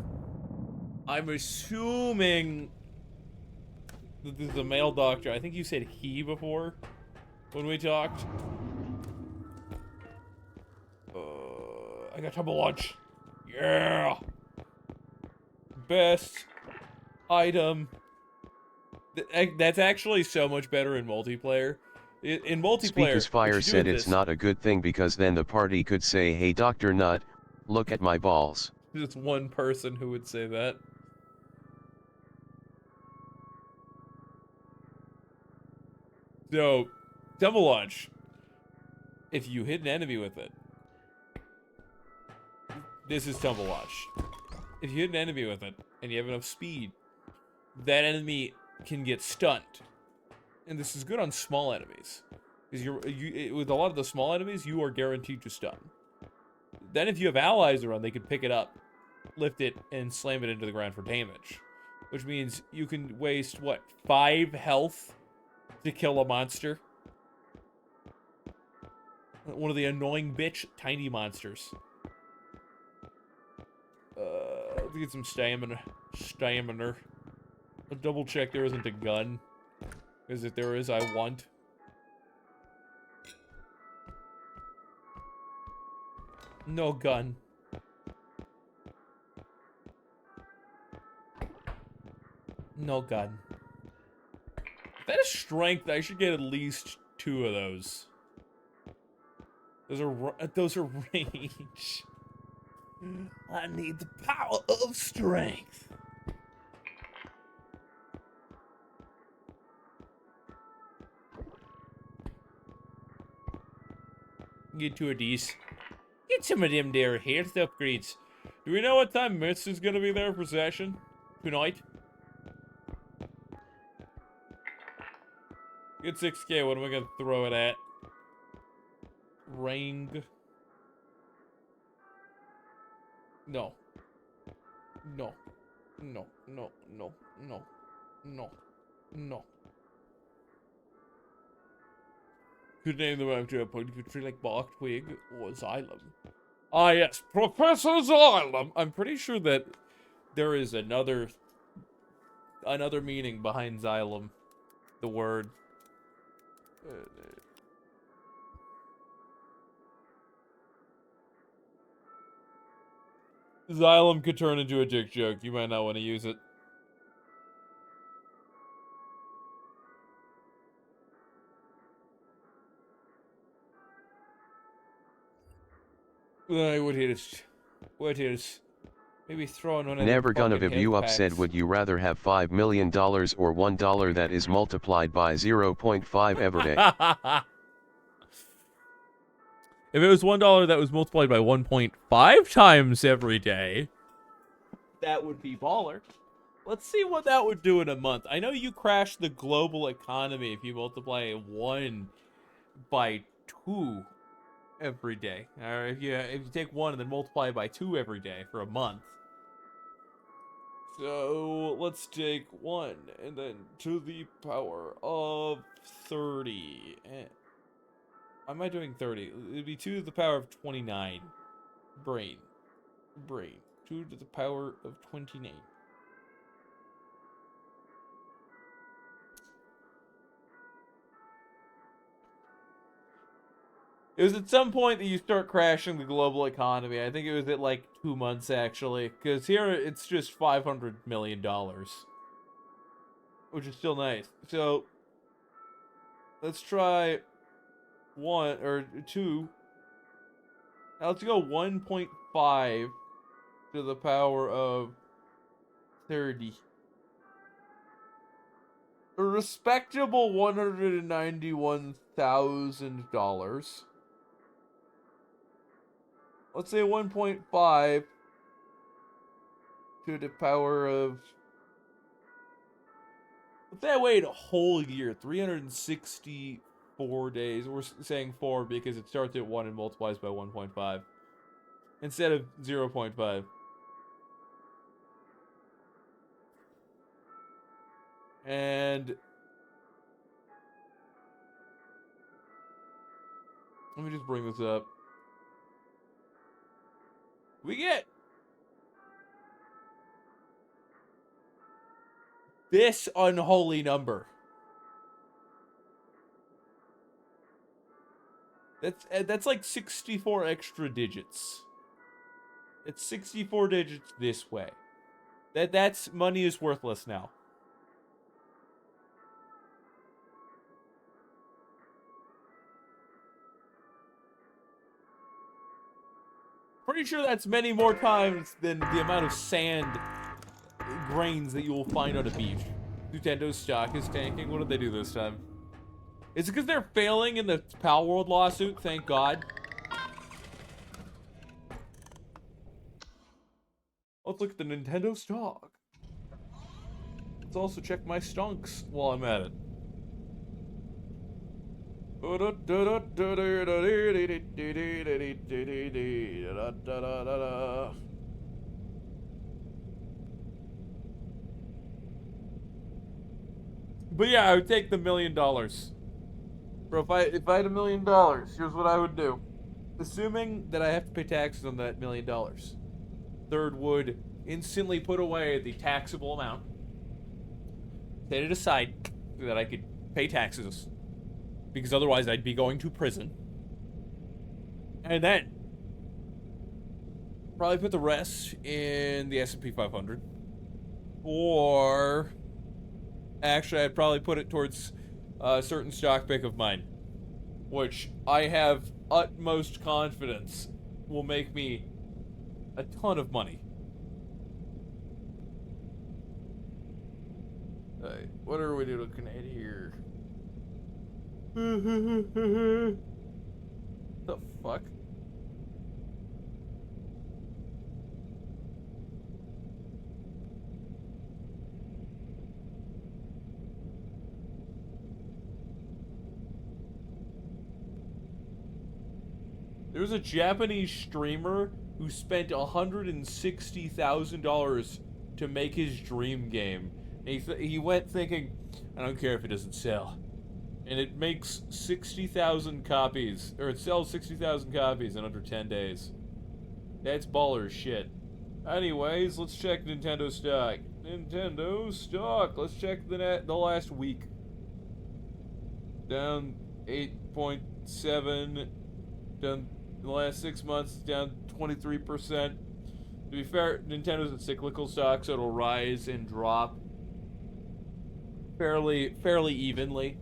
Speaker 2: I'm assuming that this is a male doctor. I think you said he before when we talked. I got tumble lunch. Yeah. Best item. That's actually so much better in multiplayer. In multiplayer,
Speaker 6: Speakus Fire
Speaker 2: what you do
Speaker 6: said
Speaker 2: with
Speaker 6: it's
Speaker 2: this-
Speaker 6: not a good thing because then the party could say, hey Dr. Nut, look at my balls.
Speaker 2: Just one person who would say that. So, Tumble Launch. If you hit an enemy with it, this is Tumble Launch. If you hit an enemy with it and you have enough speed, that enemy can get stunned. And this is good on small enemies. Because with a lot of the small enemies, you are guaranteed to stun. Then if you have allies around, they can pick it up, lift it, and slam it into the ground for damage. Which means you can waste, what, 5 health to kill a monster? One of the annoying bitch tiny monsters. Let's get some stamina. I'll double check there isn't a gun. Because if there is, I want. No gun. No gun. If that is strength, I should get at least 2 of those. Those are range. I need the power of strength. Get 2 of these. Get some of them there health upgrades. Do we know what time Mist is gonna be there for session? Tonight? Get 6K, what am I gonna throw it at? Ring. No. No. No. No. No. No. No. No. Could name them after a point you could like Bark Twig or Xylem. Ah yes, Professor Xylem! I'm pretty sure that there is another meaning behind Xylem. The word. Xylem could turn into a dick joke. You might not want to use it. What is maybe throwing one of
Speaker 6: Never
Speaker 2: them
Speaker 6: gonna
Speaker 2: fucking
Speaker 6: have you
Speaker 2: health
Speaker 6: upset.
Speaker 2: packs.
Speaker 6: Would you rather have $5 million or $1 that is multiplied by 0.5 every day?
Speaker 2: If it was $1 that was multiplied by 1.5 times every day, that would be baller. Let's see what that would do in a month. I know you crash the global economy if you multiply 1 by 2 every day. Or if you take 1 and then multiply it by 2 every day for a month. So let's take 1 and then to the power of 30. Why am I doing 30? It'd be 2 to the power of 29. Brain. 2 to the power of 29. It was at some point that you start crashing the global economy. I think it was at like 2 months actually. Because here it's just $500 million. Which is still nice. So let's try 1 or 2. Now let's go 1.5 to the power of 30. A respectable $191,000. Let's say 1.5 to the power of... Let's say I wait a whole year, 364 days. We're saying 4 because it starts at 1 and multiplies by 1.5. Instead of 0.5. And... let me just bring this up. We get
Speaker 1: this unholy number. That's like 64 extra digits. It's 64 digits this way. That's money is worthless now. Pretty sure that's many more times than the amount of sand grains that you will find on a beach. Nintendo's stock is tanking. What did they do this time? Is it because they're failing in the Pal World lawsuit? Thank God. Let's look at the Nintendo stock. Let's also check my stonks while I'm at it. But yeah, I would take the $1 million. Bro, if I had $1 million, here's what I would do. Assuming that I have to pay taxes on that $1 million. Third would instantly put away the taxable amount. Set it aside so that I could pay taxes. Because otherwise I'd be going to prison. And then probably put the rest in the S&P 500. Or actually I'd probably put it towards a certain stock pick of mine, which I have utmost confidence will make me a ton of money. Alright, what are we looking at here? The fuck? There was a Japanese streamer who spent $160,000 to make his dream game. And he went thinking, I don't care if it doesn't sell. And it makes 60,000 copies, or it sells 60,000 copies in under 10 days. That's baller as shit. Anyways, let's check Nintendo stock. Nintendo stock. Let's check the last week. Down 8.7. Down in the last 6 months, down 23%. To be fair, Nintendo's a cyclical stock, so it'll rise and drop fairly evenly.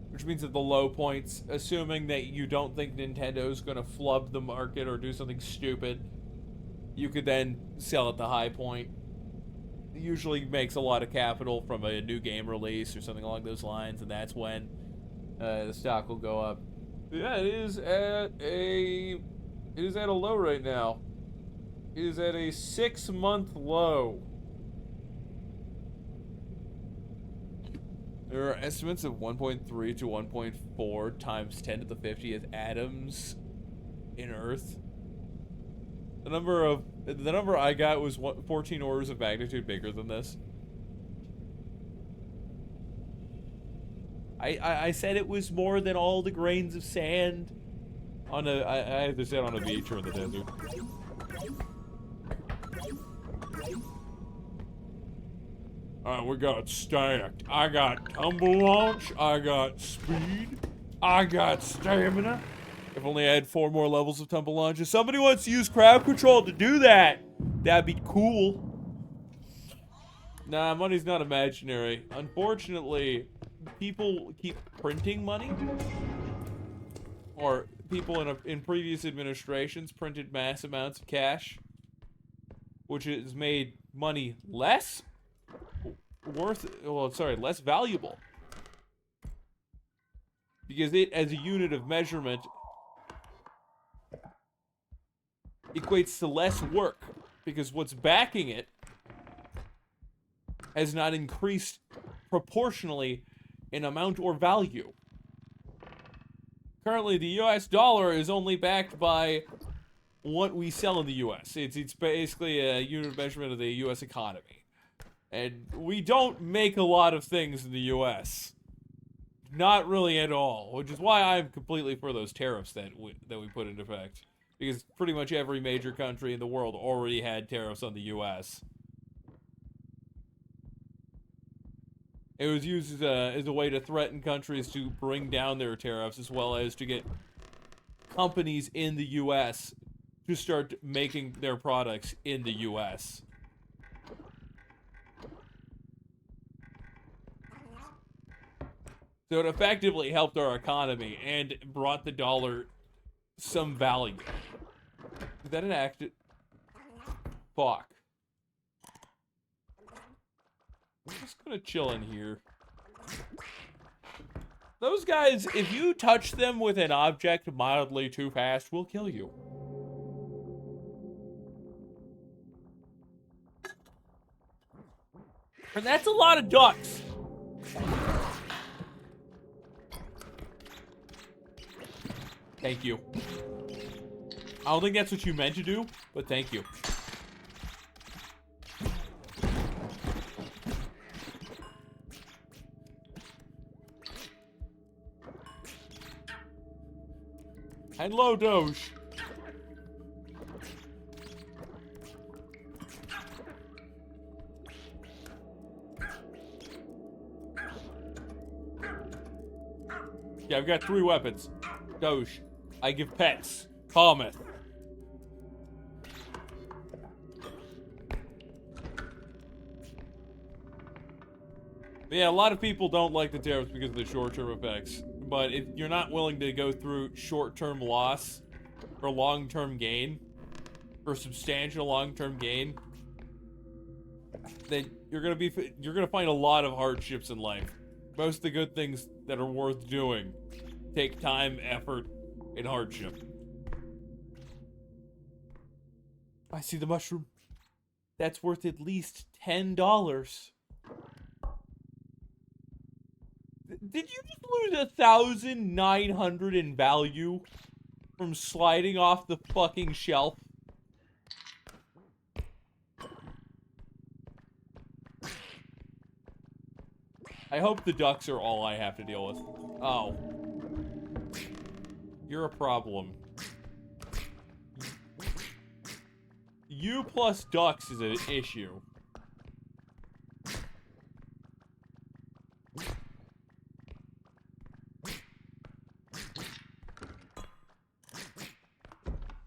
Speaker 1: Which means at the low points, assuming that you don't think Nintendo's gonna flub the market or do something stupid, you could then sell at the high point. It usually makes a lot of capital from a new game release or something along those lines, and that's when the stock will go up. Yeah, it is at a low right now. It is at a 6-month low. There are estimates of 1.3 to 1.4 times 10 to the 50th atoms in Earth. The number I got was 14 orders of magnitude bigger than this. I said it was more than all the grains of sand on I either said on a beach or in the desert. Alright, we got stacked. I got tumble launch, I got speed, I got stamina. If only I had 4 more levels of tumble launch. If somebody wants to use crowd control to do that, that'd be cool. Nah, money's not imaginary. Unfortunately, people keep printing money. Or people in previous administrations printed mass amounts of cash, which has made money less valuable. Because it, as a unit of measurement, equates to less work. Because what's backing it has not increased proportionally in amount or value. Currently, the US dollar is only backed by what we sell in the US. It's basically a unit of measurement of the US economy. And we don't make a lot of things in the US. Not really at all. Which is why I'm completely for those tariffs that we put into effect. Because pretty much every major country in the world already had tariffs on the US. It was used as a way to threaten countries to bring down their tariffs, as well as to get companies in the U.S. to start making their products in the U.S. So it effectively helped our economy and brought the dollar some value. Is that an act? Fuck. I'm just gonna chill in here. Those guys, if you touch them with an object mildly too fast, will kill you. And that's a lot of ducks. Thank you. I don't think that's what you meant to do, but thank you. Hello, Doge. Yeah, I've got 3 weapons. Doge. I give pets. Comet. Yeah, a lot of people don't like the tariffs because of the short-term effects. But if you're not willing to go through short-term loss or long-term gain, or substantial long-term gain, then you're gonna find a lot of hardships in life. Most of the good things that are worth doing take time, effort, and hardship. I see the mushroom. That's worth at least $10. Did you just lose 1,900 in value from sliding off the fucking shelf? I hope the ducks are all I have to deal with. Oh. You're a problem. You plus ducks is an issue.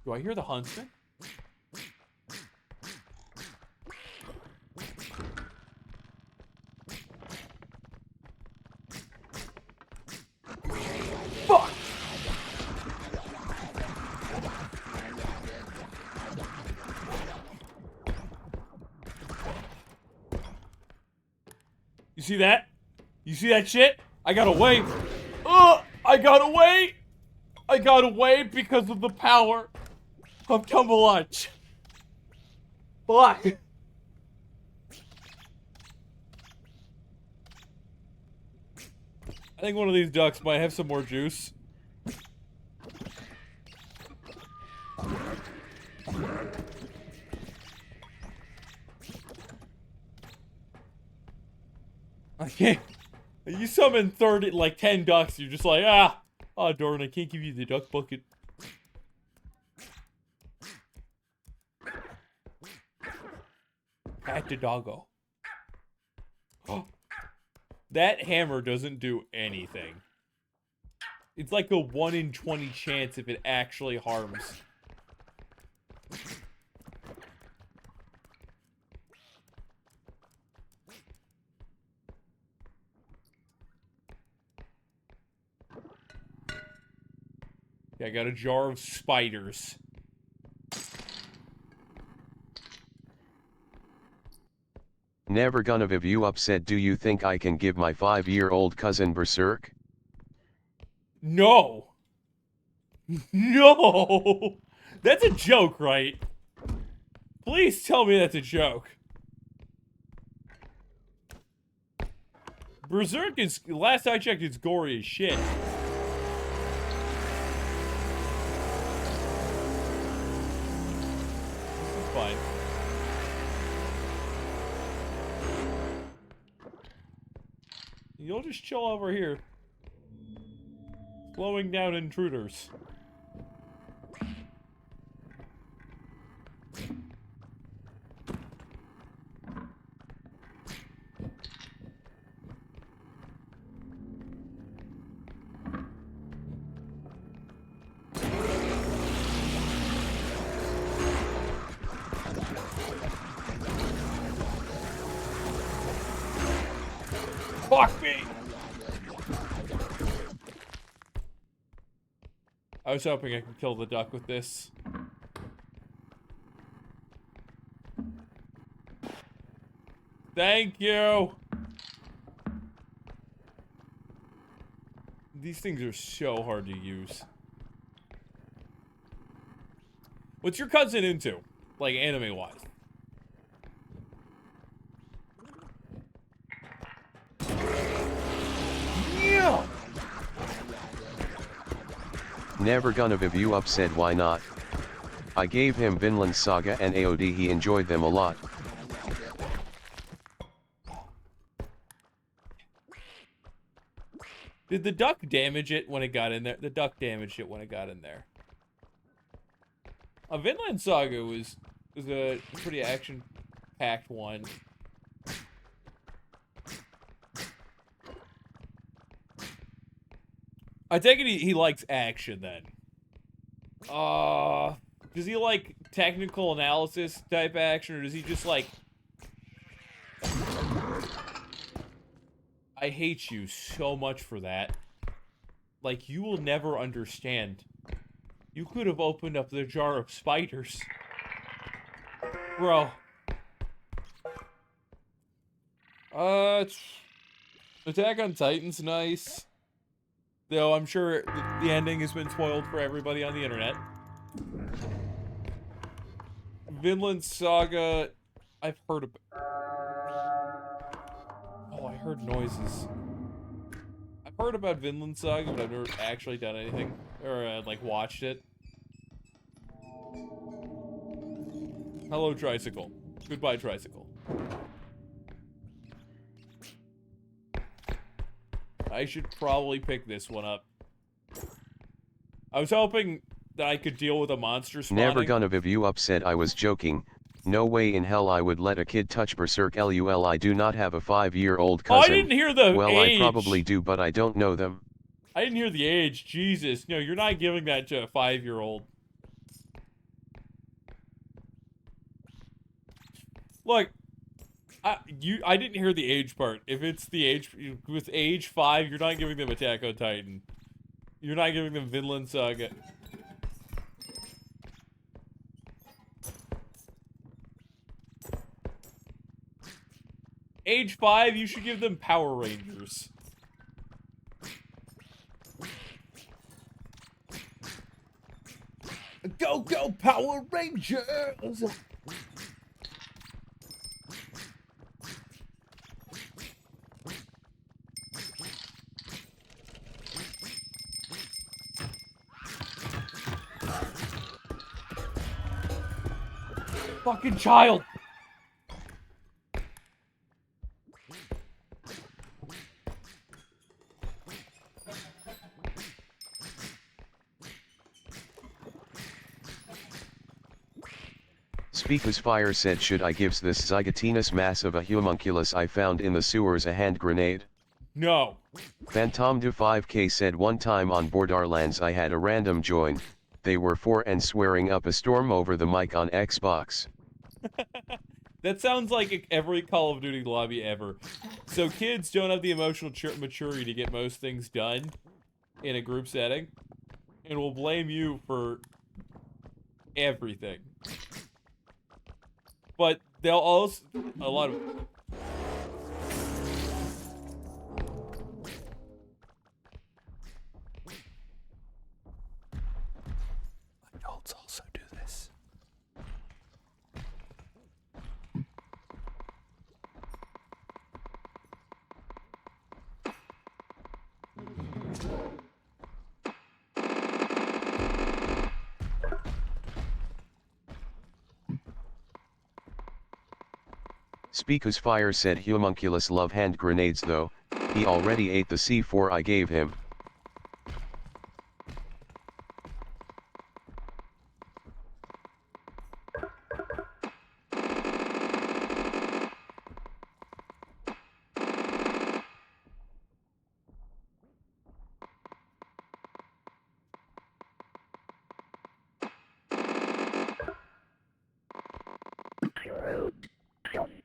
Speaker 1: Do I hear the huntsman? Fuck! You see that? You see that shit? I got away. I got away. I got away because of the power of Tumblelunch. Fuck. I think one of these ducks might have some more juice. I can't. You summon 10 ducks, you're just like, oh darn, I can't give you the duck bucket. Pat the doggo. That hammer doesn't do anything. It's like a 1 in 20 chance if it actually harms. Yeah, I got a jar of spiders.
Speaker 6: Never gonna have you upset. Do you think I can give my 5-year-old cousin Berserk?
Speaker 1: No. No. That's a joke, right? Please tell me that's a joke. Berserk is, last I checked, it's gory as shit. This is fine. You'll just chill over here. Slowing down intruders. Fuck me! I was hoping I could kill the duck with this. Thank you! These things are so hard to use. What's your cousin into? Like, anime-wise? Yeah!
Speaker 6: Never gonna viv you up said why not. I gave him Vinland Saga and AOD, he enjoyed them a lot.
Speaker 1: Did the duck damage it when it got in there? The duck damaged it when it got in there. Vinland Saga was a pretty action-packed one. I take it he likes action then. Does he like technical analysis type action, or does he just like... I hate you so much for that. Like, you will never understand. You could have opened up the jar of spiders. Bro. Attack on Titan's nice. Though I'm sure the ending has been spoiled for everybody on the internet. Vinland Saga, I've heard of... Oh, I heard noises. I've heard about Vinland Saga, but I've never actually done anything. Or, like, watched it. Hello, Tricycle. Goodbye, Tricycle. I should probably pick this one up. I was hoping that I could deal with a monster spawning.
Speaker 6: Never gonna viv you up said I was joking. No way in hell I would let a kid touch Berserk LUL. I do not have a 5-year-old cousin.
Speaker 1: Oh, I didn't hear the
Speaker 6: well,
Speaker 1: age.
Speaker 6: I probably do, but I don't know them.
Speaker 1: I didn't hear the age. Jesus. No, you're not giving that to a 5-year-old. Look, I didn't hear the age part. If it's the age, with age 5, you're not giving them Attack on Titan. You're not giving them Vinland Saga. Age 5, you should give them Power Rangers. Go, go, Power Rangers! Fucking child!
Speaker 6: Speakus Fire said, should I gives this Zygotenus massive a homunculus I found in the sewers a hand grenade?
Speaker 1: No.
Speaker 6: Phantom de 5K said, one time on Borderlands I had a random join. They were 4 and swearing up a storm over the mic on Xbox.
Speaker 1: That sounds like every Call of Duty lobby ever. So kids don't have the emotional maturity to get most things done in a group setting, and will blame you for everything. But they'll also... A lot of... Adults also do this.
Speaker 6: Speakus Fire said, homunculus love hand grenades though, he already ate the C4 I gave him.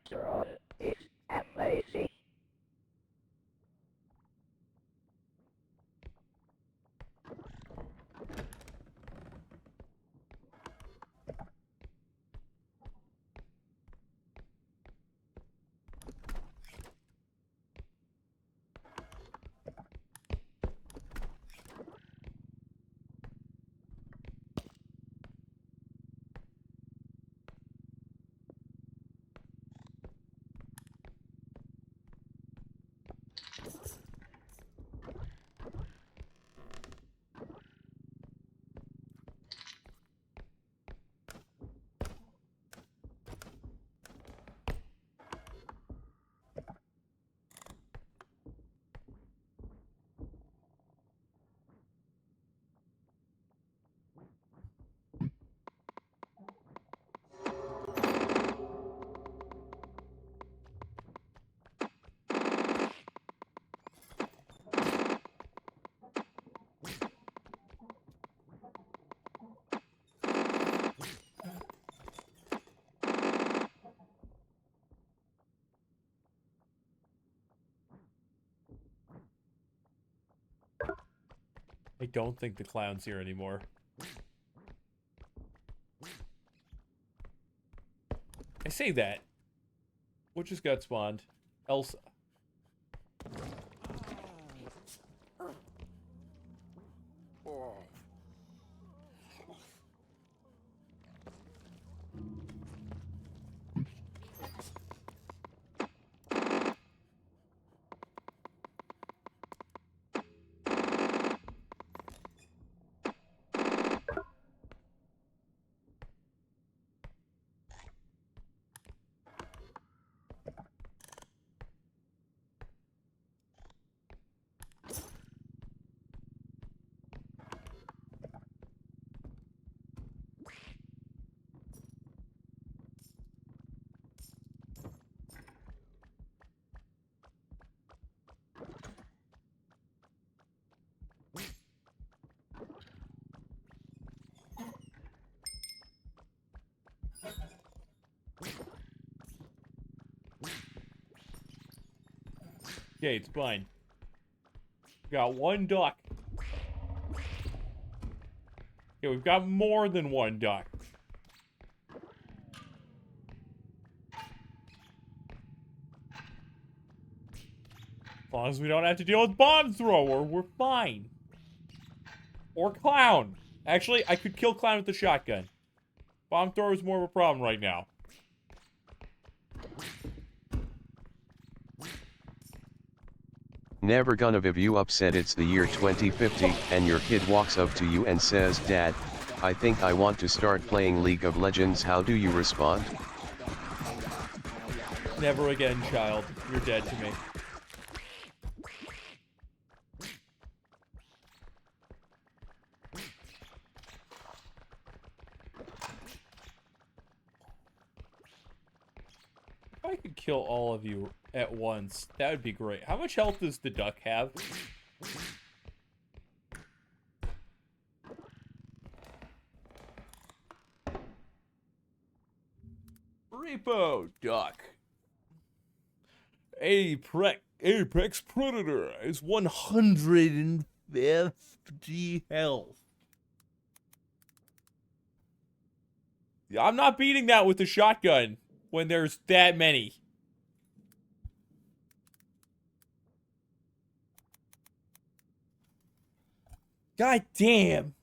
Speaker 3: Control is amazing.
Speaker 2: I don't think the clown's here anymore. I say that. What just got spawned? Elsa. Okay, it's fine. Got one duck. Okay, we've got more than one duck. As long as we don't have to deal with bomb thrower, we're fine. Or clown. Actually, I could kill clown with the shotgun. Bomb thrower is more of a problem right now.
Speaker 6: Never gonna have you upset it's the year 2050 and your kid walks up to you and says, "Dad, I think I want to start playing League of Legends." How do you respond?
Speaker 2: Never again, child. You're dead to me. If I could kill all of you at once, that would be great. How much health does the duck have? Repo duck. Apex Predator is 150 health. Yeah, I'm not beating that with a shotgun when there's that many. God damn.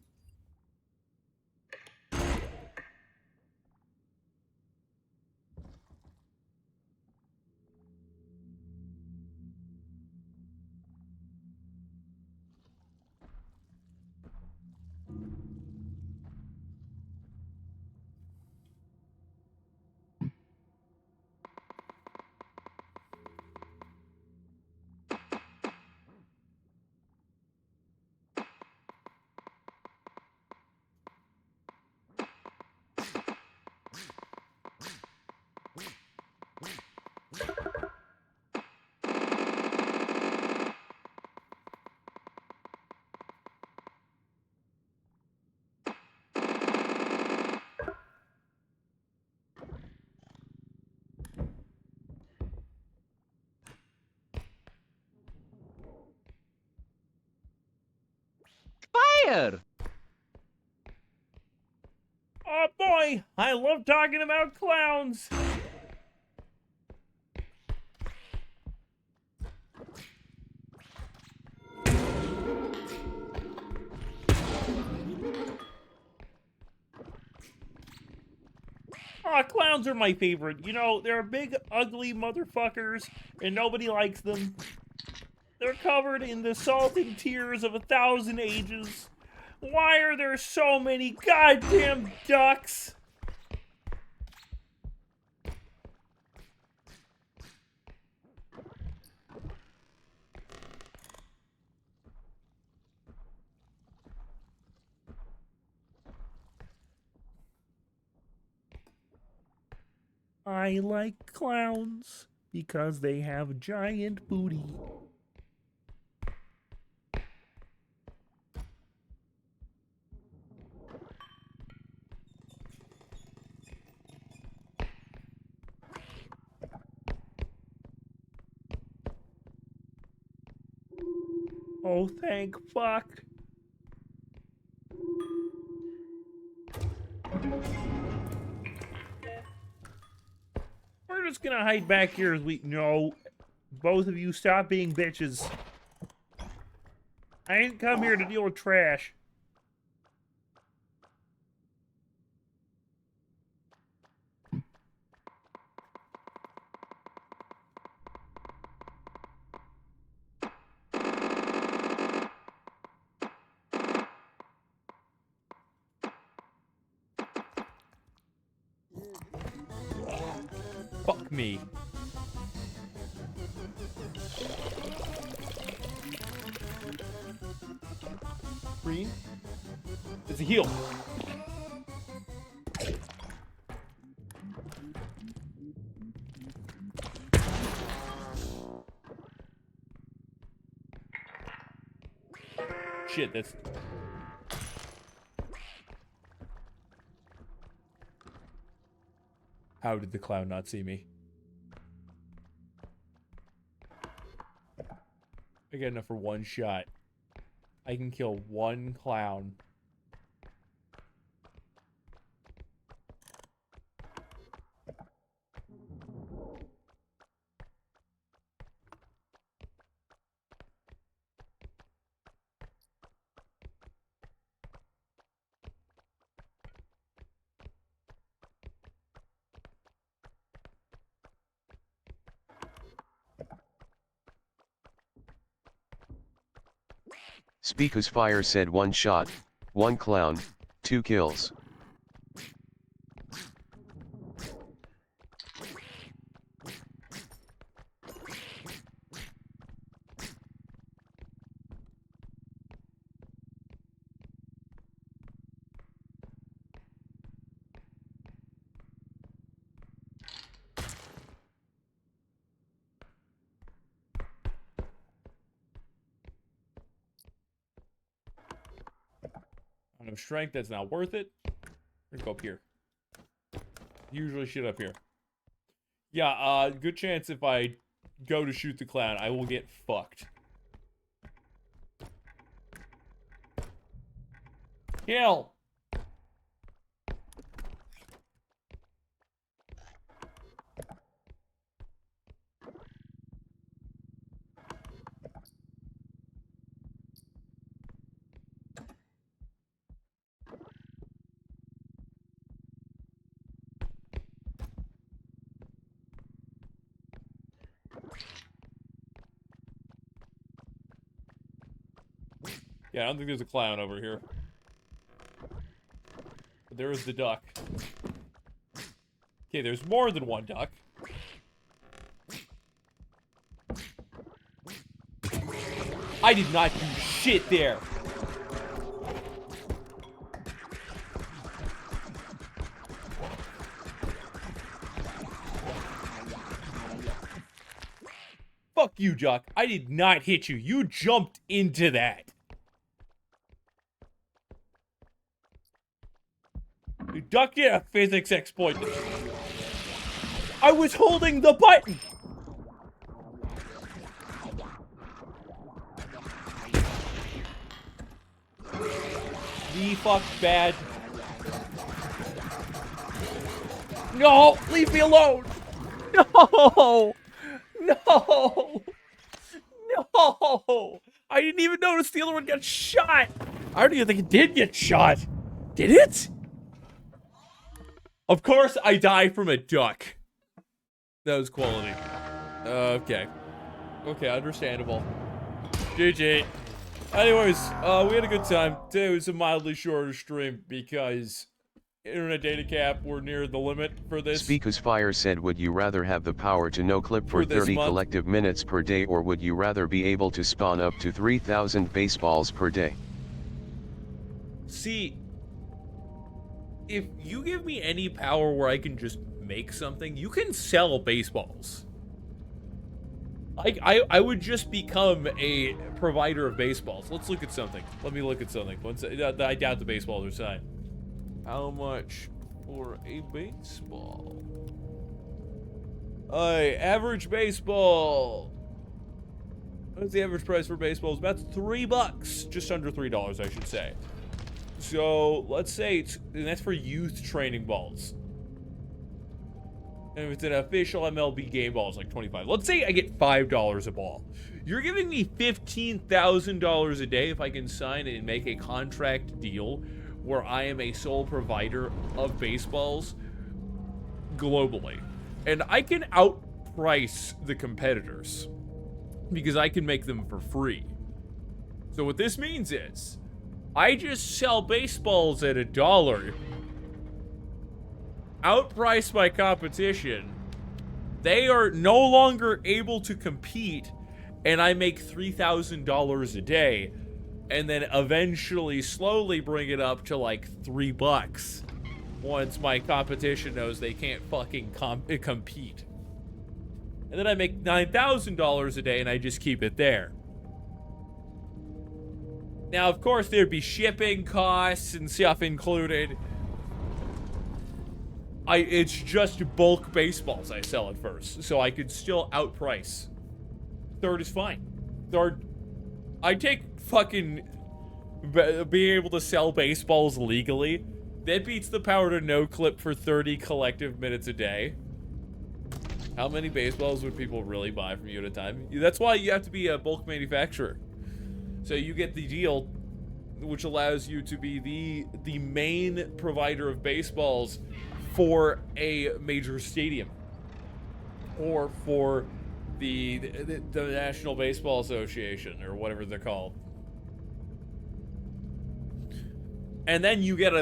Speaker 4: Fire!
Speaker 2: Oh boy, I love talking about clowns. Aw, clowns are my favorite. You know, they're big, ugly motherfuckers, and nobody likes them. They're covered in the salt and tears of 1,000 ages. Why are there so many goddamn ducks? I like clowns because they have giant booty. Oh, thank fuck. We're just gonna hide back here as we... No. Both of you stop being bitches. I ain't come here to deal with trash. Fuck me. Green. It's a heal. Shit, that's... How did the clown not see me? I got enough for one shot. I can kill one clown.
Speaker 6: Speakus Fire said 1 shot, 1 clown, 2 kills.
Speaker 2: No strength, that's not worth it. Let's go up here. Usually shit up here. Yeah, good chance if I go to shoot the clown, I will get fucked. Kill! Yeah, I don't think there's a clown over here. But there is the duck. Okay, there's more than one duck. I did not do shit there. Fuck you, duck. I did not hit you. You jumped into that. You ducked in a physics exploit. I was holding the button. The fuck bad. No, leave me alone. No, no, no. I didn't even notice the other one got shot. I don't even think it did get shot. Did it? Of course, I die from a duck. That was quality. Okay. Okay, understandable. GG. Anyways, we had a good time. Today was a mildly shorter stream because internet data cap, we're near the limit for this.
Speaker 6: Speakus Fire said, would you rather have the power to no clip for 30 collective minutes per day, or would you rather be able to spawn up to 3,000 baseballs per day?
Speaker 2: See, if you give me any power where I can just make something, you can sell baseballs. I would just become a provider of baseballs. Let's look at something. Let me look at something. I doubt the baseballs are signed. How much for a baseball? Average baseball. What's the average price for baseballs? About $3. Just under $3, I should say. So let's say and that's for youth training balls. And if it's an official MLB game ball, it's like $25. Let's say I get $5 a ball. You're giving me $15,000 a day if I can sign and make a contract deal where I am a sole provider of baseballs globally. And I can outprice the competitors because I can make them for free. So what this means is I just sell baseballs at $1, outprice my competition. They are no longer able to compete, and I make $3,000 a day, and then eventually slowly bring it up to like $3 once my competition knows they can't fucking compete. And then I make $9,000 a day, and I just keep it there. Now, of course, there'd be shipping costs and stuff included. It's just bulk baseballs I sell at first, so I could still outprice. Third is fine. Third, I take fucking being able to sell baseballs legally. That beats the power to no clip for 30 collective minutes a day. How many baseballs would people really buy from you at a time? That's why you have to be a bulk manufacturer. So you get the deal, which allows you to be the main provider of baseballs for a major stadium, or for the National Baseball Association, or whatever they're called. And then you get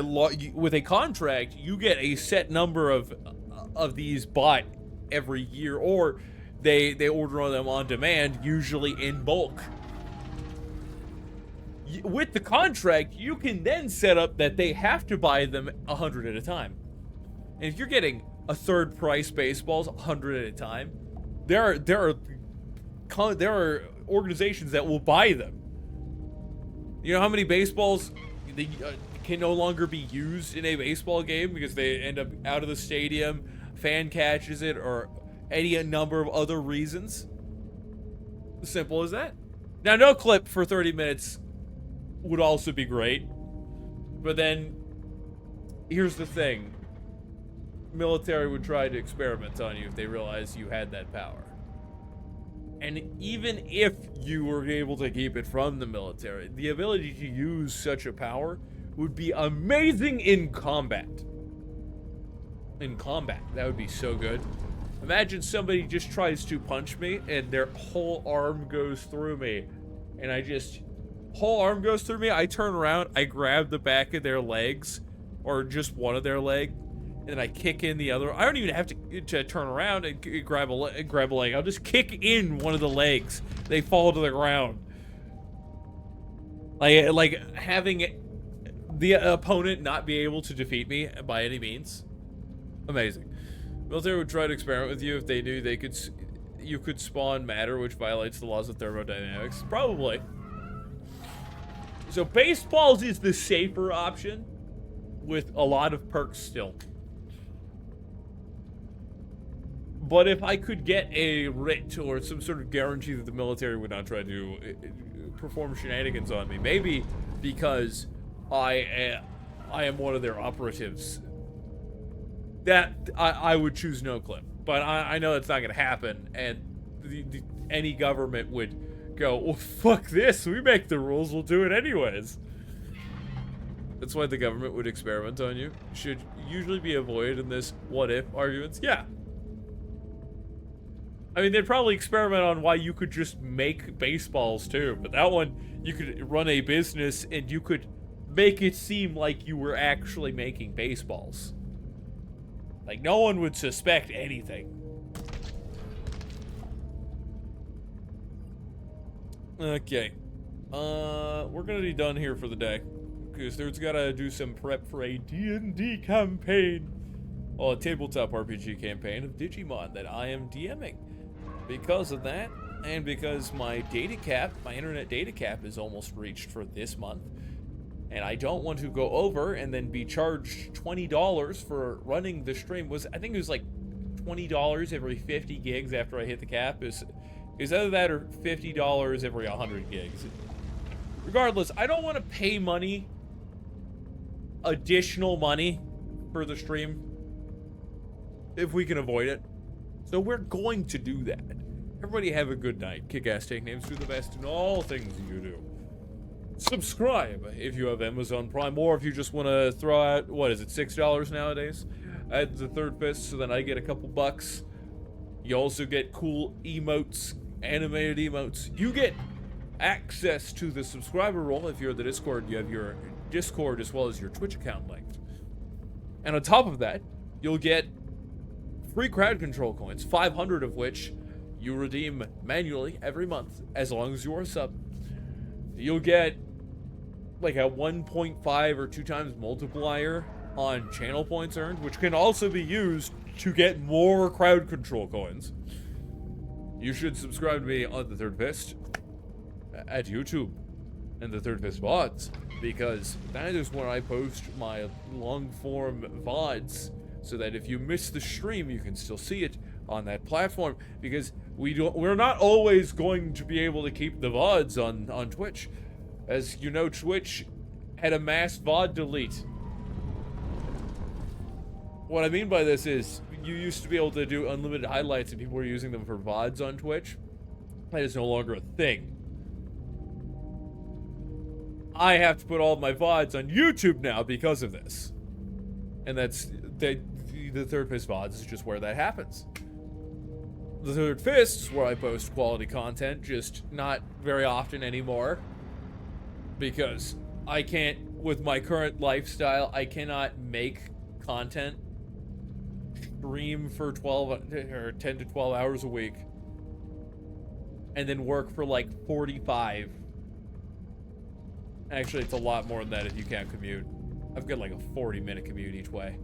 Speaker 2: with a contract, you get a set number of these bought every year, or they order them on demand, usually in bulk. With the contract, you can then set up that they have to buy them 100 at a time. And if you're getting a third price baseballs 100 at a time, there are organizations that will buy them. You know how many baseballs can no longer be used in a baseball game because they end up out of the stadium, fan catches it, or any number of other reasons? Simple as that. Now, no clip for 30 minutes would also be great, but then here's the thing. Military would try to experiment on you if they realized you had that power. And even if you were able to keep it from the military, the ability to use such a power would be amazing in combat. In combat, that would be so good. Imagine somebody just tries to punch me and their whole arm goes through me, and I turn around, I grab the back of their legs, or just one of their legs, and then I kick in the other. I don't even have to turn around and grab a leg. I'll just kick in one of the legs. They fall to the ground. Like having the opponent not be able to defeat me by any means. Amazing. Military would try to experiment with you if they knew you could spawn matter, which violates the laws of thermodynamics. Probably. So baseballs is the safer option, with a lot of perks still. But if I could get a writ or some sort of guarantee that the military would not try to perform shenanigans on me, maybe because I am one of their operatives, that I would choose no clip. But I know that's not going to happen, and any government would go, well, fuck this, we make the rules, we'll do it anyways. That's why the government would experiment on you. Should usually be avoided in this what-if arguments. Yeah. I mean, they'd probably experiment on why you could just make baseballs too, but that one, you could run a business and you could make it seem like you were actually making baseballs. Like, no one would suspect anything. Okay. We're gonna be done here for the day, because there's gotta do some prep for a D&D campaign. Well, a tabletop RPG campaign of Digimon that I am DMing. Because of that, and because my data cap, my internet data cap is almost reached for this month, and I don't want to go over and then be charged $20 for running the stream. I think it was like $20 every 50 gigs after I hit the cap. Is either that or $50 every 100 gigs. Regardless, I don't want to pay money additional money for the stream if we can avoid it. So we're going to do that. Everybody have a good night. Kick-ass, take names, do the best in all things you do. Subscribe if you have Amazon Prime, or if you just want to throw out, what is it, $6 nowadays? Add the third fist, so then I get a couple bucks. You also get cool emotes, animated emotes. You get access to the subscriber roll. If you're in the Discord, you have your Discord as well as your Twitch account linked. And on top of that, you'll get free crowd control coins, 500 of which you redeem manually every month, as long as you're a sub. You'll get like a 1.5 or 2 times multiplier on channel points earned, which can also be used to get more crowd control coins. You should subscribe to me on the Third Fist at YouTube and the Third Fist VODs, because that is where I post my long form VODs, so that if you miss the stream, you can still see it on that platform, because we're not always going to be able to keep the VODs on Twitch. As you know, Twitch had a mass VOD delete. What I mean by this is, you used to be able to do unlimited highlights and people were using them for VODs on Twitch. That is no longer a thing. I have to put all of my VODs on YouTube now because of this. And that's, the Third Fist VODs is just where that happens. The Third Fist is where I post quality content, just not very often anymore. Because I can't, with my current lifestyle, I cannot make content, stream for 10 to 12 hours a week, and then work for like 45. Actually, it's a lot more than that if you can't commute. I've got like a 40-minute commute each way.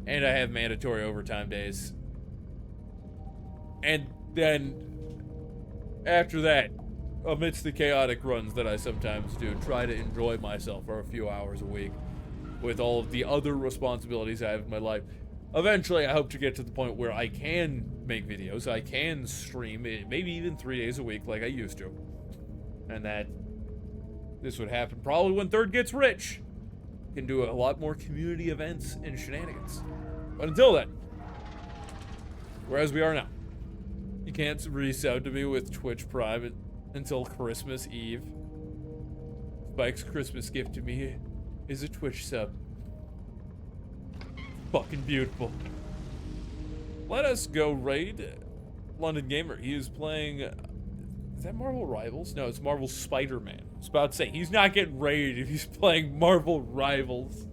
Speaker 2: And I have mandatory overtime days. And then, after that, amidst the chaotic runs that I sometimes do, try to enjoy myself for a few hours a week with all of the other responsibilities I have in my life. Eventually, I hope to get to the point where I can make videos, I can stream, maybe even 3 days a week like I used to. And that this would happen probably when Third gets rich. Can do a lot more community events and shenanigans. But until then, whereas we are now, you can't resub to me with Twitch Prime until Christmas Eve. Spike's Christmas gift to me is a Twitch sub. Fucking beautiful. Let us go raid London Gamer. He is playing, is that Marvel Rivals? No, it's Marvel Spider-Man. I was about to say, he's not getting raided if he's playing Marvel Rivals.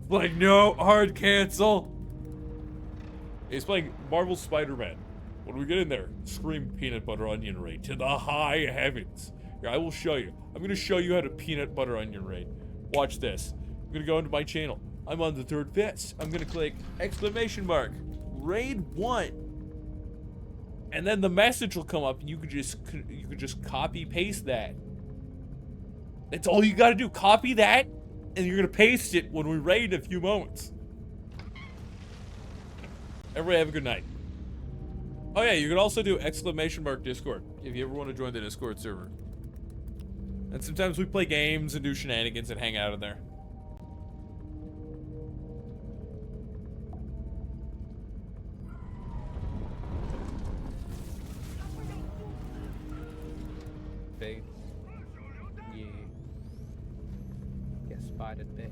Speaker 2: Like, no, hard cancel. He's playing Marvel Spider-Man. When we get in there, scream peanut butter onion raid to the high heavens. Here, I will show you. I'm going to show you how to peanut butter onion raid. Watch this. I'm going to go into my channel. I'm on the Third Fist. I'm going to click exclamation mark, raid 1. And then the message will come up and you could just copy paste that. That's all you got to do. Copy that and you're going to paste it when we raid in a few moments. Everybody have a good night. Oh yeah, you can also do exclamation mark Discord if you ever want to join the Discord server. And sometimes we play games and do shenanigans and hang out in there.
Speaker 4: Big. Yeah. Get spotted, bitch.